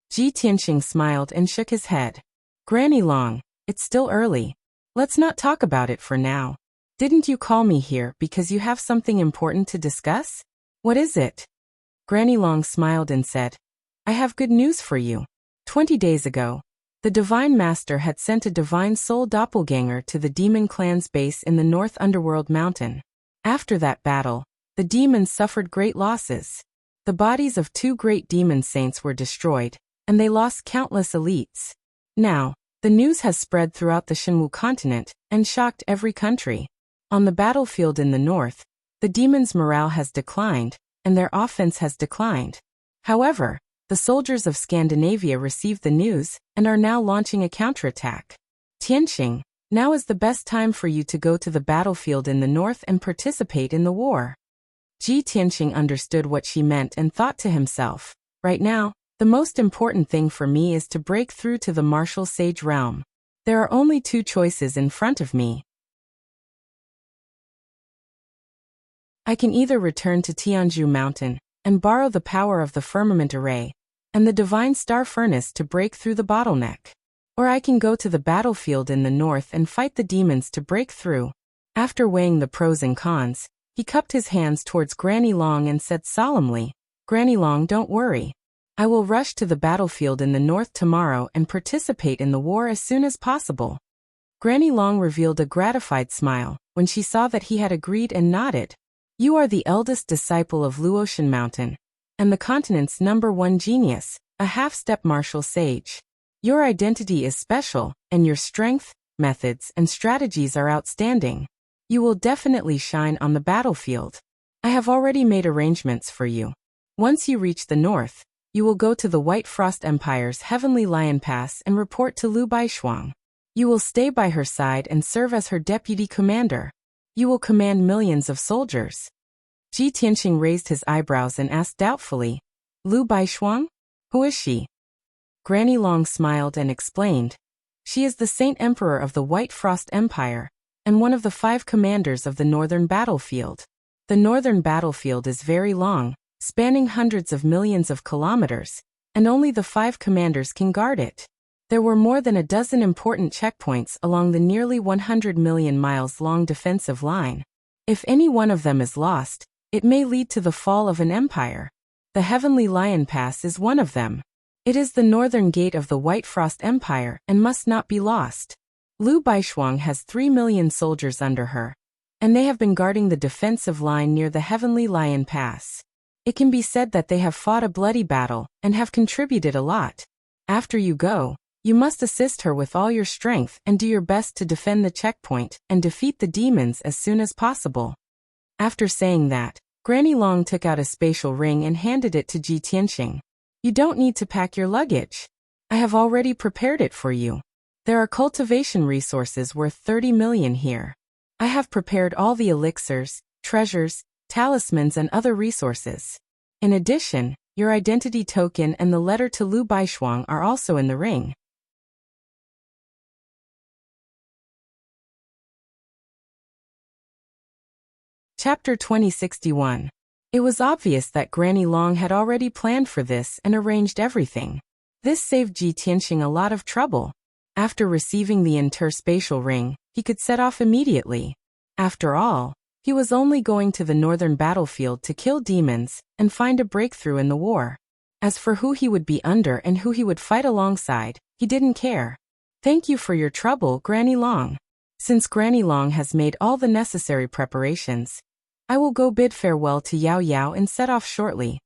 A: Ji Tianqing smiled and shook his head. "Granny Long, it's still early. Let's not talk about it for now. Didn't you call me here because you have something important to discuss? What is it?" Granny Long smiled and said, "I have good news for you. 20 days ago, the Divine Master had sent a Divine Soul doppelganger to the Demon Clan's base in the North Underworld Mountain. After that battle, the demons suffered great losses. The bodies of 2 great demon saints were destroyed, and they lost countless elites. Now, the news has spread throughout the Shenwu continent and shocked every country. On the battlefield in the north, the demons' morale has declined, and their offense has declined. However, the soldiers of Scandinavia received the news and are now launching a counterattack. Tianqing, now is the best time for you to go to the battlefield in the north and participate in the war." Ji Tianqing understood what she meant and thought to himself, "Right now, the most important thing for me is to break through to the Martial Sage Realm. There are only 2 choices in front of me. I can either return to Tianzhu Mountain and borrow the power of the Firmament Array and the Divine Star Furnace to break through the bottleneck. Or I can go to the battlefield in the north and fight the demons to break through." After weighing the pros and cons, he cupped his hands towards Granny Long and said solemnly, "Granny Long, don't worry. I will rush to the battlefield in the north tomorrow and participate in the war as soon as possible." Granny Long revealed a gratified smile when she saw that he had agreed and nodded. "You are the eldest disciple of Luotian Mountain, and the continent's #1 genius, a half-step martial sage. Your identity is special, and your strength, methods, and strategies are outstanding. You will definitely shine on the battlefield. I have already made arrangements for you. Once you reach the north, you will go to the White Frost Empire's Heavenly Lion Pass and report to Lu Baishuang. You will stay by her side and serve as her deputy commander. You will command millions of soldiers." Ji Tianqing raised his eyebrows and asked doubtfully, Lu Baishuang? Who is she? Granny Long smiled and explained, she is the Saint Emperor of the White Frost Empire, and one of the 5 commanders of the Northern Battlefield. The Northern Battlefield is very long, spanning hundreds of millions of kilometers, and only the 5 commanders can guard it. There were more than a dozen important checkpoints along the nearly 100 million miles long defensive line. If any one of them is lost, it may lead to the fall of an empire. The Heavenly Lion Pass is one of them. It is the northern gate of the White Frost Empire and must not be lost. Lu Baishuang has 3 million soldiers under her, and they have been guarding the defensive line near the Heavenly Lion Pass. It can be said that they have fought a bloody battle and have contributed a lot. After you go, you must assist her with all your strength and do your best to defend the checkpoint and defeat the demons as soon as possible. After saying that, Granny Long took out a spatial ring and handed it to Ji Tianqing. You don't need to pack your luggage. I have already prepared it for you. There are cultivation resources worth 30 million here. I have prepared all the elixirs, treasures, talismans and other resources. In addition, your identity token and the letter to Lu Baishuang are also in the ring. Chapter 2061. It was obvious that Granny Long had already planned for this and arranged everything. This saved Ji Tianqing a lot of trouble. After receiving the interspatial ring, he could set off immediately. After all, he was only going to the northern battlefield to kill demons and find a breakthrough in the war. As for who he would be under and who he would fight alongside, he didn't care. Thank you for your trouble, Granny Long. Since Granny Long has made all the necessary preparations, I will go bid farewell to Yao Yao and set off shortly.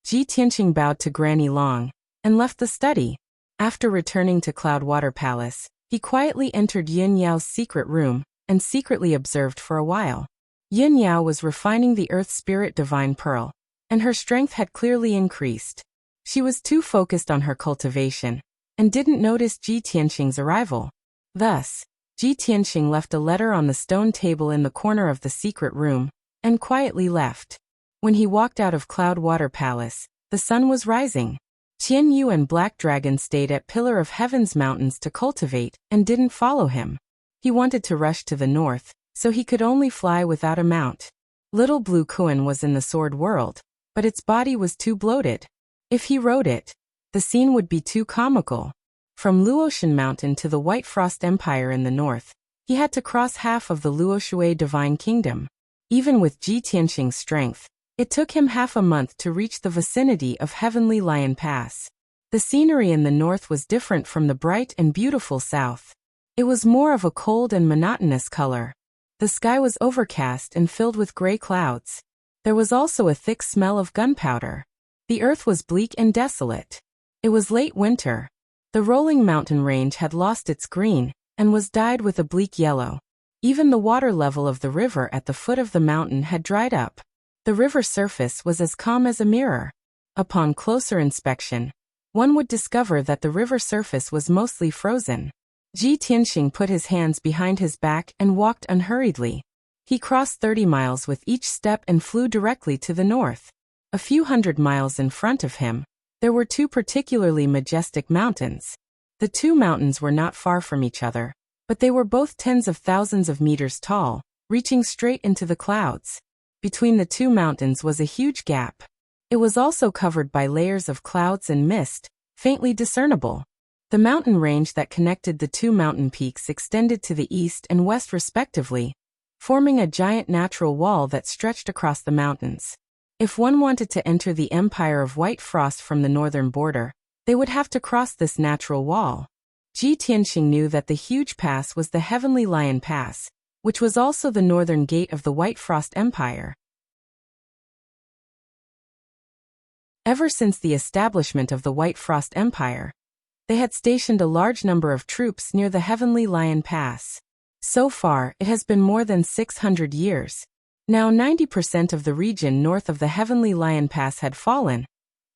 A: Ji Tianqing bowed to Granny Long and left the study. After returning to Cloudwater Palace, he quietly entered Yin Yao's secret room and secretly observed for a while. Yin Yao was refining the Earth Spirit Divine Pearl, and her strength had clearly increased. She was too focused on her cultivation and didn't notice Ji Tianqing's arrival. Thus, Ji Tianqing left a letter on the stone table in the corner of the secret room and quietly left. When he walked out of Cloudwater Palace, the sun was rising. Qian Yu and Black Dragon stayed at Pillar of Heaven's mountains to cultivate and didn't follow him. He wanted to rush to the north, so he could only fly without a mount. Little Blue Kuan was in the sword world, but its body was too bloated. If he rode it, the scene would be too comical. From Luotian Mountain to the White Frost Empire in the north, he had to cross half of the Luoshui Divine Kingdom. Even with Ji Tianqing's strength, it took him half a month to reach the vicinity of Heavenly Lion Pass. The scenery in the north was different from the bright and beautiful south. It was more of a cold and monotonous color. The sky was overcast and filled with gray clouds. There was also a thick smell of gunpowder. The earth was bleak and desolate. It was late winter. The rolling mountain range had lost its green and was dyed with a bleak yellow. Even the water level of the river at the foot of the mountain had dried up. The river surface was as calm as a mirror. Upon closer inspection, one would discover that the river surface was mostly frozen. Ji Tianqing put his hands behind his back and walked unhurriedly. He crossed 30 miles with each step and flew directly to the north. A few hundred miles in front of him, there were 2 particularly majestic mountains. The 2 mountains were not far from each other, but they were both tens of thousands of meters tall, reaching straight into the clouds. Between the 2 mountains was a huge gap. It was also covered by layers of clouds and mist, faintly discernible. The mountain range that connected the 2 mountain peaks extended to the east and west respectively, forming a giant natural wall that stretched across the mountains. If one wanted to enter the Empire of White Frost from the northern border, they would have to cross this natural wall. Ji Tianqing knew that the huge pass was the Heavenly Lion Pass, which was also the northern gate of the White Frost Empire. Ever since the establishment of the White Frost Empire, they had stationed a large number of troops near the Heavenly Lion Pass. So far, it has been more than 600 years. Now 90% of the region north of the Heavenly Lion Pass had fallen,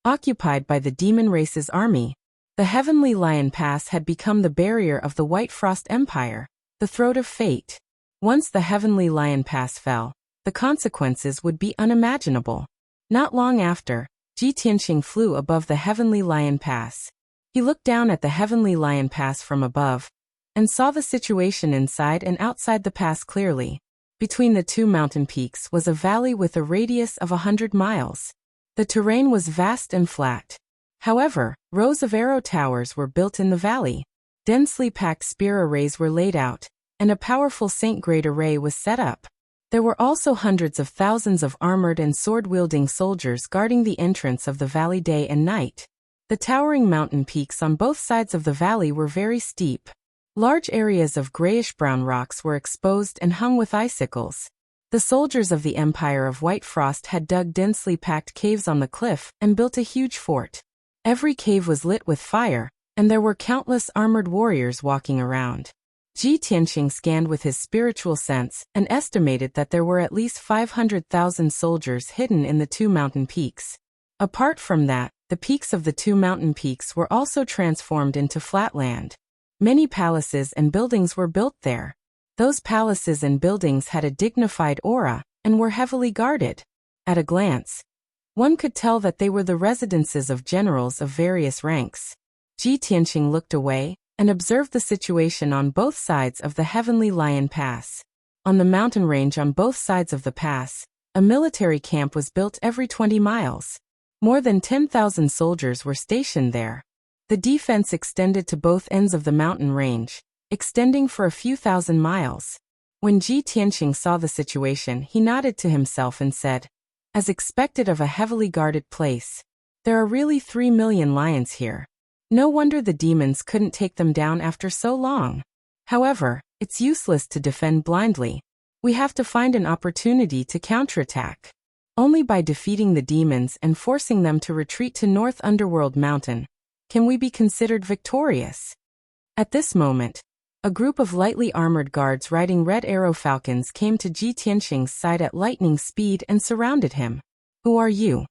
A: occupied by the demon race's army. The Heavenly Lion Pass had become the barrier of the White Frost Empire, the throat of fate. Once the Heavenly Lion Pass fell, the consequences would be unimaginable. Not long after, Ji Tianqing flew above the Heavenly Lion Pass. He looked down at the Heavenly Lion Pass from above and saw the situation inside and outside the pass clearly. Between the two mountain peaks was a valley with a radius of 100 miles. The terrain was vast and flat. However, rows of arrow towers were built in the valley. Densely packed spear arrays were laid out, and a powerful Saint-grade array was set up. There were also hundreds of thousands of armored and sword-wielding soldiers guarding the entrance of the valley day and night. The towering mountain peaks on both sides of the valley were very steep. Large areas of grayish-brown rocks were exposed and hung with icicles. The soldiers of the Empire of White Frost had dug densely packed caves on the cliff and built a huge fort. Every cave was lit with fire, and there were countless armored warriors walking around. Ji Tianqing scanned with his spiritual sense and estimated that there were at least 500,000 soldiers hidden in the two mountain peaks. Apart from that, the peaks of the two mountain peaks were also transformed into flat land. Many palaces and buildings were built there. Those palaces and buildings had a dignified aura and were heavily guarded. At a glance, one could tell that they were the residences of generals of various ranks. Ji Tianqing looked away and observed the situation on both sides of the Heavenly Lion Pass. On the mountain range on both sides of the pass, a military camp was built every 20 miles. More than 10,000 soldiers were stationed there. The defense extended to both ends of the mountain range, extending for a few thousand miles. When Ji Tianqing saw the situation, he nodded to himself and said, "As expected of a heavily guarded place, there are really 3 million lions here. No wonder the demons couldn't take them down after so long. However, it's useless to defend blindly. We have to find an opportunity to counterattack. Only by defeating the demons and forcing them to retreat to North Underworld Mountain can we be considered victorious." At this moment, a group of lightly armored guards riding red arrow falcons came to Ji Tianqing's side at lightning speed and surrounded him. "Who are you?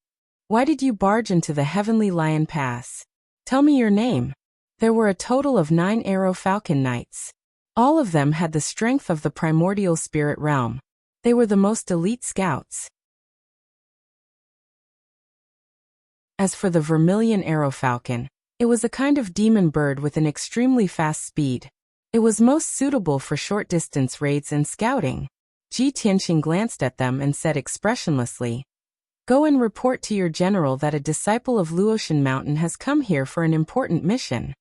A: Why did you barge into the Heavenly Lion Pass? Tell me your name." There were a total of 9 arrow falcon knights. All of them had the strength of the primordial spirit realm. They were the most elite scouts. As for the vermilion arrow falcon, it was a kind of demon bird with an extremely fast speed. It was most suitable for short-distance raids and scouting. Ji Tianqing glanced at them and said expressionlessly, "Go and report to your general that a disciple of Luotian Mountain has come here for an important mission."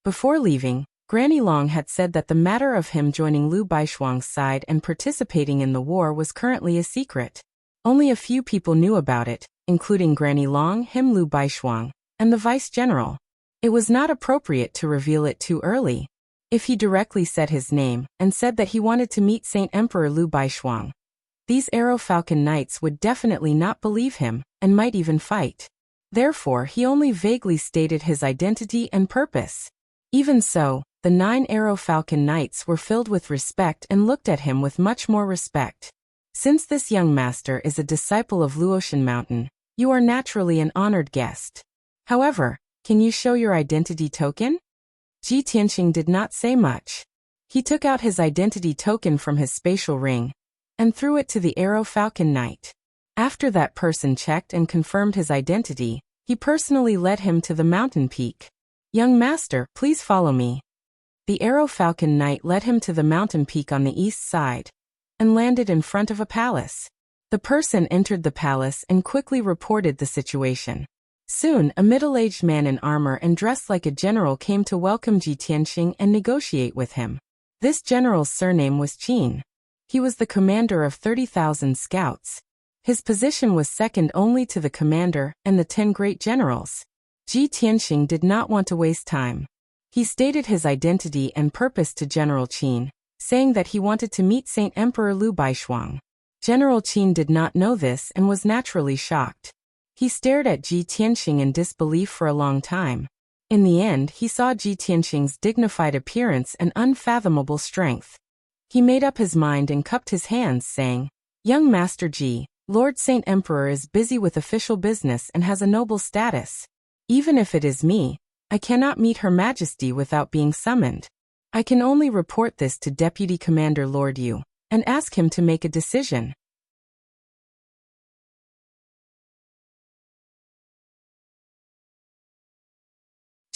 A: Before leaving, Granny Long had said that the matter of him joining Lu Baishuang's side and participating in the war was currently a secret. Only a few people knew about it, including Granny Long, him Lu Baishuang, and the vice-general. It was not appropriate to reveal it too early. If he directly said his name and said that he wanted to meet Saint Emperor Lu Baishuang, these arrow falcon knights would definitely not believe him and might even fight. Therefore, he only vaguely stated his identity and purpose. Even so, the 9 arrow falcon knights were filled with respect and looked at him with much more respect. "Since this young master is a disciple of Luotian Mountain, you are naturally an honored guest. However, can you show your identity token?" Ji Tianqing did not say much. He took out his identity token from his spatial ring and threw it to the arrow falcon knight. After that person checked and confirmed his identity, he personally led him to the mountain peak. "Young master, please follow me." The arrow falcon knight led him to the mountain peak on the east side and landed in front of a palace. The person entered the palace and quickly reported the situation. Soon, a middle-aged man in armor and dressed like a general came to welcome Ji Tianqing and negotiate with him. This general's surname was Qin. He was the commander of 30,000 scouts. His position was second only to the commander and the 10 great generals. Ji Tianqing did not want to waste time. He stated his identity and purpose to General Qin, saying that he wanted to meet Saint Emperor Lu Baishuang. General Qin did not know this and was naturally shocked. He stared at Ji Tianqing in disbelief for a long time. In the end, he saw Ji Tianqing's dignified appearance and unfathomable strength. He made up his mind and cupped his hands, saying, "Young Master Ji, Lord Saint Emperor is busy with official business and has a noble status. Even if it is me, I cannot meet Her Majesty without being summoned. I can only report this to Deputy Commander Lord Yu and ask him to make a decision."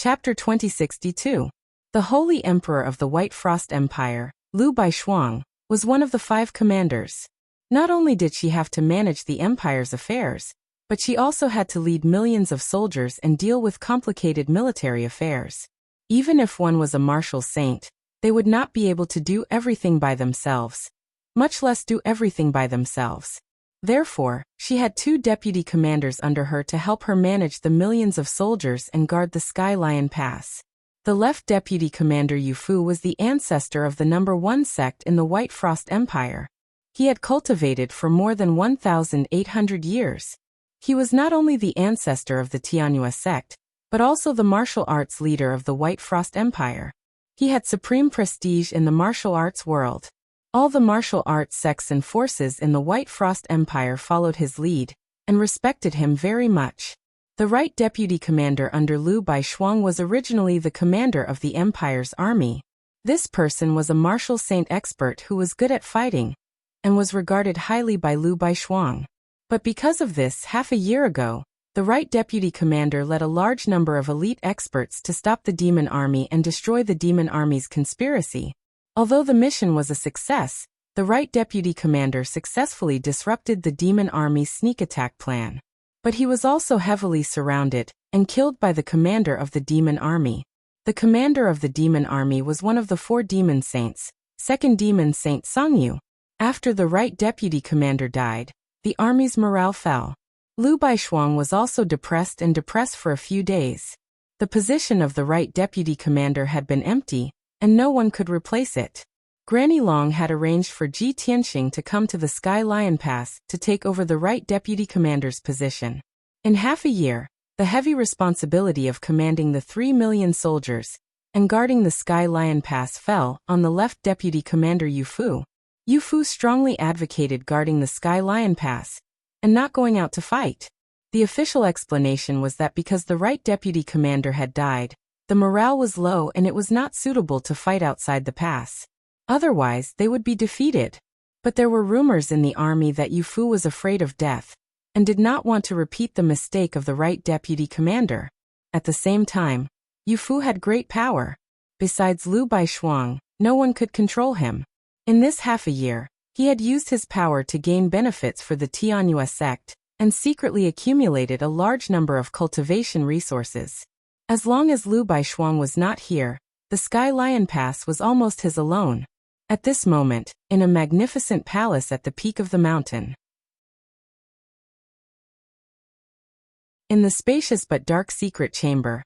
A: Chapter 2062. The Holy Emperor of the White Frost Empire, Lu Baishuang, was one of the 5 commanders. Not only did she have to manage the empire's affairs, but she also had to lead millions of soldiers and deal with complicated military affairs. Even if one was a martial saint, they would not be able to do everything by themselves, much less do everything by themselves. Therefore, she had 2 deputy commanders under her to help her manage the millions of soldiers and guard the Sky Lion Pass. The left deputy commander Yufu was the ancestor of the number 1 sect in the White Frost Empire. He had cultivated for more than 1,800 years. He was not only the ancestor of the Tianhua sect, but also the martial arts leader of the White Frost Empire. He had supreme prestige in the martial arts world. All the martial arts sects and forces in the White Frost Empire followed his lead, and respected him very much. The right deputy commander under Lu Baishuang was originally the commander of the empire's army. This person was a martial saint expert who was good at fighting, and was regarded highly by Lu Baishuang. But because of this, half a year ago, the right deputy commander led a large number of elite experts to stop the demon army and destroy the demon army's conspiracy. Although the mission was a success, the right deputy commander successfully disrupted the demon army's sneak attack plan. But he was also heavily surrounded and killed by the commander of the demon army. The commander of the demon army was one of the 4 demon saints, second demon saint Songyu. After the right deputy commander died, the army's morale fell. Lu Baishuang was also depressed for a few days. The position of the right deputy commander had been empty, and no one could replace it. Granny Long had arranged for Ji Tianxing to come to the Sky Lion Pass to take over the right deputy commander's position. In half a year, the heavy responsibility of commanding the 3 million soldiers and guarding the Sky Lion Pass fell on the left deputy commander Yufu. Yufu strongly advocated guarding the Sky Lion Pass and not going out to fight. The official explanation was that because the right deputy commander had died, the morale was low and it was not suitable to fight outside the pass. Otherwise, they would be defeated. But there were rumors in the army that Yufu was afraid of death and did not want to repeat the mistake of the right deputy commander. At the same time, Yufu had great power. Besides Lu Baishuang, no one could control him. In this half a year, he had used his power to gain benefits for the Tianhua sect and secretly accumulated a large number of cultivation resources. As long as Lu Baishuang was not here, the Sky Lion Pass was almost his alone. At this moment, in a magnificent palace at the peak of the mountain. In the spacious but dark secret chamber,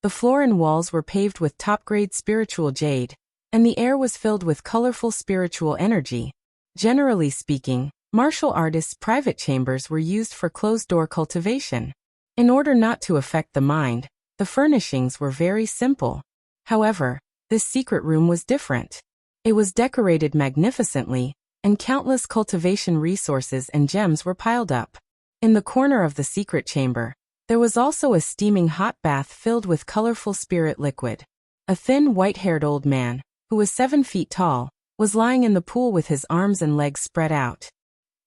A: the floor and walls were paved with top-grade spiritual jade, and the air was filled with colorful spiritual energy. Generally speaking, martial artists' private chambers were used for closed-door cultivation. In order not to affect the mind, the furnishings were very simple. However, this secret room was different. It was decorated magnificently, and countless cultivation resources and gems were piled up. In the corner of the secret chamber, there was also a steaming hot bath filled with colorful spirit liquid. A thin, white-haired old man, who was 7 feet tall, was lying in the pool with his arms and legs spread out.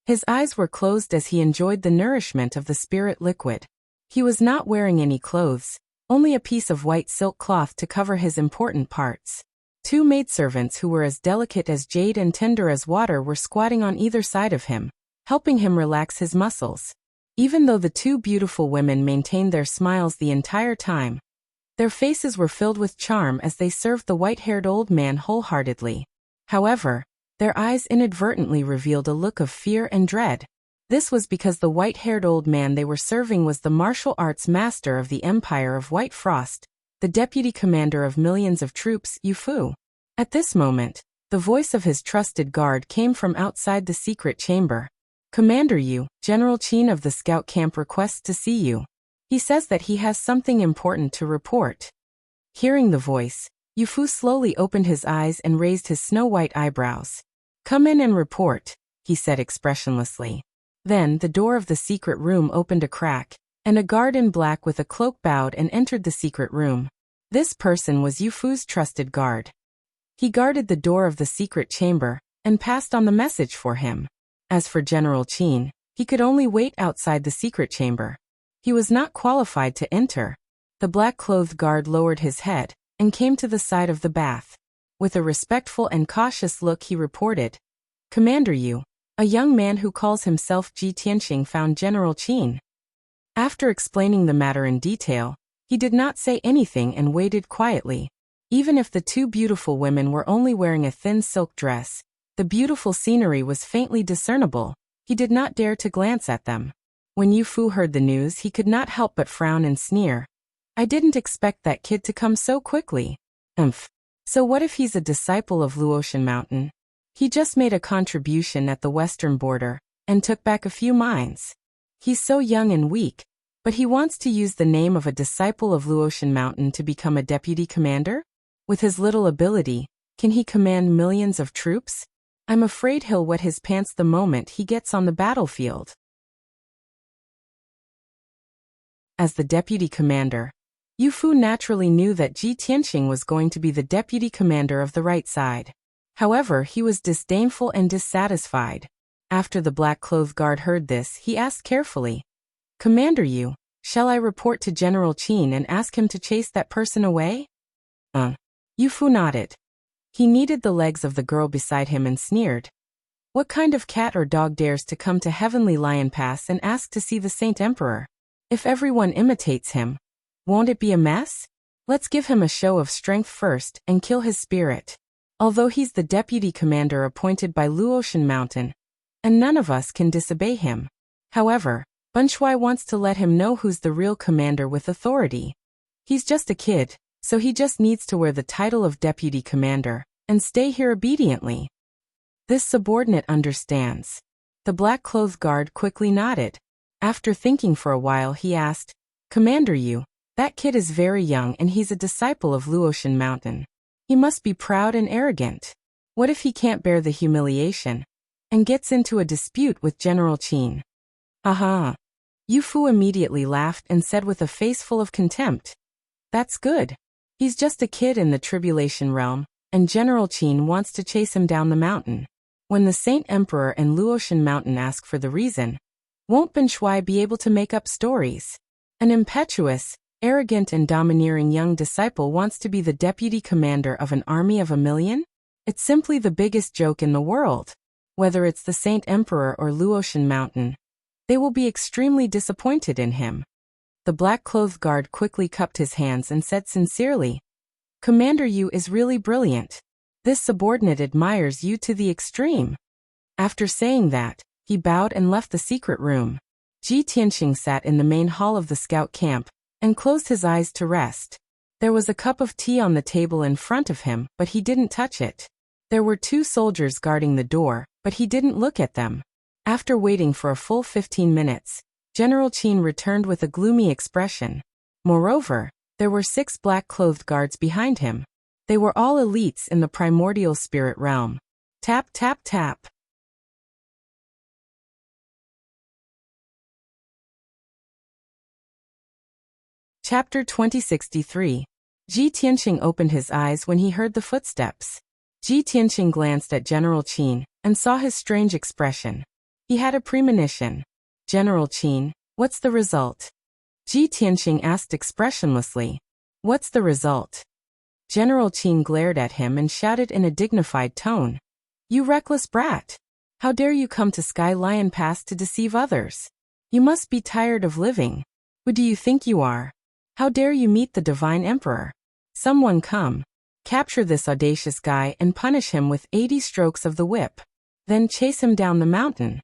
A: His eyes were closed as he enjoyed the nourishment of the spirit liquid. He was not wearing any clothes, only a piece of white silk cloth to cover his important parts. 2 maidservants who were as delicate as jade and tender as water were squatting on either side of him, helping him relax his muscles. Even though the 2 beautiful women maintained their smiles the entire time, their faces were filled with charm as they served the white-haired old man wholeheartedly. However, their eyes inadvertently revealed a look of fear and dread. This was because the white-haired old man they were serving was the martial arts master of the Empire of White Frost, the deputy commander of millions of troops, Yufu. At this moment, the voice of his trusted guard came from outside the secret chamber. "Commander Yu, General Qin of the scout camp requests to see you. He says that he has something important to report." Hearing the voice, Yufu slowly opened his eyes and raised his snow-white eyebrows. "Come in and report," he said expressionlessly. Then the door of the secret room opened a crack, and a guard in black with a cloak bowed and entered the secret room. This person was Yufu's trusted guard. He guarded the door of the secret chamber and passed on the message for him. As for General Qin, he could only wait outside the secret chamber. He was not qualified to enter. The black-clothed guard lowered his head and came to the side of the bath. With a respectful and cautious look he reported, "Commander Yu, a young man who calls himself Ji Tianxing found General Qin." After explaining the matter in detail, he did not say anything and waited quietly. Even if the two beautiful women were only wearing a thin silk dress, the beautiful scenery was faintly discernible. He did not dare to glance at them. When Yu Fu heard the news, he could not help but frown and sneer. "I didn't expect that kid to come so quickly." So what if he's a disciple of Luotian Mountain? He just made a contribution at the western border and took back a few mines. He's so young and weak, but he wants to use the name of a disciple of Luotian Mountain to become a deputy commander? With his little ability, can he command millions of troops? I'm afraid he'll wet his pants the moment he gets on the battlefield. As the deputy commander, Yu Fu naturally knew that Ji Tianxing was going to be the deputy commander of the right side. However, he was disdainful and dissatisfied. After the black-clothed guard heard this, he asked carefully, "Commander Yu, shall I report to General Qin and ask him to chase that person away?" Yu Fu nodded. He kneaded the legs of the girl beside him and sneered. "What kind of cat or dog dares to come to Heavenly Lion Pass and ask to see the Saint Emperor? If everyone imitates him, won't it be a mess? Let's give him a show of strength first and kill his spirit." Although he's the deputy commander appointed by Luotian Mountain, and none of us can disobey him. However, Ben Shuai wants to let him know who's the real commander with authority. He's just a kid, so he just needs to wear the title of deputy commander and stay here obediently. This subordinate understands. The black-clothed guard quickly nodded. After thinking for a while, he asked, "Commander Yu, that kid is very young and he's a disciple of Luotian Mountain. He must be proud and arrogant. What if he can't bear the humiliation and gets into a dispute with General Qin?" "Aha!" Yu Fu immediately laughed and said with a face full of contempt, "That's good. He's just a kid in the tribulation realm, and General Qin wants to chase him down the mountain. When the Saint Emperor and Luotian Mountain ask for the reason, won't Ben Shuai be able to make up stories? An impetuous, arrogant and domineering young disciple wants to be the deputy commander of an army of 1,000,000? It's simply the biggest joke in the world. Whether it's the Saint Emperor or Luotian Mountain, they will be extremely disappointed in him." The black-clothed guard quickly cupped his hands and said sincerely, "Commander Yu is really brilliant. This subordinate admires you to the extreme." After saying that, he bowed and left the secret room. Ji Tianxing sat in the main hall of the scout camp and closed his eyes to rest. There was a cup of tea on the table in front of him, but he didn't touch it. There were 2 soldiers guarding the door, but he didn't look at them. After waiting for a full 15 minutes, General Qin returned with a gloomy expression. Moreover, there were 6 black-clothed guards behind him. They were all elites in the primordial spirit realm. Tap, tap, tap. Chapter 2063. Ji Tianxing opened his eyes when he heard the footsteps. Ji Tianxing glanced at General Qin and saw his strange expression. He had a premonition. "General Qin, what's the result?" Ji Tianxing asked expressionlessly. "What's the result?" General Qin glared at him and shouted in a dignified tone, "You reckless brat! How dare you come to Sky Lion Pass to deceive others? You must be tired of living. Who do you think you are? How dare you meet the Divine Emperor? Someone come. Capture this audacious guy and punish him with 80 strokes of the whip. Then chase him down the mountain."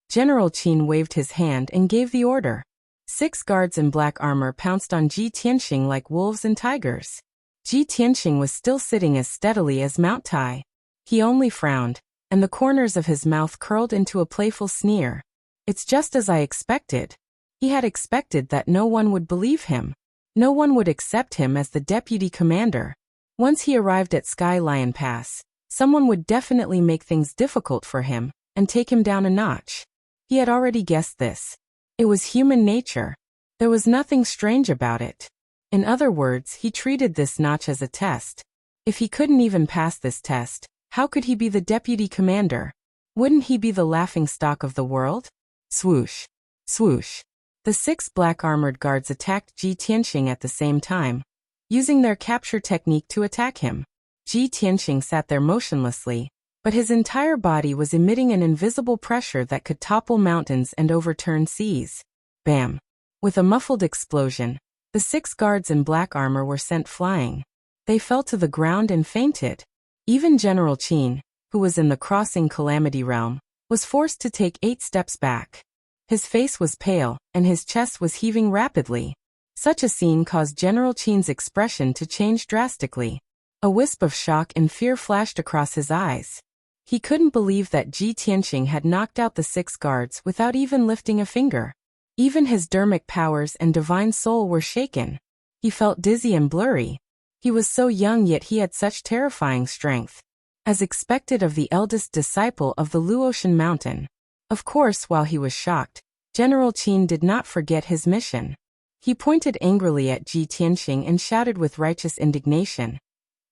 A: General Qin waved his hand and gave the order. 6 guards in black armor pounced on Ji Tianxing like wolves and tigers. Ji Tianxing was still sitting as steadily as Mount Tai. He only frowned, and the corners of his mouth curled into a playful sneer. "It's just as I expected." He had expected that no one would believe him. No one would accept him as the deputy commander. Once he arrived at Sky Lion Pass, someone would definitely make things difficult for him and take him down a notch. He had already guessed this. It was human nature. There was nothing strange about it. In other words, he treated this notch as a test. If he couldn't even pass this test, how could he be the deputy commander? Wouldn't he be the laughingstock of the world? Swoosh, swoosh. The 6 black armored guards attacked Ji Tianxing at the same time, using their capture technique to attack him. Ji Tianxing sat there motionlessly, but his entire body was emitting an invisible pressure that could topple mountains and overturn seas. Bam! With a muffled explosion, the 6 guards in black armor were sent flying. They fell to the ground and fainted. Even General Qin, who was in the crossing Calamity Realm, was forced to take 8 steps back. His face was pale, and his chest was heaving rapidly. Such a scene caused General Qin's expression to change drastically. A wisp of shock and fear flashed across his eyes. He couldn't believe that Ji Tianxing had knocked out the 6 guards without even lifting a finger. Even his dermic powers and divine soul were shaken. He felt dizzy and blurry. He was so young, yet he had such terrifying strength. As expected of the eldest disciple of the Luotian mountain. Of course, while he was shocked, General Qin did not forget his mission. He pointed angrily at Ji Tianxing and shouted with righteous indignation,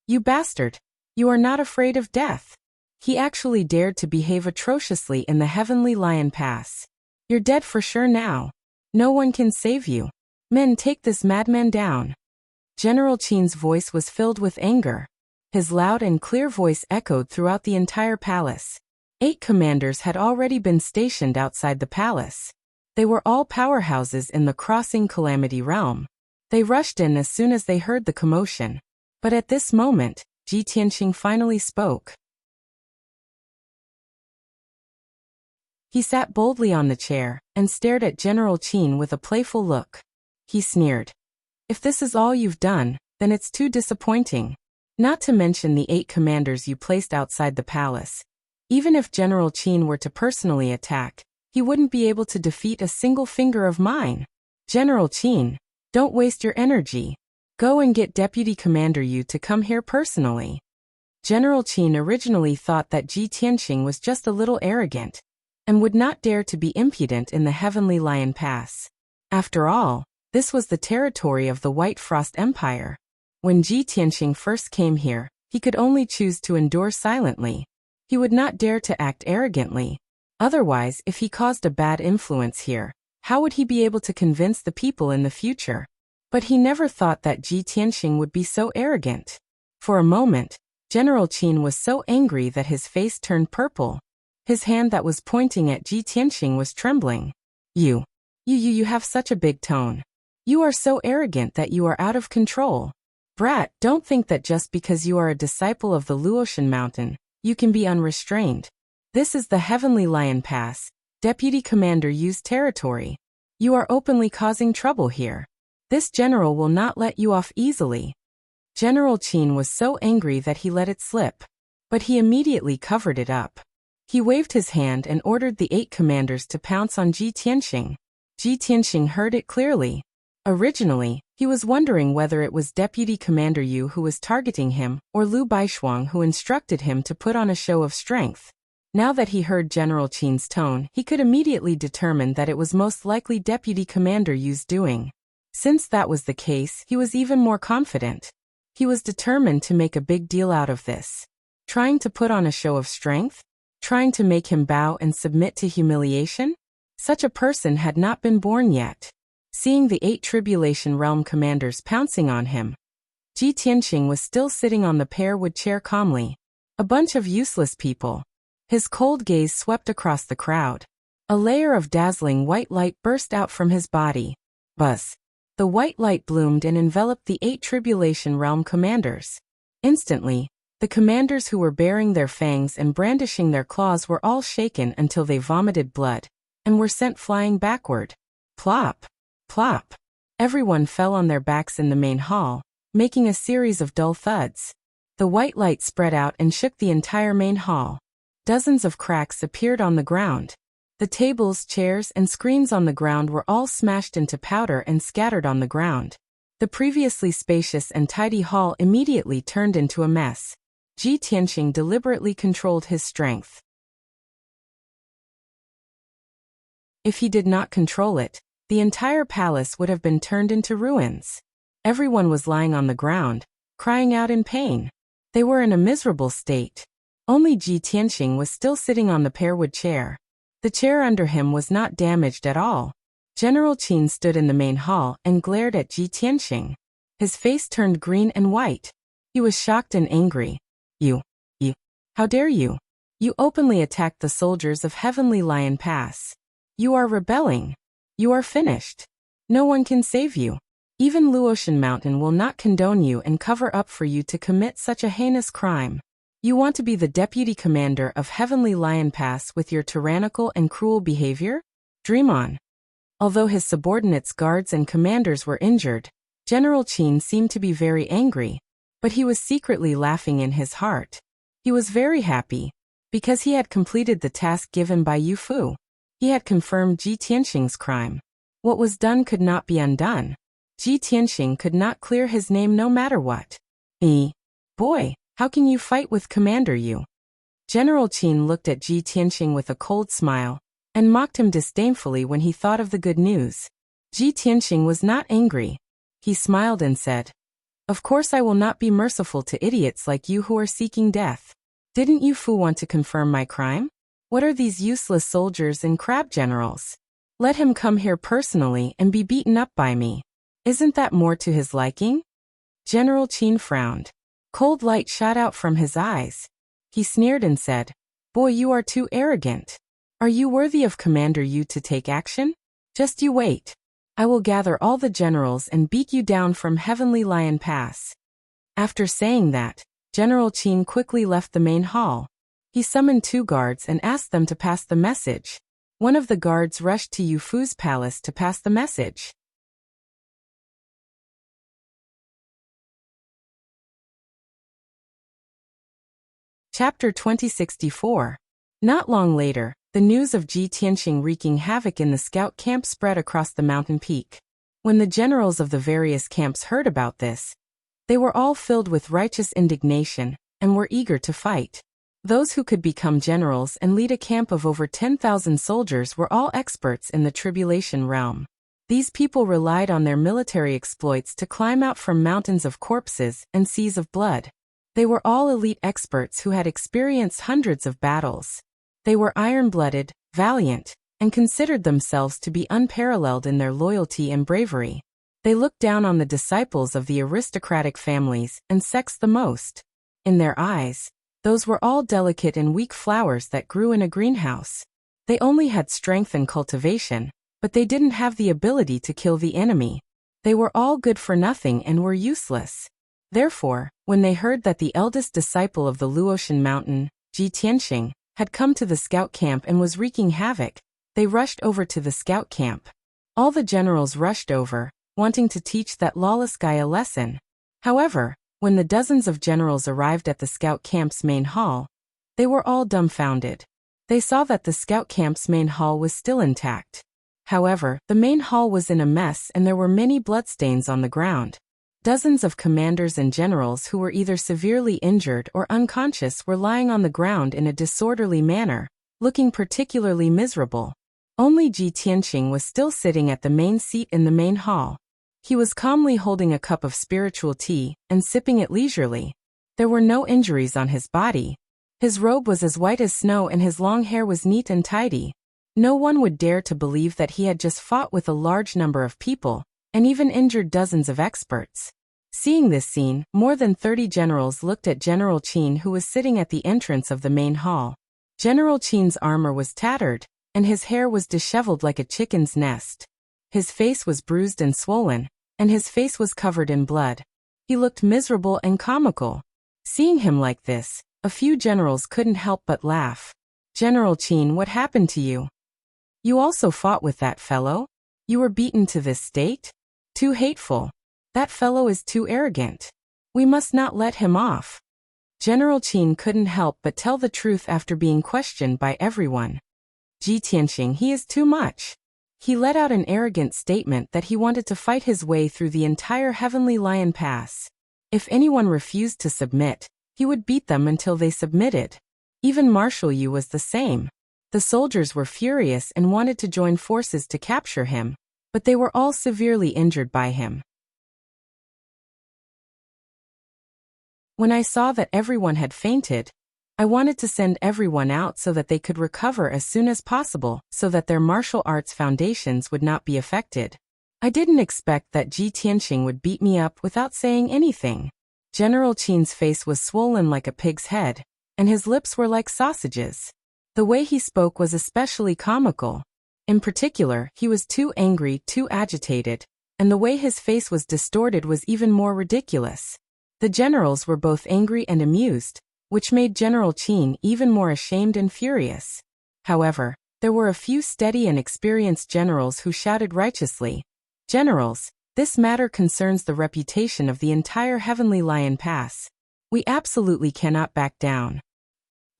A: "You bastard! You are not afraid of death!" He actually dared to behave atrociously in the Heavenly Lion Pass. "You're dead for sure now. No one can save you. Men, take this madman down." General Qin's voice was filled with anger. His loud and clear voice echoed throughout the entire palace. 8 commanders had already been stationed outside the palace. They were all powerhouses in the crossing Calamity Realm. They rushed in as soon as they heard the commotion. But at this moment, Ji Tianxing finally spoke. He sat boldly on the chair and stared at General Qin with a playful look. He sneered. "If this is all you've done, then it's too disappointing. Not to mention the 8 commanders you placed outside the palace. Even if General Qin were to personally attack, he wouldn't be able to defeat a single finger of mine. General Qin, don't waste your energy. Go and get Deputy Commander Yu to come here personally." General Qin originally thought that Ji Tianxing was just a little arrogant, and would not dare to be impudent in the Heavenly Lion Pass. After all, this was the territory of the White Frost Empire. When Ji Tianxing first came here, he could only choose to endure silently. He would not dare to act arrogantly. Otherwise, if he caused a bad influence here, how would he be able to convince the people in the future? But he never thought that Ji Tianxing would be so arrogant. For a moment, General Qin was so angry that his face turned purple. His hand that was pointing at Ji Tianxing was trembling. You have such a big tone. You are so arrogant that you are out of control. Brat, don't think that just because you are a disciple of the Luotian mountain, you can be unrestrained. This is the Heavenly Lion Pass, Deputy Commander Yu's territory. You are openly causing trouble here. This general will not let you off easily." General Qin was so angry that he let it slip. But he immediately covered it up. He waved his hand and ordered the 8 commanders to pounce on Ji Tianxing. Ji Tianxing heard it clearly. Originally, he was wondering whether it was Deputy Commander Yu who was targeting him, or Lu Baishuang who instructed him to put on a show of strength. Now that he heard General Qin's tone, he could immediately determine that it was most likely Deputy Commander Yu's doing. Since that was the case, he was even more confident. He was determined to make a big deal out of this. Trying to put on a show of strength? Trying to make him bow and submit to humiliation? Such a person had not been born yet. Seeing the 8 Tribulation Realm commanders pouncing on him, Ji Tianxing was still sitting on the pear-wood chair calmly. A bunch of useless people. His cold gaze swept across the crowd. A layer of dazzling white light burst out from his body. Buzz. The white light bloomed and enveloped the 8 Tribulation Realm commanders. Instantly, the commanders who were baring their fangs and brandishing their claws were all shaken until they vomited blood, and were sent flying backward. Plop! Plop! Everyone fell on their backs in the main hall, making a series of dull thuds. The white light spread out and shook the entire main hall. Dozens of cracks appeared on the ground. The tables, chairs, and screens on the ground were all smashed into powder and scattered on the ground. The previously spacious and tidy hall immediately turned into a mess. Ji Tianxing deliberately controlled his strength. If he did not control it, the entire palace would have been turned into ruins. Everyone was lying on the ground, crying out in pain. They were in a miserable state. Only Ji Tianxing was still sitting on the pear-wood chair. The chair under him was not damaged at all. General Qin stood in the main hall and glared at Ji Tianxing. His face turned green and white. He was shocked and angry. You, how dare you? You openly attacked the soldiers of Heavenly Lion Pass. You are rebelling. You are finished. No one can save you. Even Luotian Mountain will not condone you and cover up for you to commit such a heinous crime. You want to be the deputy commander of Heavenly Lion Pass with your tyrannical and cruel behavior? Dream on. Although his subordinates, guards, and commanders were injured, General Qin seemed to be very angry, but he was secretly laughing in his heart. He was very happy, because he had completed the task given by Yu Fu. He had confirmed Ji Tianxing's crime. What was done could not be undone. Ji Tianxing could not clear his name no matter what. Boy, how can you fight with Commander Yu? General Qin looked at Ji Tianxing with a cold smile, and mocked him disdainfully when he thought of the good news. Ji Tianxing was not angry. He smiled and said, "Of course I will not be merciful to idiots like you who are seeking death. Didn't Yu Fu want to confirm my crime? What are these useless soldiers and crab generals? Let him come here personally and be beaten up by me. Isn't that more to his liking?" General Qin frowned. Cold light shot out from his eyes. He sneered and said, "Boy, you are too arrogant. Are you worthy of Commander Yu to take action? Just you wait. I will gather all the generals and beat you down from Heavenly Lion Pass." After saying that, General Qin quickly left the main hall. He summoned 2 guards and asked them to pass the message. One of the guards rushed to Yu Fu's palace to pass the message. Chapter 2064. Not long later, the news of Ji Tianxing wreaking havoc in the scout camp spread across the mountain peak. When the generals of the various camps heard about this, they were all filled with righteous indignation and were eager to fight. Those who could become generals and lead a camp of over 10,000 soldiers were all experts in the tribulation realm. These people relied on their military exploits to climb out from mountains of corpses and seas of blood. They were all elite experts who had experienced hundreds of battles. They were iron-blooded, valiant, and considered themselves to be unparalleled in their loyalty and bravery. They looked down on the disciples of the aristocratic families and sects the most. In their eyes, those were all delicate and weak flowers that grew in a greenhouse. They only had strength and cultivation, but they didn't have the ability to kill the enemy. They were all good for nothing and were useless. Therefore, when they heard that the eldest disciple of the Luotian Mountain, Ji Tianxing, had come to the scout camp and was wreaking havoc, they rushed over to the scout camp. All the generals rushed over, wanting to teach that lawless guy a lesson. However, when the dozens of generals arrived at the scout camp's main hall, they were all dumbfounded. They saw that the scout camp's main hall was still intact. However, the main hall was in a mess and there were many bloodstains on the ground. Dozens of commanders and generals who were either severely injured or unconscious were lying on the ground in a disorderly manner, looking particularly miserable. Only Ji Tianxing was still sitting at the main seat in the main hall. He was calmly holding a cup of spiritual tea and sipping it leisurely. There were no injuries on his body. His robe was as white as snow and his long hair was neat and tidy. No one would dare to believe that he had just fought with a large number of people, and even injured dozens of experts. Seeing this scene, more than 30 generals looked at General Qin, who was sitting at the entrance of the main hall. General Qin's armor was tattered, and his hair was disheveled like a chicken's nest. His face was bruised and swollen, and his face was covered in blood. He looked miserable and comical. Seeing him like this, a few generals couldn't help but laugh. "General Qin, what happened to you? You also fought with that fellow? You were beaten to this state? Too hateful. That fellow is too arrogant. We must not let him off." General Qin couldn't help but tell the truth after being questioned by everyone. "Ji Tianxing, he is too much." He let out an arrogant statement that he wanted to fight his way through the entire Heavenly Lion Pass. If anyone refused to submit, he would beat them until they submitted. Even Marshal Yu was the same. The soldiers were furious and wanted to join forces to capture him, but they were all severely injured by him. When I saw that everyone had fainted, I wanted to send everyone out so that they could recover as soon as possible, so that their martial arts foundations would not be affected. I didn't expect that Ji Tianxing would beat me up without saying anything. General Qin's face was swollen like a pig's head, and his lips were like sausages. The way he spoke was especially comical. In particular, he was too angry, too agitated, and the way his face was distorted was even more ridiculous. The generals were both angry and amused, which made General Qin even more ashamed and furious. However, there were a few steady and experienced generals who shouted righteously, "Generals, this matter concerns the reputation of the entire Heavenly Lion Pass. We absolutely cannot back down.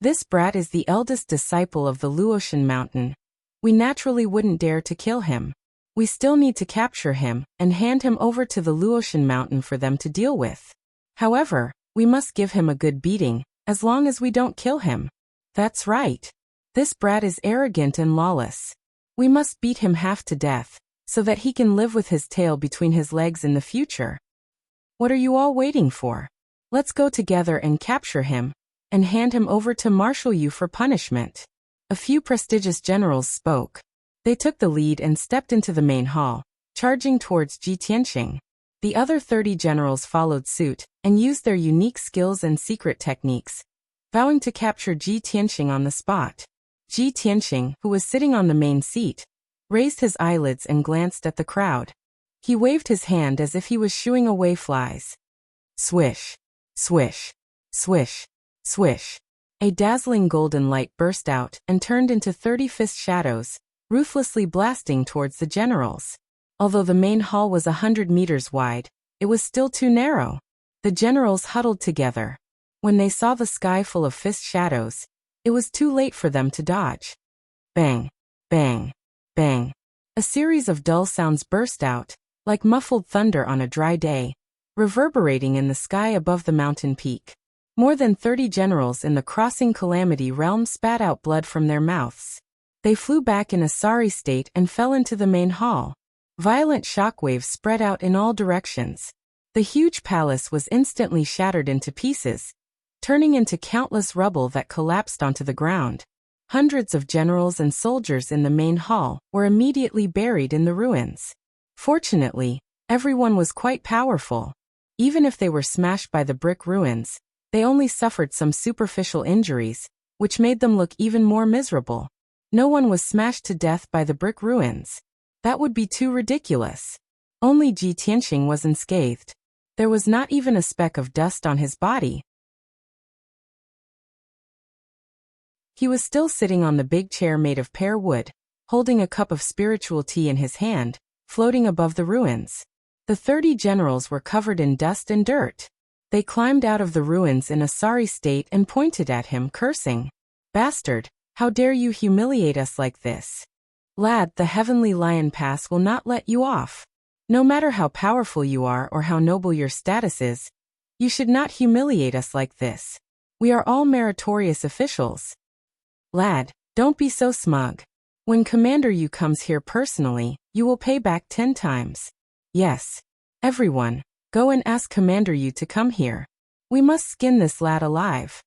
A: This brat is the eldest disciple of the Luotian Mountain. We naturally wouldn't dare to kill him. We still need to capture him and hand him over to the Luotian Mountain for them to deal with. However, we must give him a good beating, as long as we don't kill him. That's right. This brat is arrogant and lawless. We must beat him half to death, so that he can live with his tail between his legs in the future. What are you all waiting for? Let's go together and capture him, and hand him over to Marshal Yu for punishment." A few prestigious generals spoke. They took the lead and stepped into the main hall, charging towards Ji Tianxing. The other 30 generals followed suit, and used their unique skills and secret techniques, vowing to capture Ji Tianxing on the spot. Ji Tianxing, who was sitting on the main seat, raised his eyelids and glanced at the crowd. He waved his hand as if he was shooing away flies. Swish, swish, swish, swish. A dazzling golden light burst out and turned into 30 fist shadows, ruthlessly blasting towards the generals. Although the main hall was 100 meters wide, it was still too narrow. The generals huddled together. When they saw the sky full of fist shadows, it was too late for them to dodge. Bang, bang, bang. A series of dull sounds burst out, like muffled thunder on a dry day, reverberating in the sky above the mountain peak. More than 30 generals in the Crossing Calamity realm spat out blood from their mouths. They flew back in a sorry state and fell into the main hall. Violent shockwaves spread out in all directions. The huge palace was instantly shattered into pieces, turning into countless rubble that collapsed onto the ground. Hundreds of generals and soldiers in the main hall were immediately buried in the ruins. Fortunately, everyone was quite powerful. Even if they were smashed by the brick ruins, they only suffered some superficial injuries, which made them look even more miserable. No one was smashed to death by the brick ruins. That would be too ridiculous. Only Ji Tianxing was unscathed. There was not even a speck of dust on his body. He was still sitting on the big chair made of pear wood, holding a cup of spiritual tea in his hand, floating above the ruins. The 30 generals were covered in dust and dirt. They climbed out of the ruins in a sorry state and pointed at him, cursing. "Bastard, how dare you humiliate us like this? Lad, the Heavenly Lion Pass will not let you off. No matter how powerful you are or how noble your status is, you should not humiliate us like this. We are all meritorious officials. Lad, don't be so smug. When Commander Yu comes here personally, you will pay back 10 times. Yes. Everyone, go and ask Commander Yu to come here. We must skin this lad alive."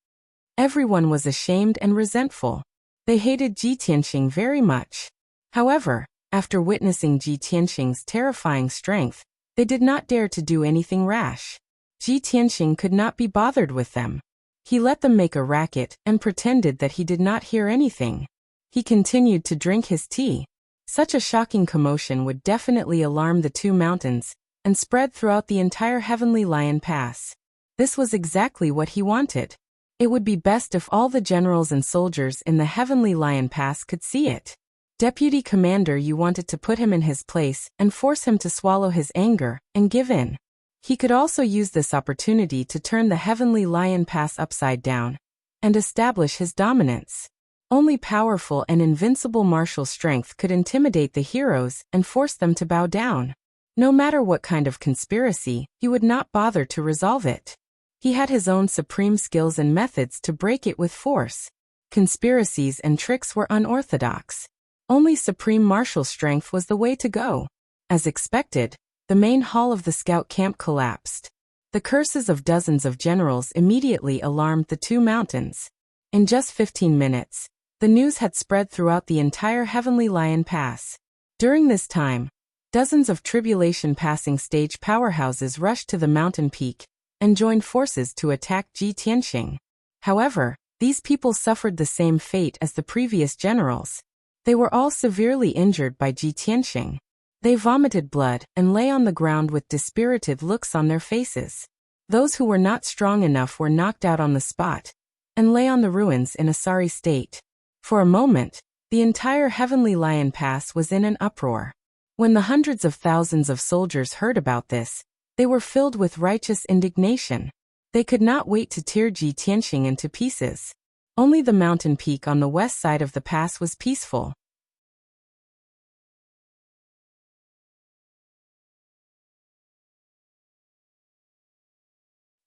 A: Everyone was ashamed and resentful. They hated Ji Tianxing very much. However, after witnessing Ji Tianxing's terrifying strength, they did not dare to do anything rash. Ji Tianxing could not be bothered with them. He let them make a racket and pretended that he did not hear anything. He continued to drink his tea. Such a shocking commotion would definitely alarm the two mountains and spread throughout the entire Heavenly Lion Pass. This was exactly what he wanted. It would be best if all the generals and soldiers in the Heavenly Lion Pass could see it. Deputy Commander Yu wanted to put him in his place and force him to swallow his anger and give in. He could also use this opportunity to turn the Heavenly Lion Pass upside down and establish his dominance. Only powerful and invincible martial strength could intimidate the heroes and force them to bow down. No matter what kind of conspiracy, he would not bother to resolve it. He had his own supreme skills and methods to break it with force. Conspiracies and tricks were unorthodox. Only supreme martial strength was the way to go. As expected, the main hall of the scout camp collapsed. The curses of dozens of generals immediately alarmed the two mountains. In just 15 minutes, the news had spread throughout the entire Heavenly Lion Pass. During this time, dozens of tribulation passing stage powerhouses rushed to the mountain peak and joined forces to attack Ji Tianxing. However, these people suffered the same fate as the previous generals. They were all severely injured by Ji Tianxing. They vomited blood and lay on the ground with dispirited looks on their faces. Those who were not strong enough were knocked out on the spot and lay on the ruins in a sorry state. For a moment, the entire Heavenly Lion Pass was in an uproar. When the hundreds of thousands of soldiers heard about this, they were filled with righteous indignation. They could not wait to tear Ji Tianxing into pieces. Only the mountain peak on the west side of the pass was peaceful.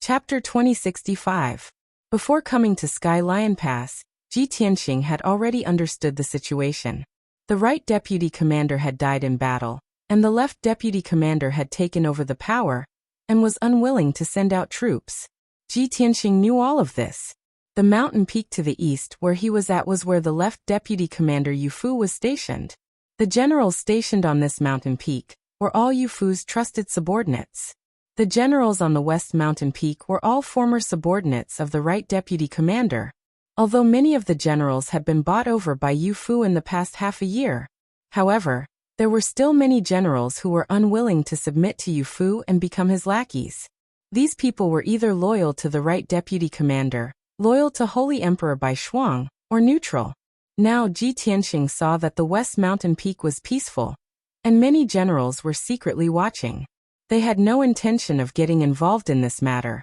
A: Chapter 2065. Before coming to Sky Lion Pass, Ji Tianxing had already understood the situation. The right deputy commander had died in battle, and the left deputy commander had taken over the power and was unwilling to send out troops. Ji Tianxing knew all of this. The mountain peak to the east where he was at was where the left deputy commander Yu Fu was stationed. The generals stationed on this mountain peak were all Yu Fu's trusted subordinates. The generals on the west mountain peak were all former subordinates of the right deputy commander, although many of the generals had been bought over by Yu Fu in the past half a year. However, there were still many generals who were unwilling to submit to Yu Fu and become his lackeys. These people were either loyal to the right deputy commander, loyal to Holy Emperor Bai Shuang, or neutral. Now Ji Tianxing saw that the west mountain peak was peaceful, and many generals were secretly watching. They had no intention of getting involved in this matter,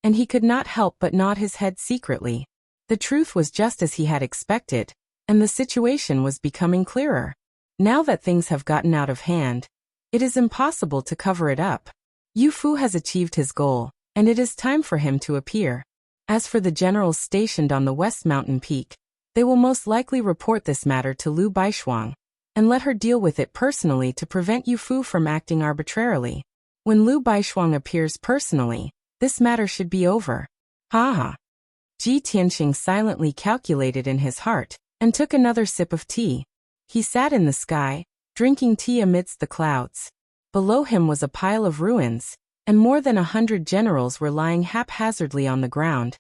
A: and he could not help but nod his head secretly. The truth was just as he had expected, and the situation was becoming clearer. Now that things have gotten out of hand, it is impossible to cover it up. Yu Fu has achieved his goal, and it is time for him to appear. As for the generals stationed on the west mountain peak, they will most likely report this matter to Liu Baishuang, and let her deal with it personally to prevent Yu Fu from acting arbitrarily. When Liu Baishuang appears personally, this matter should be over. Ha ha. Ji Tianxing silently calculated in his heart, and took another sip of tea. He sat in the sky, drinking tea amidst the clouds. Below him was a pile of ruins, and more than 100 generals were lying haphazardly on the ground,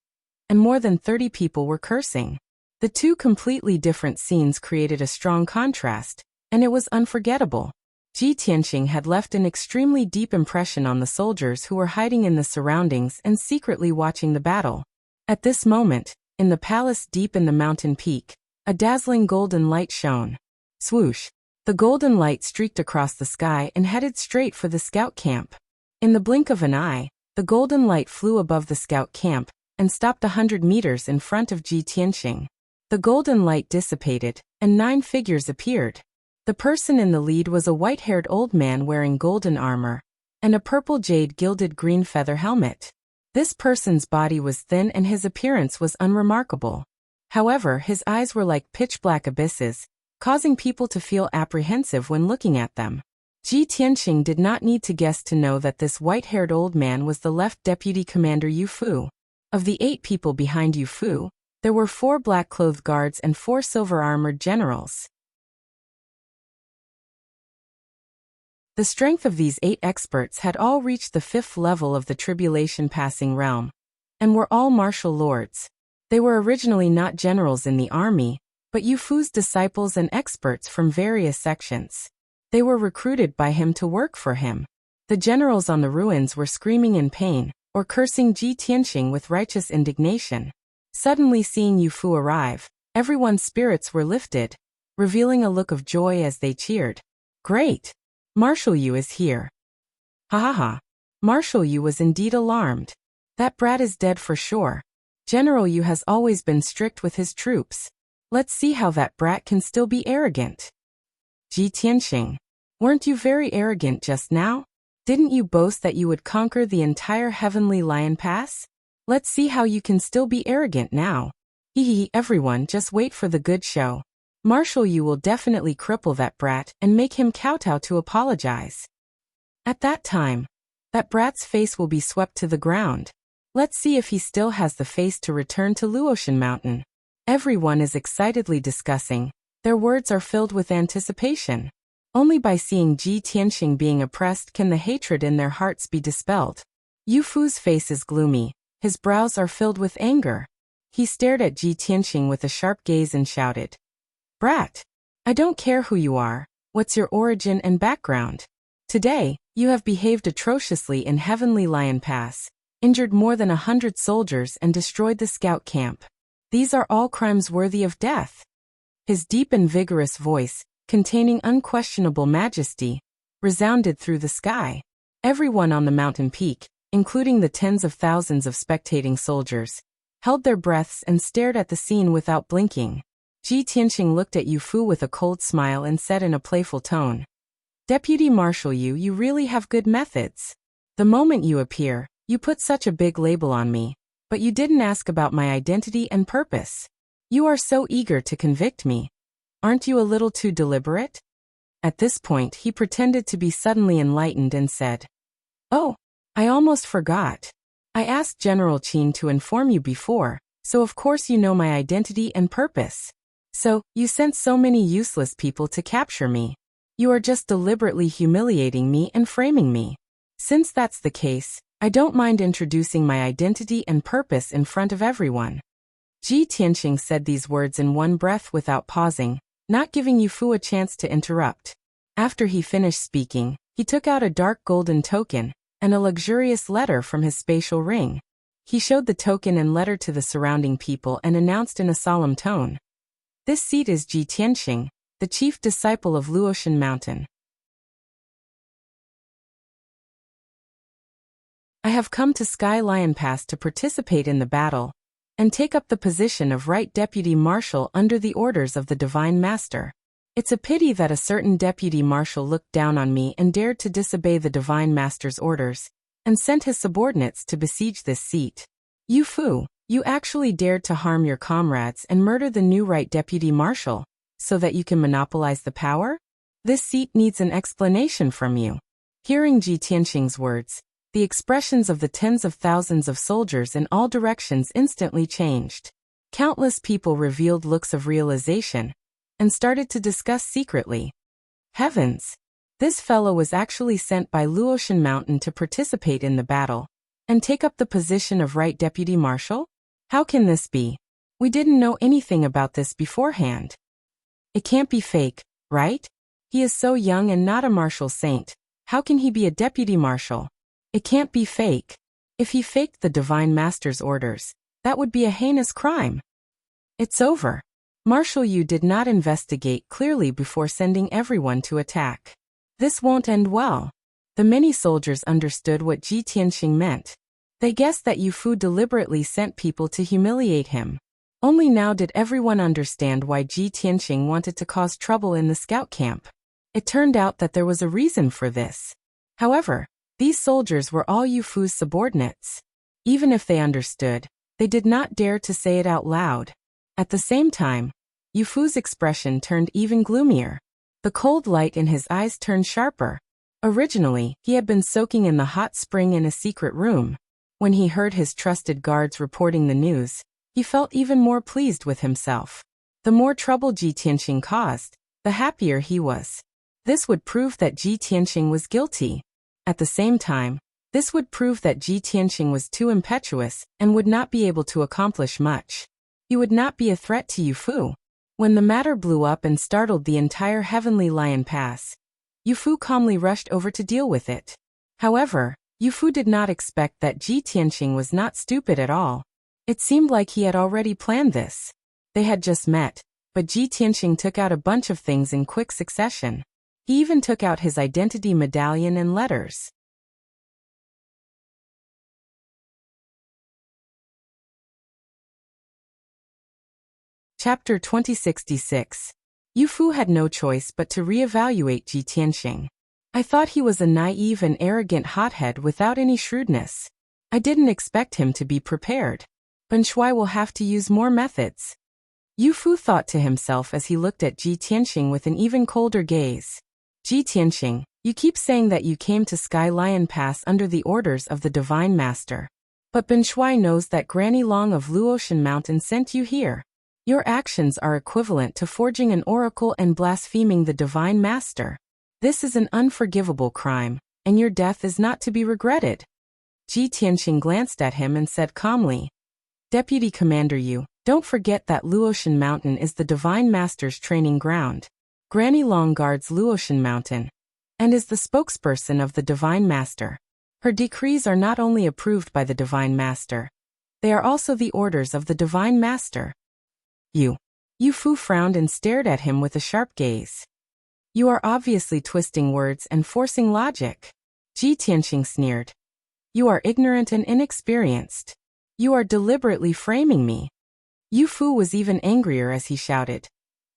A: and more than 30 people were cursing. The two completely different scenes created a strong contrast, and it was unforgettable. Ji Tianxing had left an extremely deep impression on the soldiers who were hiding in the surroundings and secretly watching the battle. At this moment, in the palace deep in the mountain peak, a dazzling golden light shone. Swoosh! The golden light streaked across the sky and headed straight for the scout camp. In the blink of an eye, the golden light flew above the scout camp and stopped 100 meters in front of Ji Tianxing. The golden light dissipated, and 9 figures appeared. The person in the lead was a white-haired old man wearing golden armor and a purple jade-gilded green feather helmet. This person's body was thin and his appearance was unremarkable. However, his eyes were like pitch-black abysses, causing people to feel apprehensive when looking at them. Ji Tianxing did not need to guess to know that this white-haired old man was the left deputy commander Yu Fu. Of the 8 people behind Yu Fu, there were 4 black-clothed guards and 4 silver-armored generals. The strength of these 8 experts had all reached the 5th level of the tribulation passing realm, and were all martial lords. They were originally not generals in the army, but Yu Fu's disciples and experts from various sections. They were recruited by him to work for him. The generals on the ruins were screaming in pain, or cursing Ji Tianxing with righteous indignation. Suddenly seeing Yu Fu arrive, everyone's spirits were lifted, revealing a look of joy as they cheered. Great! Marshal Yu is here. Ha ha ha. Marshal Yu was indeed alarmed. That brat is dead for sure. General Yu has always been strict with his troops. Let's see how that brat can still be arrogant. Ji Tianxing, weren't you very arrogant just now? Didn't you boast that you would conquer the entire Heavenly Lion Pass? Let's see how you can still be arrogant now. Hehe, everyone just wait for the good show. Marshal Yu will definitely cripple that brat and make him kowtow to apologize. At that time, that brat's face will be swept to the ground. Let's see if he still has the face to return to Luotian Mountain. Everyone is excitedly discussing. Their words are filled with anticipation. Only by seeing Ji Tianxing being oppressed can the hatred in their hearts be dispelled. Yu Fu's face is gloomy. His brows are filled with anger. He stared at Ji Tianxing with a sharp gaze and shouted, "Brat! I don't care who you are. What's your origin and background? Today, you have behaved atrociously in Heavenly Lion Pass, injured more than 100 soldiers and destroyed the scout camp. These are all crimes worthy of death." His deep and vigorous voice, containing unquestionable majesty, resounded through the sky. Everyone on the mountain peak, including the tens of thousands of spectating soldiers, held their breaths and stared at the scene without blinking. Ji Tianxing looked at Yu Fu with a cold smile and said in a playful tone, "Deputy Marshal Yu, you really have good methods. The moment you appear, you put such a big label on me, but you didn't ask about my identity and purpose. You are so eager to convict me. Aren't you a little too deliberate?" At this point, he pretended to be suddenly enlightened and said, "Oh, I almost forgot. I asked General Qin to inform you before, so of course you know my identity and purpose. So, you sent so many useless people to capture me. You are just deliberately humiliating me and framing me. Since that's the case, I don't mind introducing my identity and purpose in front of everyone." Ji Tianxing said these words in one breath without pausing, not giving Yu Fu a chance to interrupt. After he finished speaking, he took out a dark golden token and a luxurious letter from his spatial ring. He showed the token and letter to the surrounding people and announced in a solemn tone, "This seat is Ji Tianxing, the chief disciple of Luotian Mountain. I have come to Sky Lion Pass to participate in the battle and take up the position of Right Deputy Marshal under the orders of the Divine Master. It's a pity that a certain Deputy Marshal looked down on me and dared to disobey the Divine Master's orders, and sent his subordinates to besiege this seat. Yu Fu, you actually dared to harm your comrades and murder the new Right Deputy Marshal, so that you can monopolize the power? This seat needs an explanation from you." Hearing Ji Tianxing's words, the expressions of the tens of thousands of soldiers in all directions instantly changed. Countless people revealed looks of realization, and started to discuss secretly. Heavens! This fellow was actually sent by Luotian Mountain to participate in the battle, and take up the position of Right Deputy Marshal? How can this be? We didn't know anything about this beforehand. It can't be fake, right? He is so young and not a martial saint. How can he be a deputy marshal? It can't be fake. If he faked the Divine Master's orders, that would be a heinous crime. It's over. Marshal Yu did not investigate clearly before sending everyone to attack. This won't end well. The many soldiers understood what Ji Tianxing meant. They guessed that Yu Fu deliberately sent people to humiliate him. Only now did everyone understand why Ji Tianxing wanted to cause trouble in the scout camp. It turned out that there was a reason for this. However, these soldiers were all Yu Fu's subordinates. Even if they understood, they did not dare to say it out loud. At the same time, Yu Fu's expression turned even gloomier. The cold light in his eyes turned sharper. Originally, he had been soaking in the hot spring in a secret room. When he heard his trusted guards reporting the news, he felt even more pleased with himself. The more trouble Ji Tianxing caused, the happier he was. This would prove that Ji Tianxing was guilty. At the same time, this would prove that Ji Tianxing was too impetuous and would not be able to accomplish much. He would not be a threat to Yu Fu. When the matter blew up and startled the entire Heavenly Lion Pass, Yu Fu calmly rushed over to deal with it. However, Yu Fu did not expect that Ji Tianxing was not stupid at all. It seemed like he had already planned this. They had just met, but Ji Tianxing took out a bunch of things in quick succession. He even took out his identity medallion and letters. Chapter 2066. Yu Fu had no choice but to reevaluate Ji Tianxing. I thought he was a naive and arrogant hothead without any shrewdness. I didn't expect him to be prepared. Ben Shuai will have to use more methods. Yu Fu thought to himself as he looked at Ji Tianxing with an even colder gaze. Ji Tianxing, you keep saying that you came to Sky Lion Pass under the orders of the Divine Master. But Ben Shuai knows that Granny Long of Luotian Mountain sent you here. Your actions are equivalent to forging an oracle and blaspheming the Divine Master. This is an unforgivable crime, and your death is not to be regretted. Ji Tianqing glanced at him and said calmly, Deputy Commander Yu, don't forget that Luotian Mountain is the Divine Master's training ground. Granny Long guards Luotian Mountain and is the spokesperson of the Divine Master. Her decrees are not only approved by the Divine Master, they are also the orders of the Divine Master. Yu Fu frowned and stared at him with a sharp gaze. You are obviously twisting words and forcing logic. Ji Tianqing sneered. You are ignorant and inexperienced. You are deliberately framing me. Yu Fu was even angrier as he shouted.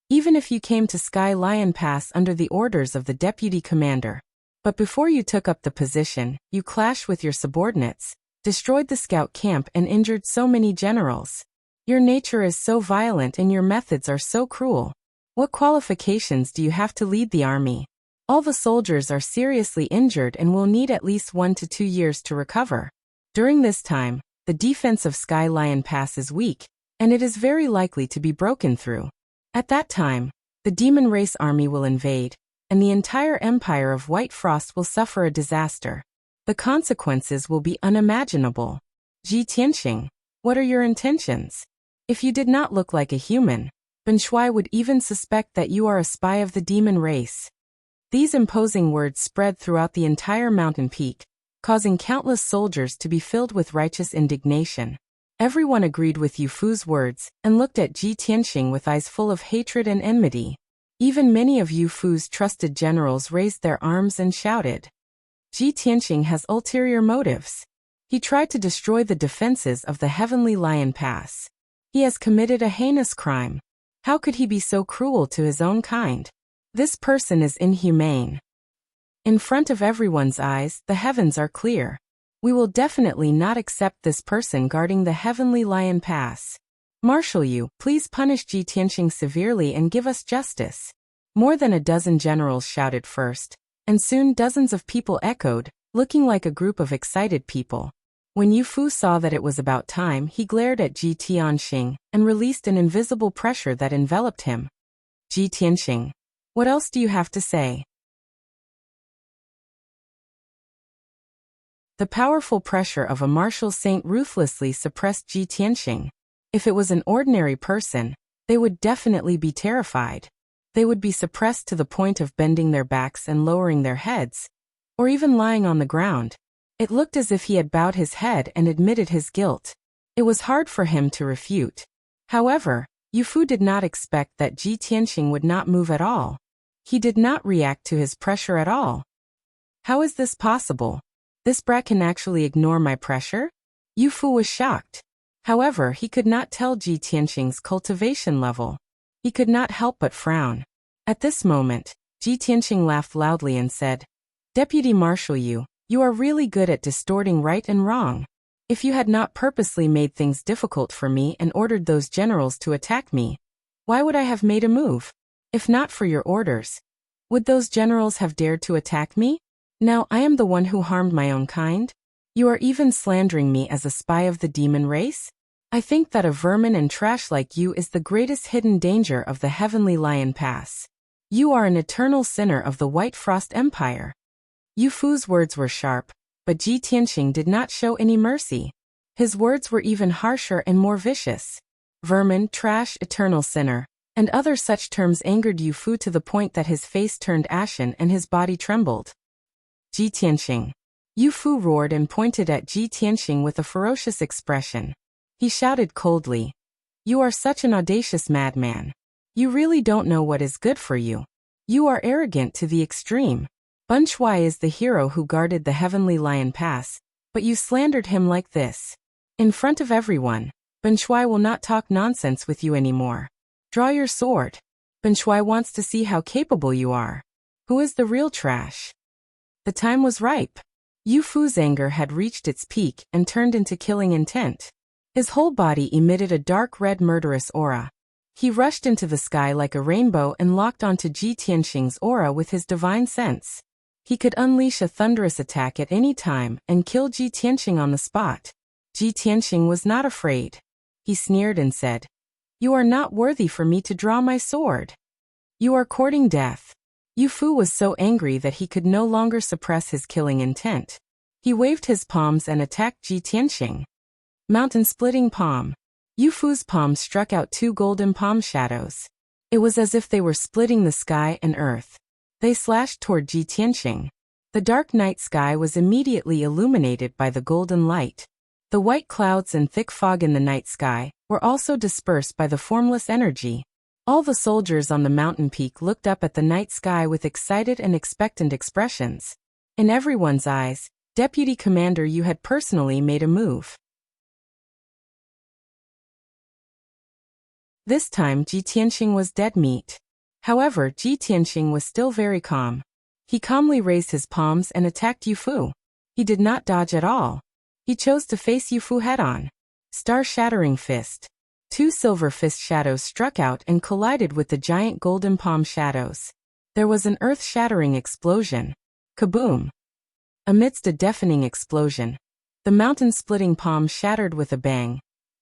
A: Even if you came to Sky Lion Pass under the orders of the Deputy Commander, but before you took up the position, you clashed with your subordinates, destroyed the scout camp and injured so many generals. Your nature is so violent and your methods are so cruel. What qualifications do you have to lead the army? All the soldiers are seriously injured and will need at least 1 to 2 years to recover. During this time, the defense of Sky Lion Pass is weak, and it is very likely to be broken through. At that time, the demon race army will invade, and the entire empire of White Frost will suffer a disaster. The consequences will be unimaginable. Ji Tianqing, what are your intentions? If you did not look like a human, Ben Shuai would even suspect that you are a spy of the demon race. These imposing words spread throughout the entire mountain peak, causing countless soldiers to be filled with righteous indignation. Everyone agreed with Yu Fu's words and looked at Ji Tianqing with eyes full of hatred and enmity. Even many of Yu Fu's trusted generals raised their arms and shouted. Ji Tianqing has ulterior motives. He tried to destroy the defenses of the Heavenly Lion Pass. He has committed a heinous crime. How could he be so cruel to his own kind? This person is inhumane. In front of everyone's eyes, the heavens are clear. We will definitely not accept this person guarding the Heavenly Lion Pass. Marshal Yu, please punish Ji Tianqing severely and give us justice. More than a dozen generals shouted first, and soon dozens of people echoed, looking like a group of excited people. When Yu Fu saw that it was about time, he glared at Ji Tianqing and released an invisible pressure that enveloped him. Ji Tianqing, what else do you have to say? The powerful pressure of a martial saint ruthlessly suppressed Ji Tianqing. If it was an ordinary person, they would definitely be terrified. They would be suppressed to the point of bending their backs and lowering their heads, or even lying on the ground. It looked as if he had bowed his head and admitted his guilt. It was hard for him to refute. However, Yu Fu did not expect that Ji Tianqing would not move at all. He did not react to his pressure at all. How is this possible? This brat can actually ignore my pressure? Yu Fu was shocked. However, he could not tell Ji Tianqing's cultivation level. He could not help but frown. At this moment, Ji Tianqing laughed loudly and said, Deputy Marshal Yu, you are really good at distorting right and wrong. If you had not purposely made things difficult for me and ordered those generals to attack me, why would I have made a move? If not for your orders, would those generals have dared to attack me? Now I am the one who harmed my own kind? You are even slandering me as a spy of the demon race? I think that a vermin and trash like you is the greatest hidden danger of the Heavenly Lion Pass. You are an eternal sinner of the White Frost Empire. Yu Fu's words were sharp, but Ji Tianqing did not show any mercy. His words were even harsher and more vicious. Vermin, trash, eternal sinner, and other such terms angered Yu Fu to the point that his face turned ashen and his body trembled. Ji Tianqing. Yu Fu roared and pointed at Ji Tianqing with a ferocious expression. He shouted coldly, You are such an audacious madman. You really don't know what is good for you. You are arrogant to the extreme. Ben Shuai is the hero who guarded the Heavenly Lion Pass, but you slandered him like this. In front of everyone, Ben Shuai will not talk nonsense with you anymore. Draw your sword. Ben Shuai wants to see how capable you are. Who is the real trash? The time was ripe. Yu Fu's anger had reached its peak and turned into killing intent. His whole body emitted a dark red murderous aura. He rushed into the sky like a rainbow and locked onto Ji Tianqing's aura with his divine sense. He could unleash a thunderous attack at any time and kill Ji Tianqing on the spot. Ji Tianqing was not afraid. He sneered and said, You are not worthy for me to draw my sword. You are courting death. Yu Fu was so angry that he could no longer suppress his killing intent. He waved his palms and attacked Ji Tianxing. Mountain-splitting palm. Yu Fu's palm struck out two golden palm shadows. It was as if they were splitting the sky and earth. They slashed toward Ji Tianxing. The dark night sky was immediately illuminated by the golden light. The white clouds and thick fog in the night sky were also dispersed by the formless energy. All the soldiers on the mountain peak looked up at the night sky with excited and expectant expressions. In everyone's eyes, Deputy Commander Yu had personally made a move. This time Ji Tianxing was dead meat. However, Ji Tianxing was still very calm. He calmly raised his palms and attacked Yu Fu. He did not dodge at all. He chose to face Yu Fu head-on. Star-shattering fist. Two silver fist shadows struck out and collided with the giant golden palm shadows. There was an earth-shattering explosion. Kaboom! Amidst a deafening explosion, the mountain-splitting palm shattered with a bang,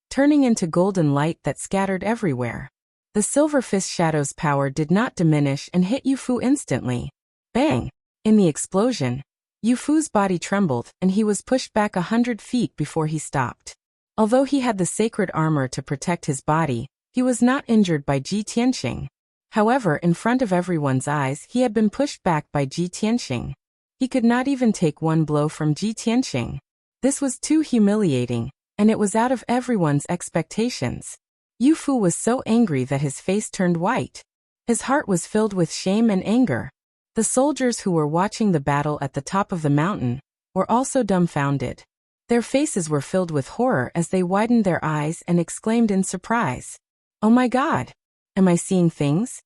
A: turning into golden light that scattered everywhere. The silver fist shadow's power did not diminish and hit Yu Fu instantly. Bang! In the explosion, Yu Fu's body trembled and he was pushed back 100 feet before he stopped. Although he had the sacred armor to protect his body, he was not injured by Ji Tianxing. However, in front of everyone's eyes, he had been pushed back by Ji Tianxing. He could not even take one blow from Ji Tianxing. This was too humiliating, and it was out of everyone's expectations. Yu Fu was so angry that his face turned white. His heart was filled with shame and anger. The soldiers who were watching the battle at the top of the mountain were also dumbfounded. Their faces were filled with horror as they widened their eyes and exclaimed in surprise, "Oh my God! Am I seeing things?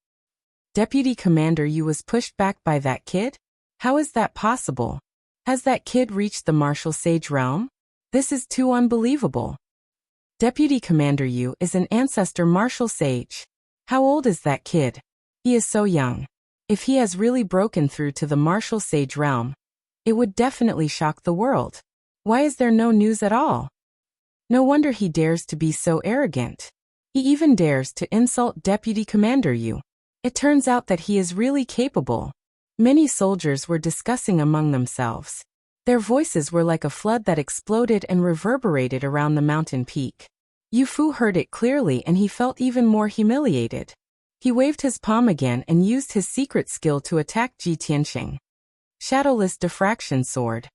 A: Deputy Commander Yu was pushed back by that kid? How is that possible? Has that kid reached the martial sage realm? This is too unbelievable. Deputy Commander Yu is an ancestor martial sage. How old is that kid? He is so young. If he has really broken through to the martial sage realm, it would definitely shock the world. Why is there no news at all? No wonder he dares to be so arrogant. He even dares to insult Deputy Commander Yu. It turns out that he is really capable." Many soldiers were discussing among themselves. Their voices were like a flood that exploded and reverberated around the mountain peak. Yu Fu heard it clearly and he felt even more humiliated. He waved his palm again and used his secret skill to attack Ji Tianxing. Shadowless Diffraction Sword.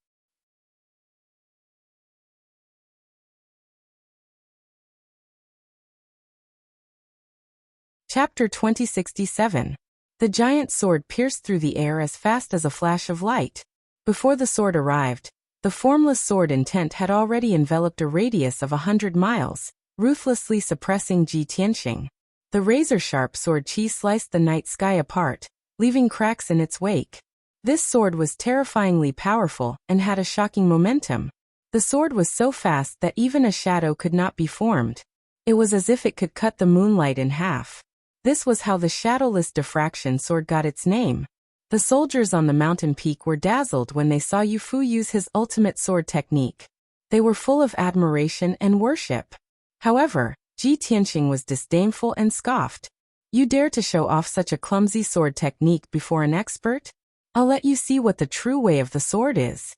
A: Chapter 2067. The giant sword pierced through the air as fast as a flash of light. Before the sword arrived, the formless sword intent had already enveloped a radius of 100 miles, ruthlessly suppressing Ji Tianxing. The razor-sharp sword Qi sliced the night sky apart, leaving cracks in its wake. This sword was terrifyingly powerful and had a shocking momentum. The sword was so fast that even a shadow could not be formed. It was as if it could cut the moonlight in half. This was how the shadowless diffraction sword got its name. The soldiers on the mountain peak were dazzled when they saw Yu Fu use his ultimate sword technique. They were full of admiration and worship. However, Ji Tianxing was disdainful and scoffed. "You dare to show off such a clumsy sword technique before an expert? I'll let you see what the true way of the sword is."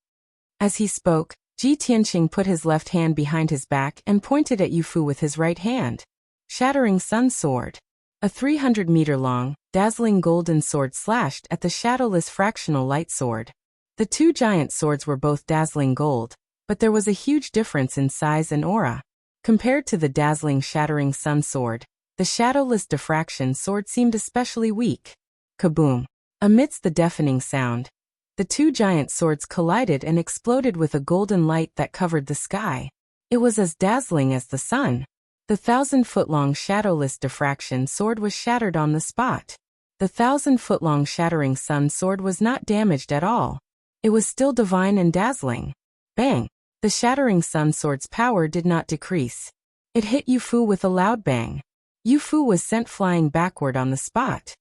A: As he spoke, Ji Tianxing put his left hand behind his back and pointed at Yu Fu with his right hand. Shattering Sun Sword. A 300-meter-long, dazzling golden sword slashed at the shadowless fractional light sword. The two giant swords were both dazzling gold, but there was a huge difference in size and aura. Compared to the dazzling shattering sun sword, the shadowless diffraction sword seemed especially weak. Kaboom! Amidst the deafening sound, the two giant swords collided and exploded with a golden light that covered the sky. It was as dazzling as the sun. The 1,000-foot-long shadowless diffraction sword was shattered on the spot. The 1,000-foot-long shattering sun sword was not damaged at all. It was still divine and dazzling. Bang! The shattering sun sword's power did not decrease. It hit Yu Fu with a loud bang. Yu Fu was sent flying backward on the spot.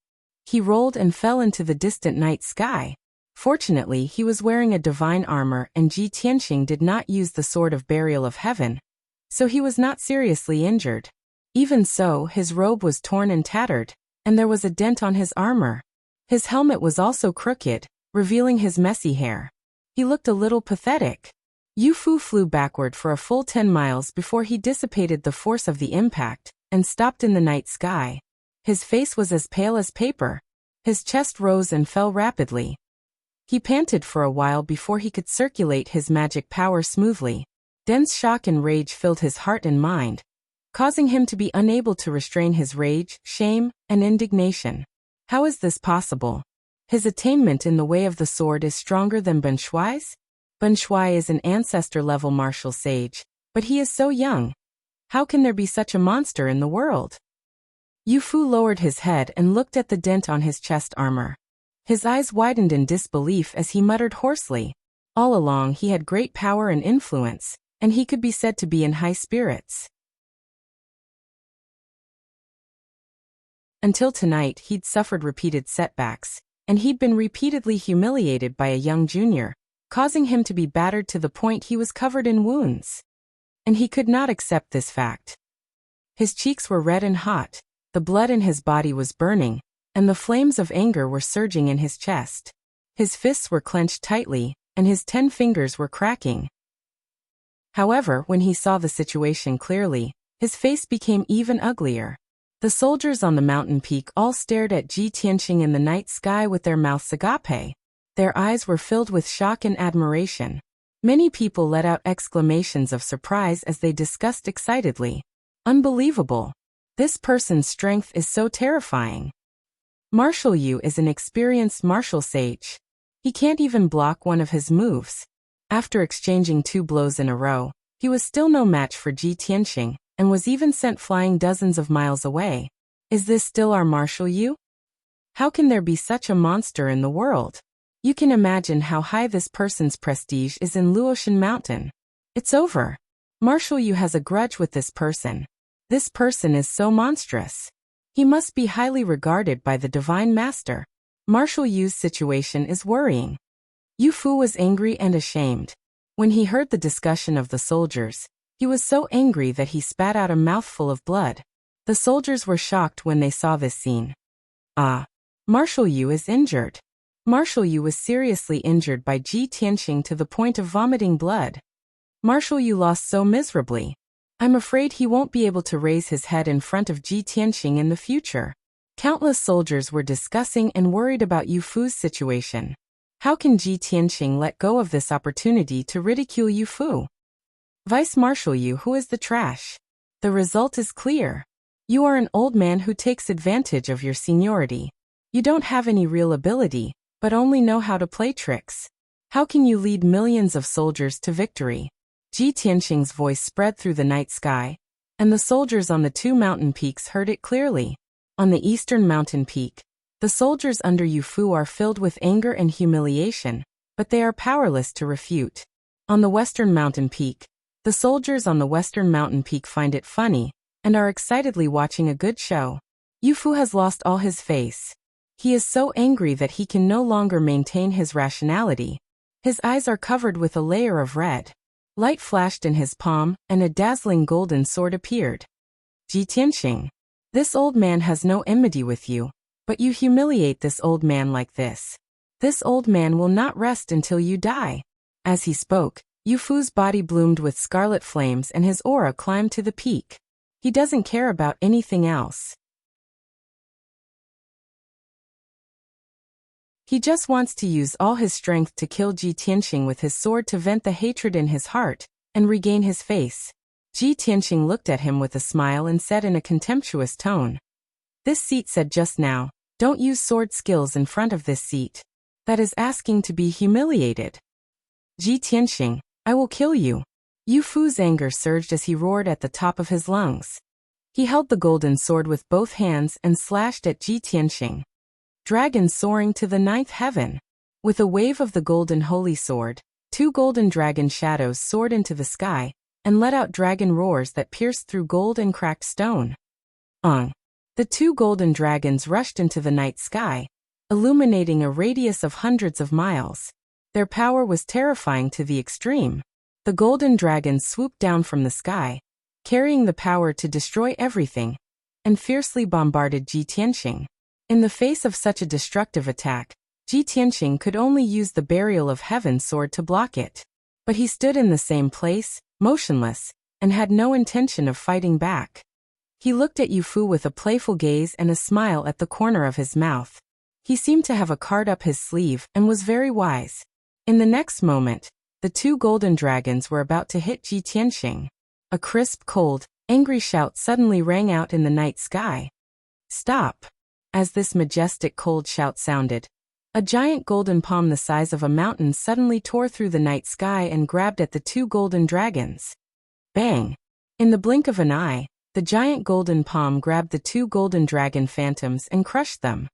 A: He rolled and fell into the distant night sky. Fortunately, he was wearing a divine armor and Ji Tianxing did not use the Sword of Burial of Heaven, so he was not seriously injured. Even so, his robe was torn and tattered, and there was a dent on his armor. His helmet was also crooked, revealing his messy hair. He looked a little pathetic. Yu Fu flew backward for a full 10 miles before he dissipated the force of the impact and stopped in the night sky. His face was as pale as paper. His chest rose and fell rapidly. He panted for a while before he could circulate his magic power smoothly. Dense shock and rage filled his heart and mind, causing him to be unable to restrain his rage, shame, and indignation. How is this possible? His attainment in the way of the sword is stronger than Ben Shuai's? Ben Shuai is an ancestor-level martial sage, but he is so young. How can there be such a monster in the world? Yu Fu lowered his head and looked at the dent on his chest armor. His eyes widened in disbelief as he muttered hoarsely. All along he had great power and influence, and he could be said to be in high spirits. Until tonight he'd suffered repeated setbacks, and he'd been repeatedly humiliated by a young junior, causing him to be battered to the point he was covered in wounds. And he could not accept this fact. His cheeks were red and hot, the blood in his body was burning, and the flames of anger were surging in his chest. His fists were clenched tightly, and his 10 fingers were cracking. However, when he saw the situation clearly, his face became even uglier. The soldiers on the mountain peak all stared at Ji Tianqing in the night sky with their mouths agape. Their eyes were filled with shock and admiration. Many people let out exclamations of surprise as they discussed excitedly. Unbelievable! This person's strength is so terrifying. Martial Yu is an experienced martial sage. He can't even block one of his moves. After exchanging 2 blows in a row, he was still no match for Ji Tianqing, and was even sent flying dozens of miles away. Is this still our Martial Yu? How can there be such a monster in the world? You can imagine how high this person's prestige is in Luotian Mountain. It's over. Martial Yu has a grudge with this person. This person is so monstrous. He must be highly regarded by the Divine Master. Martial Yu's situation is worrying. Yu Fu was angry and ashamed. When he heard the discussion of the soldiers, he was so angry that he spat out a mouthful of blood. The soldiers were shocked when they saw this scene. Ah! Martial Yu is injured. Martial Yu was seriously injured by Ji Tianqing to the point of vomiting blood. Martial Yu lost so miserably. I'm afraid he won't be able to raise his head in front of Ji Tianqing in the future. Countless soldiers were discussing and worried about Yu Fu's situation. How can Ji Tianqing let go of this opportunity to ridicule Yu Fu? Vice Marshal Yu, who is the trash? The result is clear. You are an old man who takes advantage of your seniority. You don't have any real ability, but only know how to play tricks. How can you lead millions of soldiers to victory? Ji Tianqing's voice spread through the night sky, and the soldiers on the 2 mountain peaks heard it clearly. On the eastern mountain peak, the soldiers under Yu Fu are filled with anger and humiliation, but they are powerless to refute. On the western mountain peak, the soldiers on the western mountain peak find it funny, and are excitedly watching a good show. Yu Fu has lost all his face. He is so angry that he can no longer maintain his rationality. His eyes are covered with a layer of red. Light flashed in his palm, and a dazzling golden sword appeared. Ji Tianqing, this old man has no enmity with you, but you humiliate this old man like this. This old man will not rest until you die. As he spoke, Yu Fu's body bloomed with scarlet flames and his aura climbed to the peak. He doesn't care about anything else. He just wants to use all his strength to kill Ji Tianqing with his sword to vent the hatred in his heart and regain his face. Ji Tianqing looked at him with a smile and said in a contemptuous tone, "This seat said just now, don't use sword skills in front of this seat. That is asking to be humiliated. Ji Tianqing, I will kill you." Yu Fu's anger surged as he roared at the top of his lungs. He held the golden sword with both hands and slashed at Ji Tianqing. Dragon soaring to the 9th heaven. With a wave of the golden holy sword, 2 golden dragon shadows soared into the sky and let out dragon roars that pierced through gold and cracked stone. The 2 golden dragons rushed into the night sky, illuminating a radius of hundreds of miles. Their power was terrifying to the extreme. The golden dragons swooped down from the sky, carrying the power to destroy everything, and fiercely bombarded Ji Tianxing. In the face of such a destructive attack, Ji Tianxing could only use the Burial of Heaven sword to block it. But he stood in the same place, motionless, and had no intention of fighting back. He looked at Yu Fu with a playful gaze and a smile at the corner of his mouth. He seemed to have a card up his sleeve and was very wise. In the next moment, the two golden dragons were about to hit Ji Tianxing. A crisp, cold, angry shout suddenly rang out in the night sky. "Stop!" As this majestic cold shout sounded, a giant golden palm the size of a mountain suddenly tore through the night sky and grabbed at the two golden dragons. Bang! In the blink of an eye, the giant golden palm grabbed the two golden dragon phantoms and crushed them.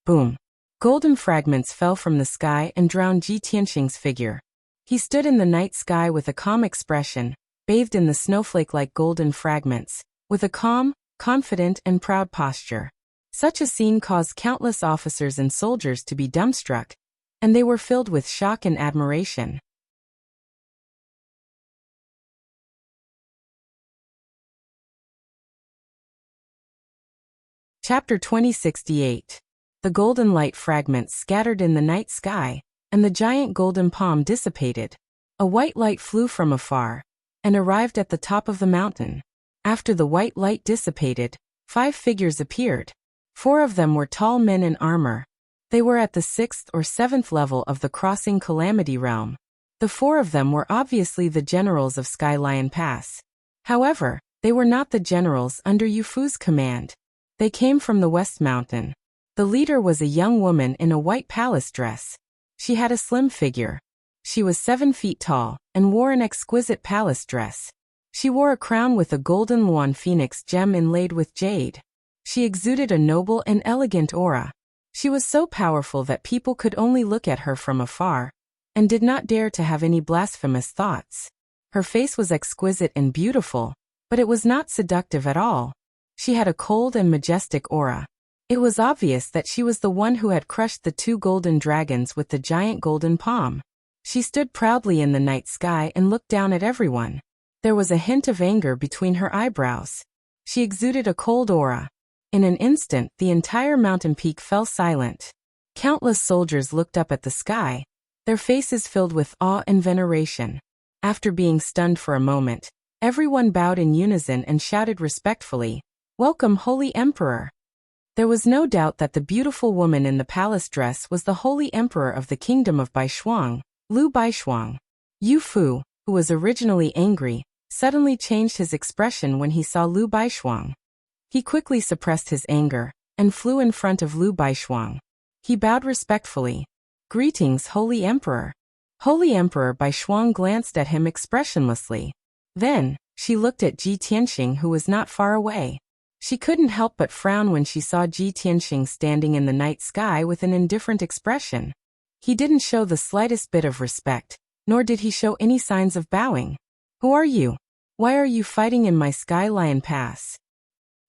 A: Boom! Golden fragments fell from the sky and drowned Ji Tianxing's figure. He stood in the night sky with a calm expression, bathed in the snowflake-like golden fragments, with a calm, confident and proud posture. Such a scene caused countless officers and soldiers to be dumbstruck, and they were filled with shock and admiration. Chapter 2068. The golden light fragments scattered in the night sky, and the giant golden palm dissipated. A white light flew from afar, and arrived at the top of the mountain. After the white light dissipated, 5 figures appeared. 4 of them were tall men in armor. They were at the 6th or 7th level of the Crossing Calamity Realm. The 4 of them were obviously the generals of Sky Lion Pass. However, they were not the generals under Yu Fu's command. They came from the West Mountain. The leader was a young woman in a white palace dress. She had a slim figure. She was 7 feet tall, and wore an exquisite palace dress. She wore a crown with a golden Luan phoenix gem inlaid with jade. She exuded a noble and elegant aura. She was so powerful that people could only look at her from afar, and did not dare to have any blasphemous thoughts. Her face was exquisite and beautiful, but it was not seductive at all. She had a cold and majestic aura. It was obvious that she was the one who had crushed the 2 golden dragons with the giant golden palm. She stood proudly in the night sky and looked down at everyone. There was a hint of anger between her eyebrows. She exuded a cold aura. In an instant, the entire mountain peak fell silent. Countless soldiers looked up at the sky, their faces filled with awe and veneration. After being stunned for a moment, everyone bowed in unison and shouted respectfully, "Welcome, Holy Emperor!" There was no doubt that the beautiful woman in the palace dress was the Holy Emperor of the Kingdom of Baishuang, Lu Baishuang. Yu Fu, who was originally angry, suddenly changed his expression when he saw Lu Baishuang. He quickly suppressed his anger, and flew in front of Lu Baishuang. He bowed respectfully. "Greetings, Holy Emperor." Holy Emperor Baishuang glanced at him expressionlessly. Then, she looked at Ji Tianxing, who was not far away. She couldn't help but frown when she saw Ji Tianxing standing in the night sky with an indifferent expression. He didn't show the slightest bit of respect, nor did he show any signs of bowing. "Who are you? Why are you fighting in my Sky Lion Pass?"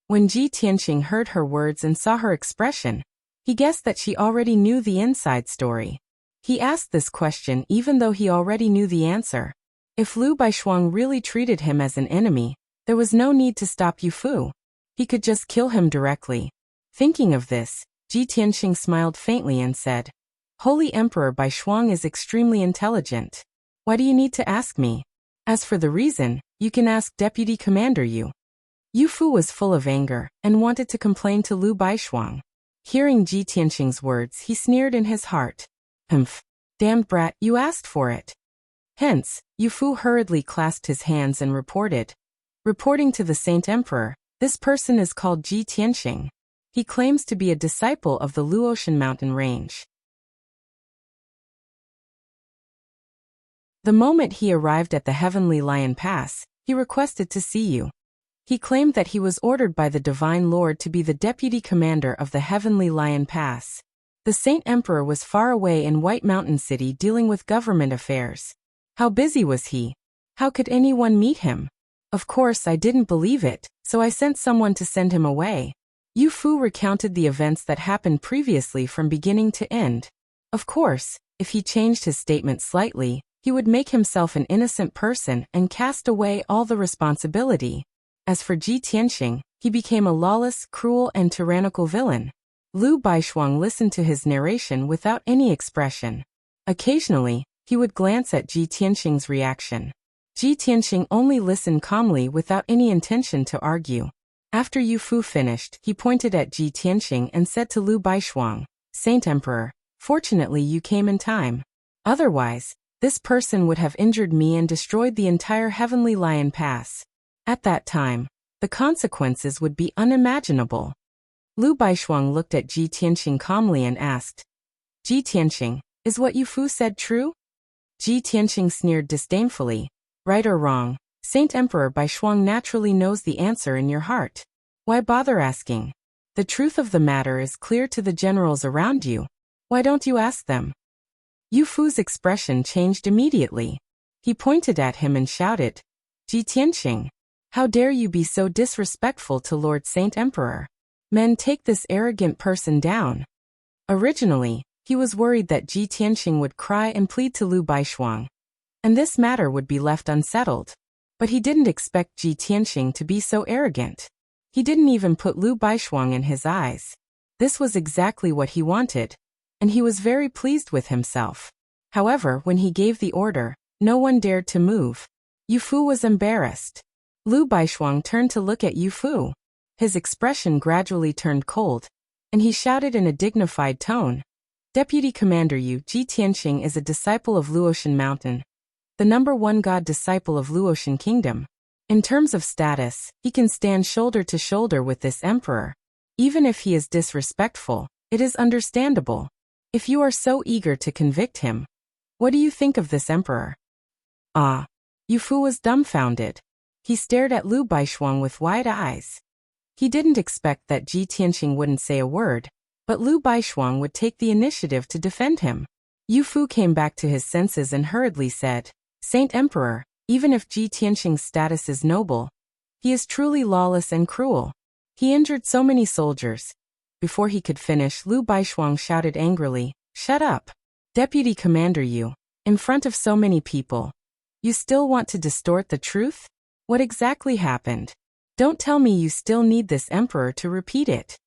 A: When Ji Tianxing heard her words and saw her expression, he guessed that she already knew the inside story. He asked this question even though he already knew the answer. If Lu Baishuang really treated him as an enemy, there was no need to stop Yu Fu. He could just kill him directly. Thinking of this, Ji Tianxing smiled faintly and said, "Holy Emperor Baishuang is extremely intelligent. Why do you need to ask me? As for the reason, you can ask Deputy Commander Yu." Yu Fu was full of anger, and wanted to complain to Lu Baishuang. Hearing Ji Tianxing's words, he sneered in his heart. "Humph! Damned brat, you asked for it." Hence, Yu Fu hurriedly clasped his hands and reporting to the Saint Emperor, "This person is called Ji Tianxing. He claims to be a disciple of the Luotian mountain range." The moment he arrived at the Heavenly Lion Pass, he requested to see you. He claimed that he was ordered by the Divine Lord to be the deputy commander of the Heavenly Lion Pass. The Saint Emperor was far away in White Mountain City dealing with government affairs. How busy was he? How could anyone meet him? Of course I didn't believe it, so I sent someone to send him away. Yu Fu recounted the events that happened previously from beginning to end. Of course, if he changed his statement slightly, he would make himself an innocent person and cast away all the responsibility. As for Ji Tianxing, he became a lawless, cruel, and tyrannical villain. Lu Baishuang listened to his narration without any expression. Occasionally, he would glance at Ji Tianxing's reaction. Ji Tianxing only listened calmly without any intention to argue. After Yu Fu finished, he pointed at Ji Tianxing and said to Lu Baishuang, "Saint Emperor, fortunately you came in time. Otherwise, this person would have injured me and destroyed the entire Heavenly Lion Pass. At that time, the consequences would be unimaginable." Lu Baishuang looked at Ji Tianxing calmly and asked, "Ji Tianxing, is what Yu Fu said true?" Ji Tianxing sneered disdainfully. "Right or wrong, Saint Emperor Baishuang naturally knows the answer in your heart. Why bother asking? The truth of the matter is clear to the generals around you. Why don't you ask them?" Yu Fu's expression changed immediately. He pointed at him and shouted, "Ji Tianxing, how dare you be so disrespectful to Lord Saint Emperor? Men, take this arrogant person down." Originally, he was worried that Ji Tianxing would cry and plead to Lu Baishuang, and this matter would be left unsettled. But he didn't expect Ji Tianxing to be so arrogant. He didn't even put Lu Baishuang in his eyes. This was exactly what he wanted, and he was very pleased with himself. However, when he gave the order, no one dared to move. Yu Fu was embarrassed. Lu Baishuang turned to look at Yu Fu. His expression gradually turned cold, and he shouted in a dignified tone, "Deputy Commander Yu, Ji Tianxing is a disciple of Luotian Mountain, the #1 god disciple of Luotian Kingdom. In terms of status, he can stand shoulder to shoulder with this emperor. Even if he is disrespectful, it is understandable. If you are so eager to convict him, what do you think of this emperor?" Ah! Yu Fu was dumbfounded. He stared at Lu Baishuang with wide eyes. He didn't expect that Ji Tianxing wouldn't say a word, but Lu Baishuang would take the initiative to defend him. Yu Fu came back to his senses and hurriedly said, "Saint Emperor, even if Ji Tianxing's status is noble, he is truly lawless and cruel. He injured so many soldiers." Before he could finish, Lu Baishuang shouted angrily, "Shut up! Deputy Commander Yu, in front of so many people. You still want to distort the truth? What exactly happened? Don't tell me you still need this emperor to repeat it."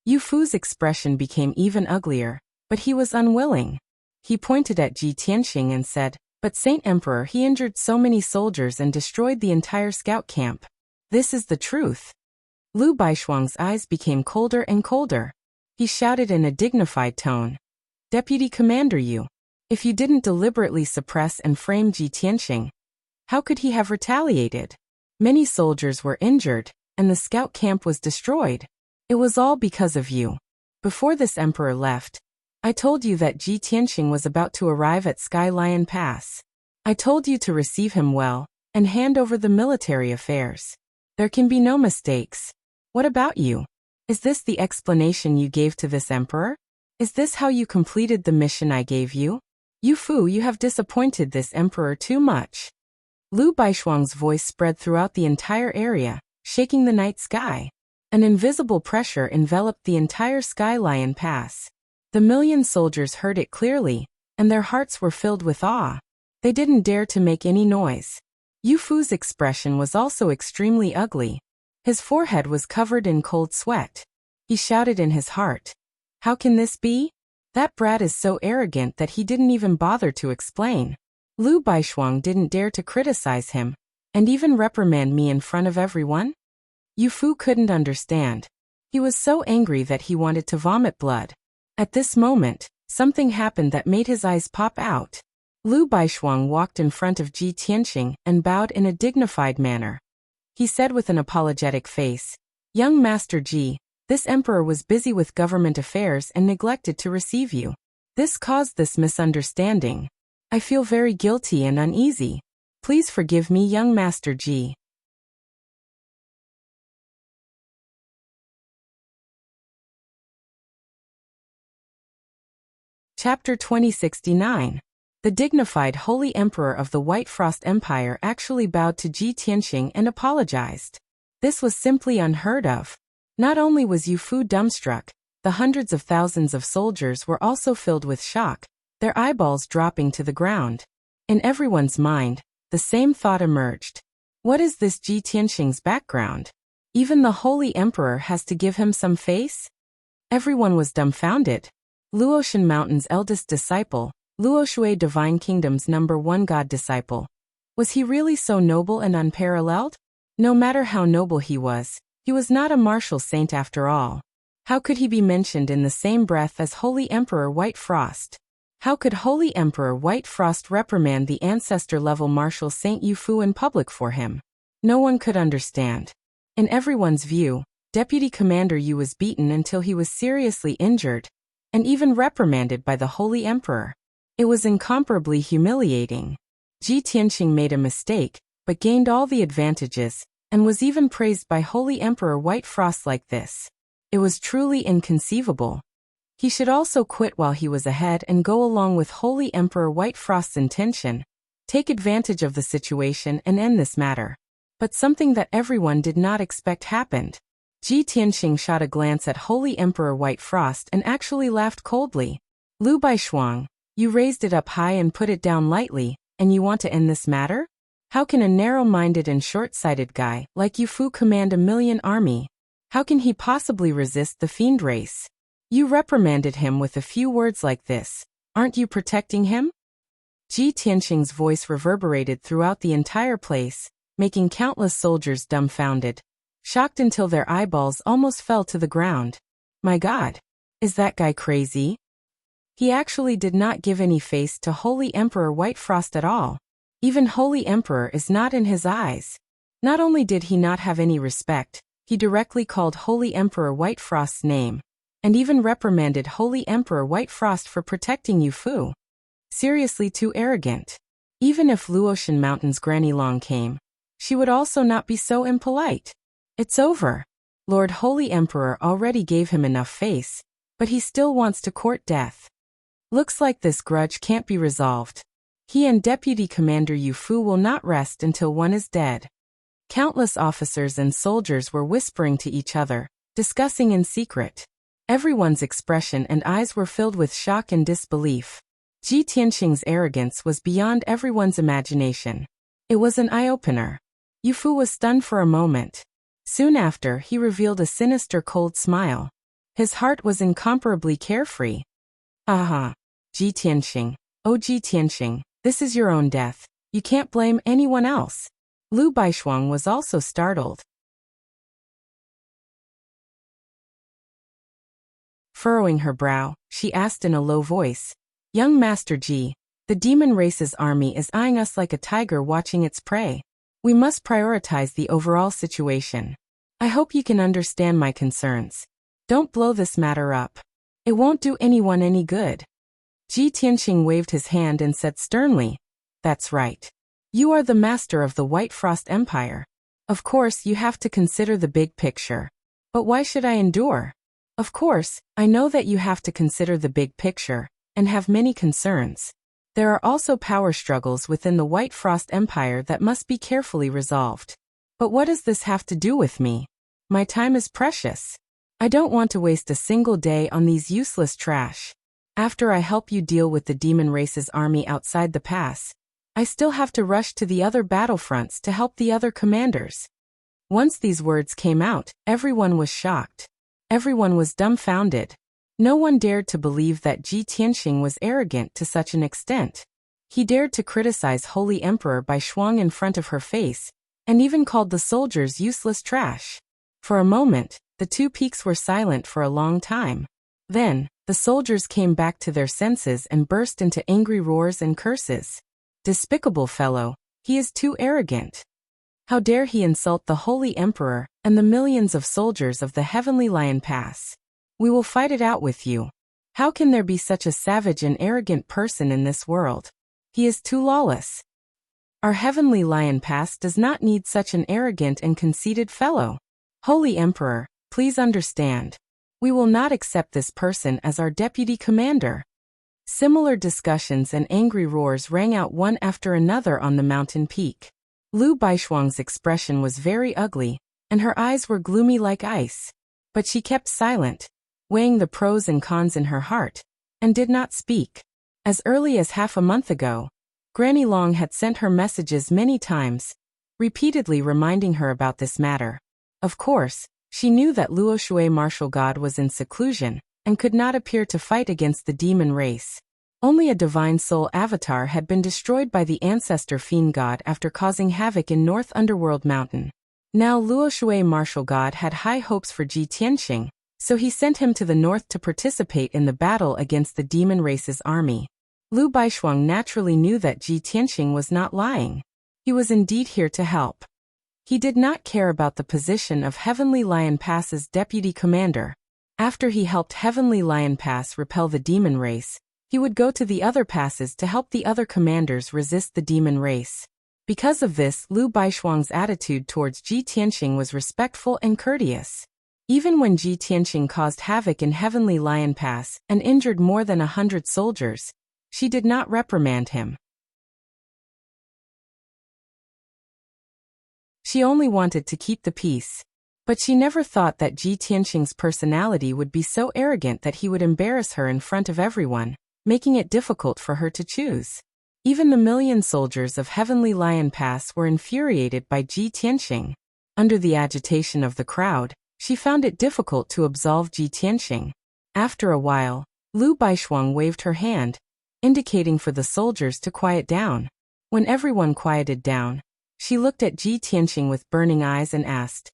A: Yu Fu's expression became even uglier, but he was unwilling. He pointed at Ji Tianxing and said, "But Saint Emperor, he injured so many soldiers and destroyed the entire scout camp. This is the truth." Lu Baishuang's eyes became colder and colder. He shouted in a dignified tone, "Deputy Commander Yu, if you didn't deliberately suppress and frame Ji Tianxing, how could he have retaliated? Many soldiers were injured, and the scout camp was destroyed. It was all because of you. Before this emperor left, I told you that Ji Tianxing was about to arrive at Sky Lion Pass. I told you to receive him well, and hand over the military affairs. There can be no mistakes. What about you? Is this the explanation you gave to this emperor? Is this how you completed the mission I gave you? Yu Fu, you have disappointed this emperor too much." Lu Baishuang's voice spread throughout the entire area, shaking the night sky. An invisible pressure enveloped the entire Sky Lion Pass. The million soldiers heard it clearly, and their hearts were filled with awe. They didn't dare to make any noise. Yu Fu's expression was also extremely ugly. His forehead was covered in cold sweat. He shouted in his heart, "How can this be? That brat is so arrogant that he didn't even bother to explain." Lu Baishuang didn't dare to criticize him, and even reprimand me in front of everyone? Yu Fu couldn't understand. He was so angry that he wanted to vomit blood. At this moment, something happened that made his eyes pop out. Lu Baishuang walked in front of Ji Tianxing and bowed in a dignified manner. He said with an apologetic face, "Young Master Ji, this emperor was busy with government affairs and neglected to receive you. This caused this misunderstanding. I feel very guilty and uneasy. Please forgive me, young Master Ji." Chapter 2069. The dignified Holy Emperor of the White Frost Empire actually bowed to Ji Tianxing and apologized. This was simply unheard of. Not only was Yu Fu dumbstruck, the hundreds of thousands of soldiers were also filled with shock, their eyeballs dropping to the ground. In everyone's mind, the same thought emerged. What is this Ji Tianxing's background? Even the Holy Emperor has to give him some face? Everyone was dumbfounded. Luotian Mountain's eldest disciple, Luo Shui Divine Kingdom's #1 god disciple. Was he really so noble and unparalleled? No matter how noble he was not a martial saint after all. How could he be mentioned in the same breath as Holy Emperor White Frost? How could Holy Emperor White Frost reprimand the ancestor-level martial Saint Yu Fu in public for him? No one could understand. In everyone's view, Deputy Commander Yu was beaten until he was seriously injured, and even reprimanded by the Holy Emperor. It was incomparably humiliating. Ji Tianxing made a mistake, but gained all the advantages, and was even praised by Holy Emperor White Frost like this. It was truly inconceivable. He should also quit while he was ahead and go along with Holy Emperor White Frost's intention, take advantage of the situation and end this matter. But something that everyone did not expect happened. Ji Tianxing shot a glance at Holy Emperor White Frost and actually laughed coldly. Lu Baishuang, you raised it up high and put it down lightly, and you want to end this matter? How can a narrow-minded and short-sighted guy like Yu Fu command a million army? How can he possibly resist the fiend race? You reprimanded him with a few words like this. Aren't you protecting him? Ji Tianxing's voice reverberated throughout the entire place, making countless soldiers dumbfounded, shocked until their eyeballs almost fell to the ground. My God! Is that guy crazy? He actually did not give any face to Holy Emperor White Frost at all. Even Holy Emperor is not in his eyes. Not only did he not have any respect, he directly called Holy Emperor White Frost's name, and even reprimanded Holy Emperor White Frost for protecting Yu Fu. Seriously too arrogant. Even if Luotian Mountain's Granny Long came, she would also not be so impolite. It's over. Lord Holy Emperor already gave him enough face, but he still wants to court death. Looks like this grudge can't be resolved. He and Deputy Commander Yu Fu will not rest until one is dead. Countless officers and soldiers were whispering to each other, discussing in secret. Everyone's expression and eyes were filled with shock and disbelief. Ji Tianxing's arrogance was beyond everyone's imagination. It was an eye-opener. Yu Fu was stunned for a moment. Soon after, he revealed a sinister cold smile. His heart was incomparably carefree. Aha! Ji Tianxing. Oh Ji Tianxing, this is your own death. You can't blame anyone else. Lu Baishuang was also startled. Furrowing her brow, she asked in a low voice, Young Master Ji, the demon race's army is eyeing us like a tiger watching its prey. We must prioritize the overall situation. I hope you can understand my concerns. Don't blow this matter up. It won't do anyone any good. Ji Tianxing waved his hand and said sternly, That's right. You are the master of the White Frost Empire. Of course, you have to consider the big picture. But why should I endure? Of course, I know that you have to consider the big picture, and have many concerns. There are also power struggles within the White Frost Empire that must be carefully resolved. But what does this have to do with me? My time is precious. I don't want to waste a single day on these useless trash. After I help you deal with the demon race's army outside the pass, I still have to rush to the other battlefronts to help the other commanders. Once these words came out, everyone was shocked. Everyone was dumbfounded. No one dared to believe that Ji Tianxing was arrogant to such an extent. He dared to criticize Holy Emperor Baishuang in front of her face, and even called the soldiers useless trash. For a moment, the two peaks were silent for a long time. Then, the soldiers came back to their senses and burst into angry roars and curses. Despicable fellow, he is too arrogant. How dare he insult the Holy Emperor and the millions of soldiers of the Heavenly Lion Pass? We will fight it out with you. How can there be such a savage and arrogant person in this world? He is too lawless. Our Heavenly Lion Pass does not need such an arrogant and conceited fellow. Holy Emperor, please understand. We will not accept this person as our deputy commander. Similar discussions and angry roars rang out one after another on the mountain peak. Lu Baishuang's expression was very ugly, and her eyes were gloomy like ice. But she kept silent, weighing the pros and cons in her heart, and did not speak. As early as half a month ago, Granny Long had sent her messages many times, repeatedly reminding her about this matter. Of course, she knew that Luo Shui martial god was in seclusion and could not appear to fight against the demon race. Only a divine soul avatar had been destroyed by the ancestor fiend god after causing havoc in North Underworld Mountain. Now Luo Shui martial god had high hopes for Ji Tianxing, so he sent him to the north to participate in the battle against the demon race's army. Lu Baishuang naturally knew that Ji Tianxing was not lying. He was indeed here to help. He did not care about the position of Heavenly Lion Pass's deputy commander. After he helped Heavenly Lion Pass repel the demon race, he would go to the other passes to help the other commanders resist the demon race. Because of this, Lu Baishuang's attitude towards Ji Tianxing was respectful and courteous. Even when Ji Tianxing caused havoc in Heavenly Lion Pass and injured more than 100 soldiers, she did not reprimand him. She only wanted to keep the peace. But she never thought that Ji Tianxing's personality would be so arrogant that he would embarrass her in front of everyone, making it difficult for her to choose. Even the million soldiers of Heavenly Lion Pass were infuriated by Ji Tianxing. Under the agitation of the crowd, she found it difficult to absolve Ji Tianxing. After a while, Lu Baishuang waved her hand, indicating for the soldiers to quiet down. When everyone quieted down, she looked at Ji Tianxing with burning eyes and asked,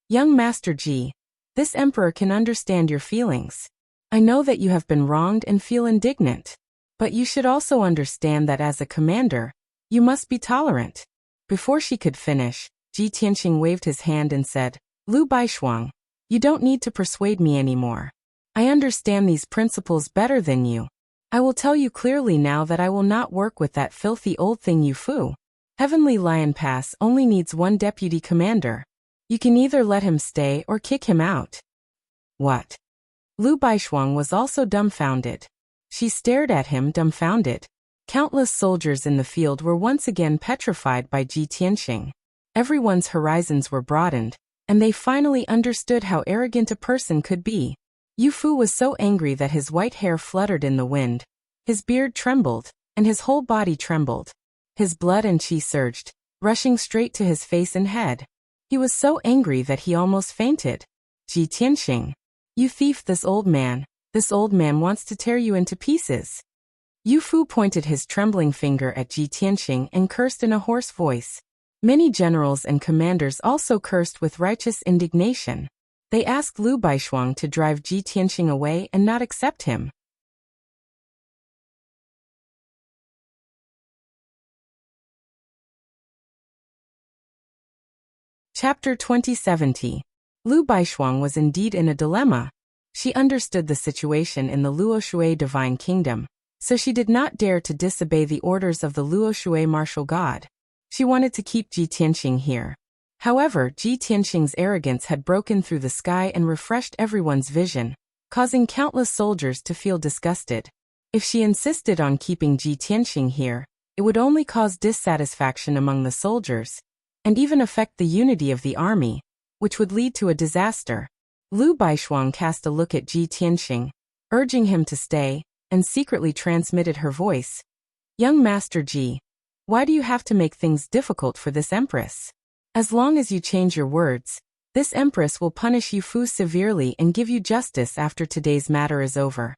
A: "Young Master Ji, this emperor can understand your feelings. I know that you have been wronged and feel indignant. But you should also understand that as a commander, you must be tolerant." Before she could finish, Ji Tianxing waved his hand and said, "Lu Baishuang, you don't need to persuade me anymore. I understand these principles better than you. I will tell you clearly now that I will not work with that filthy old thing Yu Fu. Heavenly Lion Pass only needs one deputy commander. You can either let him stay or kick him out." "What?" Lu Baishuang was also dumbfounded. She stared at him dumbfounded. Countless soldiers in the field were once again petrified by Ji Tianxing. Everyone's horizons were broadened, and they finally understood how arrogant a person could be. Yu Fu was so angry that his white hair fluttered in the wind, his beard trembled, and his whole body trembled. His blood and qi surged, rushing straight to his face and head. He was so angry that he almost fainted. "Ji Tianxing, you thief, this old man wants to tear you into pieces." Yu Fu pointed his trembling finger at Ji Tianxing and cursed in a hoarse voice. Many generals and commanders also cursed with righteous indignation. They asked Lu Baishuang to drive Ji Tianxing away and not accept him. Chapter 2070. Lu Baishuang was indeed in a dilemma. She understood the situation in the Luo Shui Divine Kingdom, so she did not dare to disobey the orders of the Luo Shui martial god. She wanted to keep Ji Tianxing here. However, Ji Tianxing's arrogance had broken through the sky and refreshed everyone's vision, causing countless soldiers to feel disgusted. If she insisted on keeping Ji Tianxing here, it would only cause dissatisfaction among the soldiers, and even affect the unity of the army, which would lead to a disaster. Lu Baishuang cast a look at Ji Tianxing, urging him to stay, and secretly transmitted her voice. "Young Master Ji, why do you have to make things difficult for this empress? As long as you change your words, this empress will punish Yu Fu severely and give you justice after today's matter is over."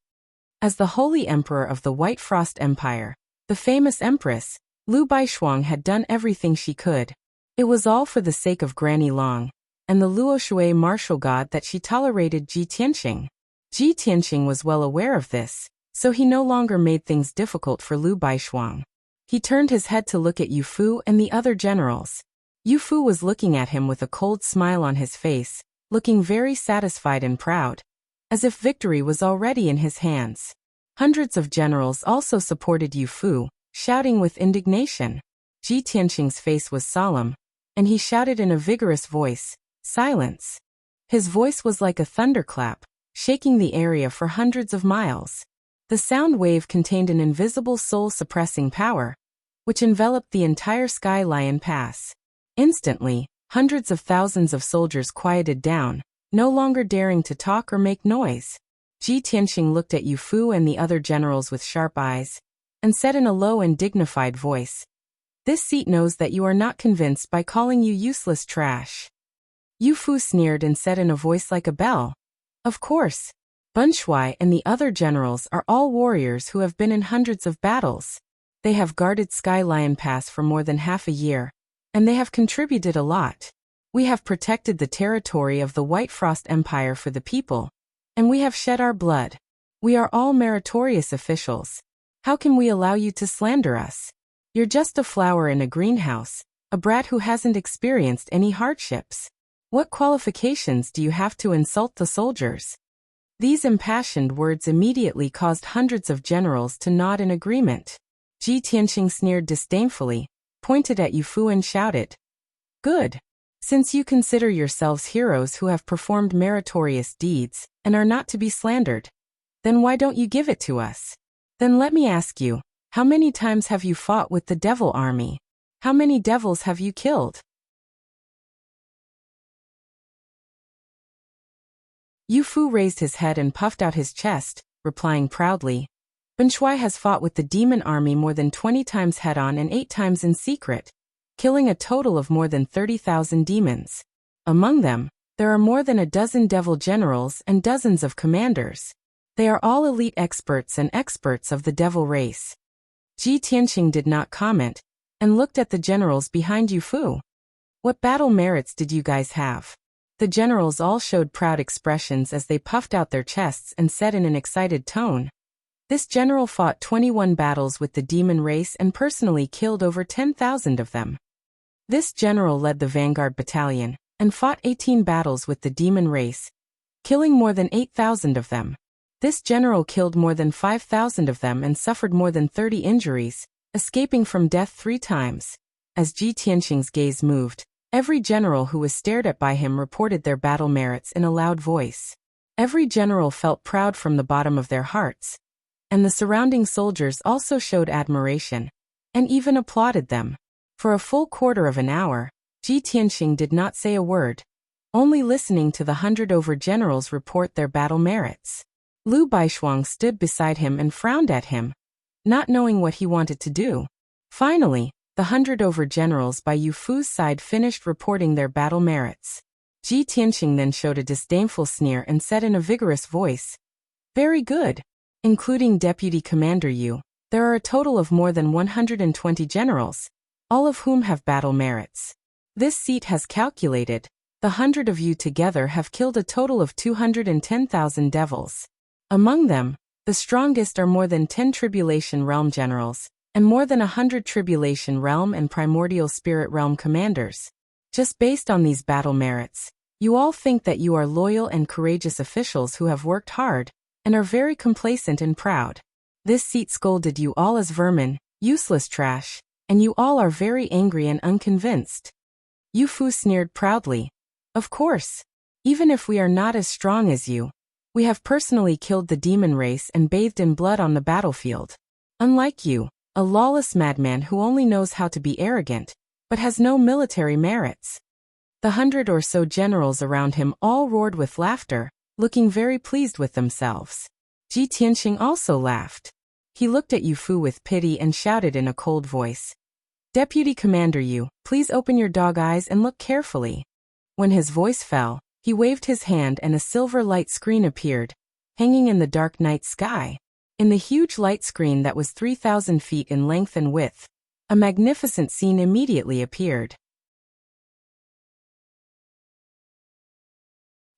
A: As the holy emperor of the White Frost Empire, the famous empress, Lu Baishuang had done everything she could. It was all for the sake of Granny Long and the Luo Shui martial god that she tolerated Ji Tianxing. Ji Tianxing was well aware of this, so he no longer made things difficult for Lu Baishuang. He turned his head to look at Yu Fu and the other generals. Yu Fu was looking at him with a cold smile on his face, looking very satisfied and proud, as if victory was already in his hands. Hundreds of generals also supported Yu Fu, shouting with indignation. Ji Tianxing's face was solemn, and he shouted in a vigorous voice, "Silence." His voice was like a thunderclap, shaking the area for hundreds of miles. The sound wave contained an invisible soul-suppressing power, which enveloped the entire Sky Lion Pass. Instantly, hundreds of thousands of soldiers quieted down, no longer daring to talk or make noise. Ji Tianxing looked at Yu Fu and the other generals with sharp eyes, and said in a low and dignified voice, "This seat knows that you are not convinced by calling you useless trash." Yu Fu sneered and said in a voice like a bell, "Of course. Bun Shuai and the other generals are all warriors who have been in hundreds of battles. They have guarded Sky Lion Pass for more than half a year, and they have contributed a lot. We have protected the territory of the White Frost Empire for the people, and we have shed our blood. We are all meritorious officials. How can we allow you to slander us? You're just a flower in a greenhouse, a brat who hasn't experienced any hardships. What qualifications do you have to insult the soldiers?" These impassioned words immediately caused hundreds of generals to nod in agreement. Ji Tianqing sneered disdainfully, pointed at Yu Fu and shouted, "Good. Since you consider yourselves heroes who have performed meritorious deeds and are not to be slandered, then why don't you give it to us? Then let me ask you, how many times have you fought with the devil army? How many devils have you killed?" Yu Fu raised his head and puffed out his chest, replying proudly, "Bun Shuai has fought with the demon army more than 20 times head-on and 8 times in secret, killing a total of more than 30,000 demons. Among them, there are more than a dozen devil generals and dozens of commanders. They are all elite experts and experts of the devil race." Ji Tianqing did not comment, and looked at the generals behind Yu Fu. "What battle merits did you guys have?" The generals all showed proud expressions as they puffed out their chests and said in an excited tone, "This general fought 21 battles with the demon race and personally killed over 10,000 of them. This general led the Vanguard Battalion and fought 18 battles with the demon race, killing more than 8,000 of them. This general killed more than 5,000 of them and suffered more than 30 injuries, escaping from death 3 times. As Ji Tianqing's gaze moved, every general who was stared at by him reported their battle merits in a loud voice. Every general felt proud from the bottom of their hearts, and the surrounding soldiers also showed admiration, and even applauded them. For a full quarter of an hour, Ji Tianqing did not say a word, only listening to the 100 generals report their battle merits. Lu Baishuang stood beside him and frowned at him, not knowing what he wanted to do. Finally, the 100 generals by Yu Fu's side finished reporting their battle merits. Ji Tianqing then showed a disdainful sneer and said in a vigorous voice, "Very good. Including Deputy Commander Yu, there are a total of more than 120 generals, all of whom have battle merits. This seat has calculated, the 100 of you together have killed a total of 210,000 devils. Among them, the strongest are more than 10 Tribulation Realm generals, and more than 100 Tribulation Realm and Primordial Spirit Realm commanders. Just based on these battle merits, you all think that you are loyal and courageous officials who have worked hard, and are very complacent and proud. This seat scolded you all as vermin, useless trash, and you all are very angry and unconvinced." Yu Fu sneered proudly, "Of course. Even if we are not as strong as you, we have personally killed the demon race and bathed in blood on the battlefield. Unlike you, a lawless madman who only knows how to be arrogant, but has no military merits." The 100 or so generals around him all roared with laughter, looking very pleased with themselves. Ji Tianqing also laughed. He looked at Yu Fu with pity and shouted in a cold voice, "Deputy Commander Yu, please open your dog eyes and look carefully." When his voice fell, he waved his hand and a silver light screen appeared, hanging in the dark night sky. In the huge light screen that was 3,000 feet in length and width, a magnificent scene immediately appeared.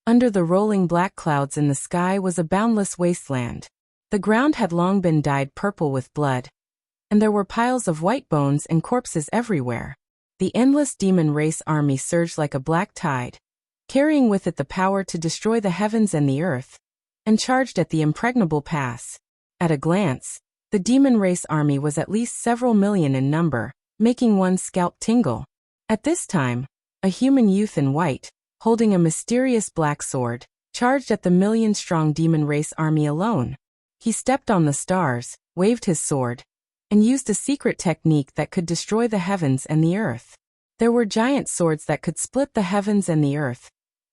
A: Under the rolling black clouds in the sky was a boundless wasteland. The ground had long been dyed purple with blood, and there were piles of white bones and corpses everywhere. The endless demon race army surged like a black tide, carrying with it the power to destroy the heavens and the earth, and charged at the impregnable pass. At a glance, the demon race army was at least several million in number, making one's scalp tingle. At this time, a human youth in white, holding a mysterious black sword, charged at the million-strong demon race army alone. He stepped on the stars, waved his sword, and used a secret technique that could destroy the heavens and the earth. There were giant swords that could split the heavens and the earth,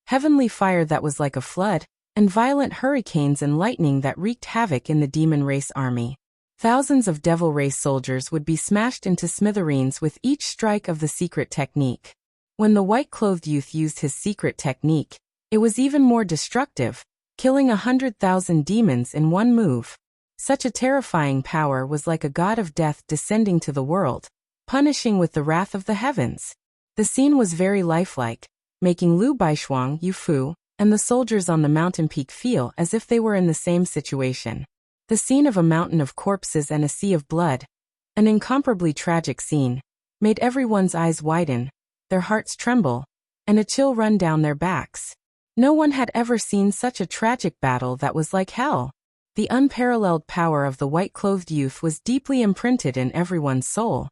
A: heavenly fire that was like a flood, and violent hurricanes and lightning that wreaked havoc in the demon race army. Thousands of devil race soldiers would be smashed into smithereens with each strike of the secret technique. When the white-clothed youth used his secret technique, it was even more destructive, killing 100,000 demons in one move. Such a terrifying power was like a god of death descending to the world, punishing with the wrath of the heavens. The scene was very lifelike, making Lu Baishuang, Yu Fu, and the soldiers on the mountain peak feel as if they were in the same situation. The scene of a mountain of corpses and a sea of blood, an incomparably tragic scene, made everyone's eyes widen, their hearts tremble, and a chill run down their backs. No one had ever seen such a tragic battle that was like hell. The unparalleled power of the white-clothed youth was deeply imprinted in everyone's soul,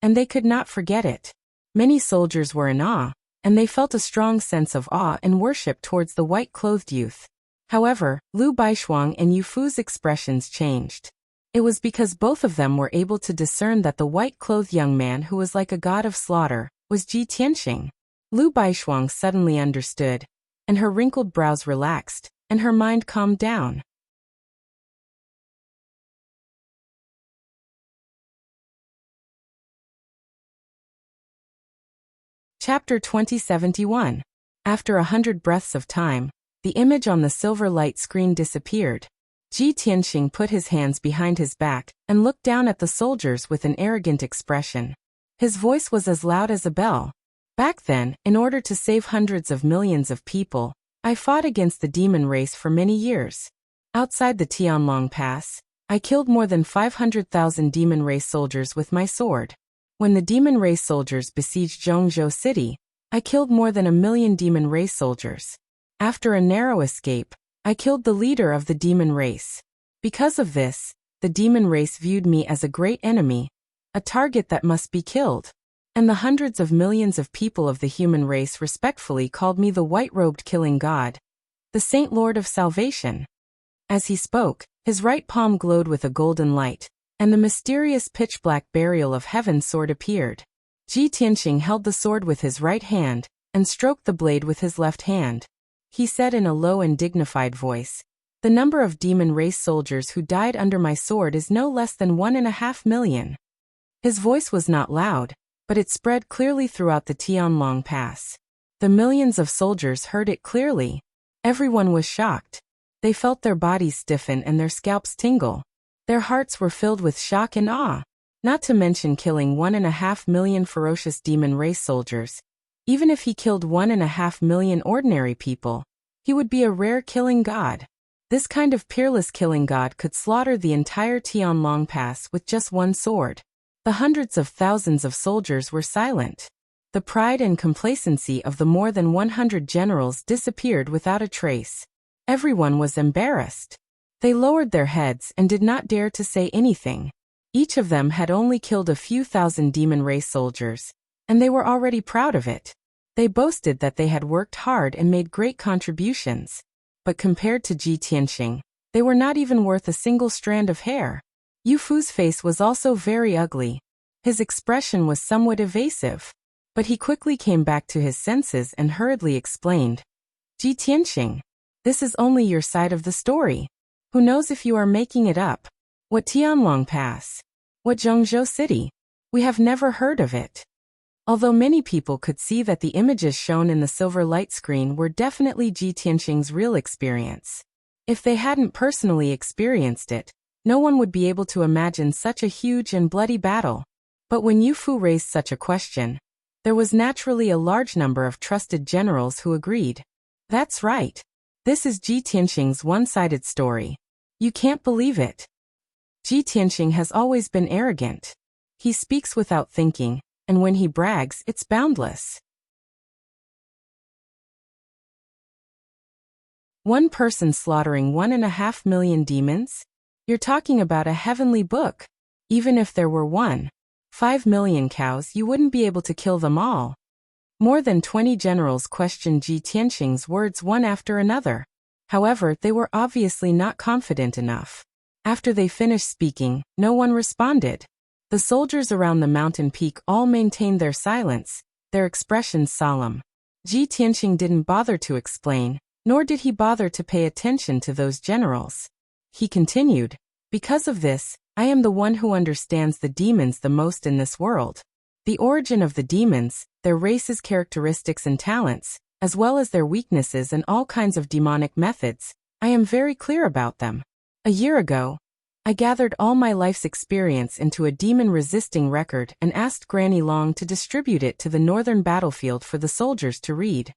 A: and they could not forget it. Many soldiers were in awe, and they felt a strong sense of awe and worship towards the white-clothed youth. However, Lu Baishuang and Yu Fu's expressions changed. It was because both of them were able to discern that the white-clothed young man who was like a god of slaughter was Ji Tianxing. Lu Baishuang suddenly understood, and her wrinkled brows relaxed, and her mind calmed down. Chapter 2071. After 100 breaths of time, the image on the silver light screen disappeared. Ji Tianxing put his hands behind his back and looked down at the soldiers with an arrogant expression. His voice was as loud as a bell. Back then, in order to save hundreds of millions of people, I fought against the demon race for many years. Outside the Tianlong Pass, I killed more than 500,000 demon race soldiers with my sword. When the demon race soldiers besieged Zhongzhou City, I killed more than 1 million demon race soldiers. After a narrow escape, I killed the leader of the demon race. Because of this, the demon race viewed me as a great enemy, a target that must be killed. And the hundreds of millions of people of the human race respectfully called me the white-robed killing god, the Saint Lord of Salvation. As he spoke, his right palm glowed with a golden light, and the mysterious pitch-black burial of heaven sword appeared. Ji Tianxing held the sword with his right hand, and stroked the blade with his left hand. He said in a low and dignified voice, "The number of demon race soldiers who died under my sword is no less than 1.5 million. His voice was not loud, but it spread clearly throughout the Tianlong Pass. The millions of soldiers heard it clearly. Everyone was shocked. They felt their bodies stiffen and their scalps tingle. Their hearts were filled with shock and awe, not to mention killing 1.5 million ferocious demon race soldiers. Even if he killed 1.5 million ordinary people, he would be a rare killing god. This kind of peerless killing god could slaughter the entire Tianlong Pass with just one sword." The hundreds of thousands of soldiers were silent. The pride and complacency of the more than 100 generals disappeared without a trace. Everyone was embarrassed. They lowered their heads and did not dare to say anything. Each of them had only killed a few thousand demon race soldiers, and they were already proud of it. They boasted that they had worked hard and made great contributions. But compared to Ji Tianxing, they were not even worth a single strand of hair. Yu Fu's face was also very ugly. His expression was somewhat evasive, but he quickly came back to his senses and hurriedly explained, "Ji Tianxing, this is only your side of the story. Who knows if you are making it up? What Tianlong Pass? What Zhongzhou City? We have never heard of it." Although many people could see that the images shown in the silver light screen were definitely Ji Tianxing's real experience. If they hadn't personally experienced it, no one would be able to imagine such a huge and bloody battle. But when Yu Fu raised such a question, there was naturally a large number of trusted generals who agreed. "That's right. This is Ji Tianxing's one-sided story. You can't believe it. Ji Tianxing has always been arrogant. He speaks without thinking, and when he brags, it's boundless." One person slaughtering 1.5 million demons? You're talking about a heavenly book. Even if there were 1.5 million cows, you wouldn't be able to kill them all. More than 20 generals questioned Ji Tianxing's words one after another. However, they were obviously not confident enough. After they finished speaking, no one responded. The soldiers around the mountain peak all maintained their silence, their expressions solemn. Ji Tianxing didn't bother to explain, nor did he bother to pay attention to those generals. He continued, "Because of this, I am the one who understands the demons the most in this world. The origin of the demons, their races, characteristics and talents, as well as their weaknesses and all kinds of demonic methods, I am very clear about them. A year ago, I gathered all my life's experience into a demon-resisting record and asked Granny Long to distribute it to the northern battlefield for the soldiers to read.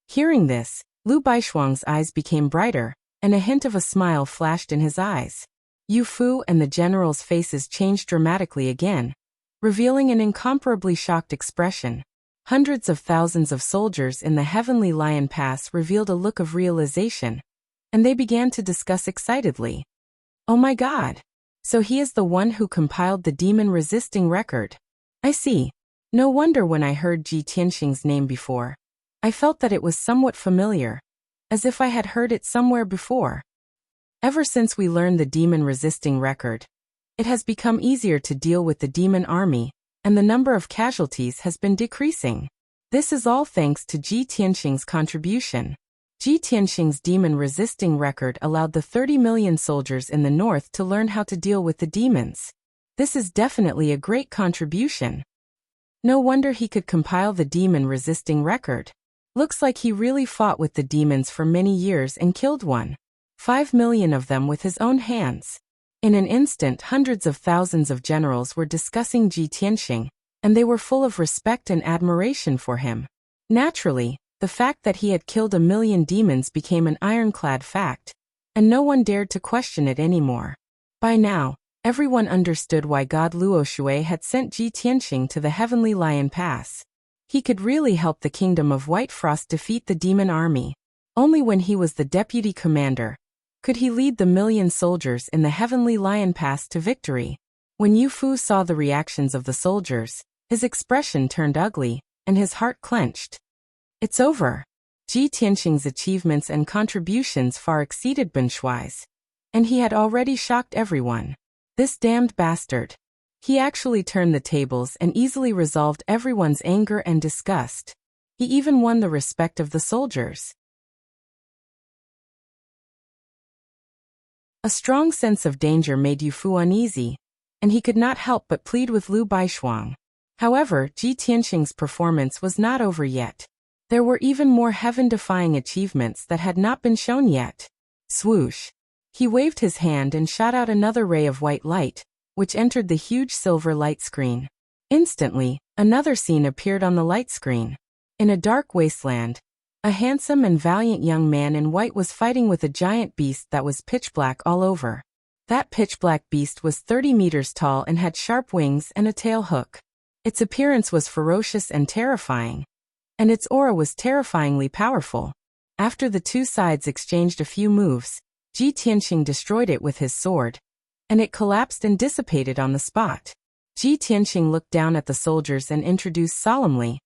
A: Hearing this, Lu Baishuang's eyes became brighter, and a hint of a smile flashed in his eyes. Yu Fu and the generals' faces changed dramatically again, revealing an incomparably shocked expression. Hundreds of thousands of soldiers in the Heavenly Lion Pass revealed a look of realization, and they began to discuss excitedly. Oh my God! So he is the one who compiled the demon-resisting record. I see. No wonder when I heard Ji Tianxing's name before, I felt that it was somewhat familiar, as if I had heard it somewhere before. Ever since we learned the demon-resisting record, it has become easier to deal with the demon army, and the number of casualties has been decreasing. This is all thanks to Ji Tianxing's contribution. Ji Tianxing's demon-resisting record allowed the 30 million soldiers in the north to learn how to deal with the demons. This is definitely a great contribution. No wonder he could compile the demon-resisting record. Looks like he really fought with the demons for many years and killed 5 million of them with his own hands. In an instant, hundreds of thousands of generals were discussing Ji Tianxing, and they were full of respect and admiration for him. Naturally, the fact that he had killed 1 million demons became an ironclad fact, and no one dared to question it anymore. By now, everyone understood why God Luo Shui had sent Ji Tianxing to the Heavenly Lion Pass. He could really help the Kingdom of White Frost defeat the demon army. Only when he was the deputy commander could he lead the million soldiers in the Heavenly Lion Pass to victory. When Yu Fu saw the reactions of the soldiers, his expression turned ugly, and his heart clenched. It's over. Ji Tianxing's achievements and contributions far exceeded Ben Shuai's, and he had already shocked everyone. This damned bastard. He actually turned the tables and easily resolved everyone's anger and disgust. He even won the respect of the soldiers. A strong sense of danger made Yu Fu uneasy, and he could not help but plead with Lu Baishuang. However, Ji Tianxing's performance was not over yet. There were even more heaven-defying achievements that had not been shown yet. Swoosh! He waved his hand and shot out another ray of white light, which entered the huge silver light screen. Instantly, another scene appeared on the light screen. In a dark wasteland, a handsome and valiant young man in white was fighting with a giant beast that was pitch black all over. That pitch black beast was 30 meters tall and had sharp wings and a tail hook. Its appearance was ferocious and terrifying, and its aura was terrifyingly powerful. After the two sides exchanged a few moves, Ji Tianxing destroyed it with his sword, and it collapsed and dissipated on the spot. Ji Tianxing looked down at the soldiers and introduced solemnly,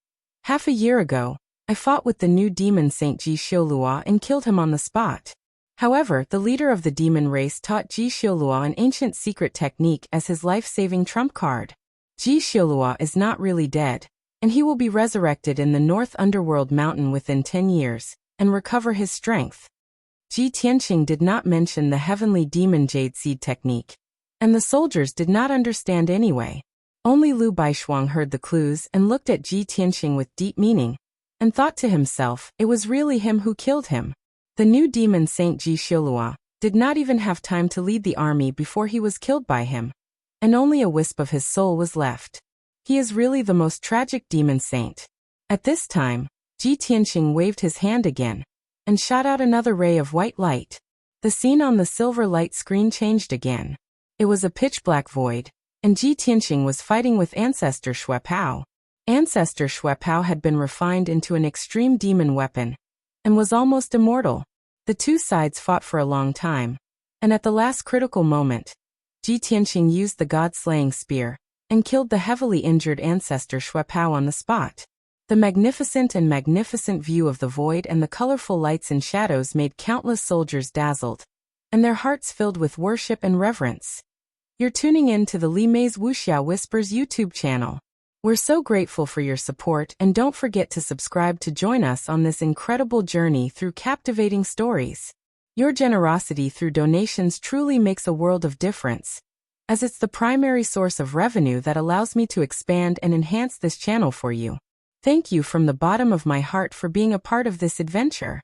A: "Half a year ago, I fought with the new demon Saint Ji Xiulua and killed him on the spot. However, the leader of the demon race taught Ji Xiulua an ancient secret technique as his life-saving trump card. Ji Xiulua is not really dead, and he will be resurrected in the North Underworld Mountain within 10 years, and recover his strength." Ji Tianxing did not mention the heavenly demon jade seed technique, and the soldiers did not understand anyway. Only Lu Baishuang heard the clues and looked at Ji Tianxing with deep meaning, and thought to himself it was really him who killed him. The new demon Saint Ji Xiulua did not even have time to lead the army before he was killed by him, and only a wisp of his soul was left. He is really the most tragic demon saint. At this time, Ji Tianxing waved his hand again, and shot out another ray of white light. The scene on the silver light screen changed again. It was a pitch-black void, and Ji Tianxing was fighting with Ancestor Xue Pao. Ancestor Xue Pao had been refined into an extreme demon weapon, and was almost immortal. The two sides fought for a long time, and at the last critical moment, Ji Tianxing used the god-slaying spear, and killed the heavily injured Ancestor Xue Pao on the spot. The magnificent view of the void and the colorful lights and shadows made countless soldiers dazzled, and their hearts filled with worship and reverence. You're tuning in to the Li Mei's Wuxia Whispers YouTube channel. We're so grateful for your support, and don't forget to subscribe to join us on this incredible journey through captivating stories. Your generosity through donations truly makes a world of difference, as it's the primary source of revenue that allows me to expand and enhance this channel for you. Thank you from the bottom of my heart for being a part of this adventure.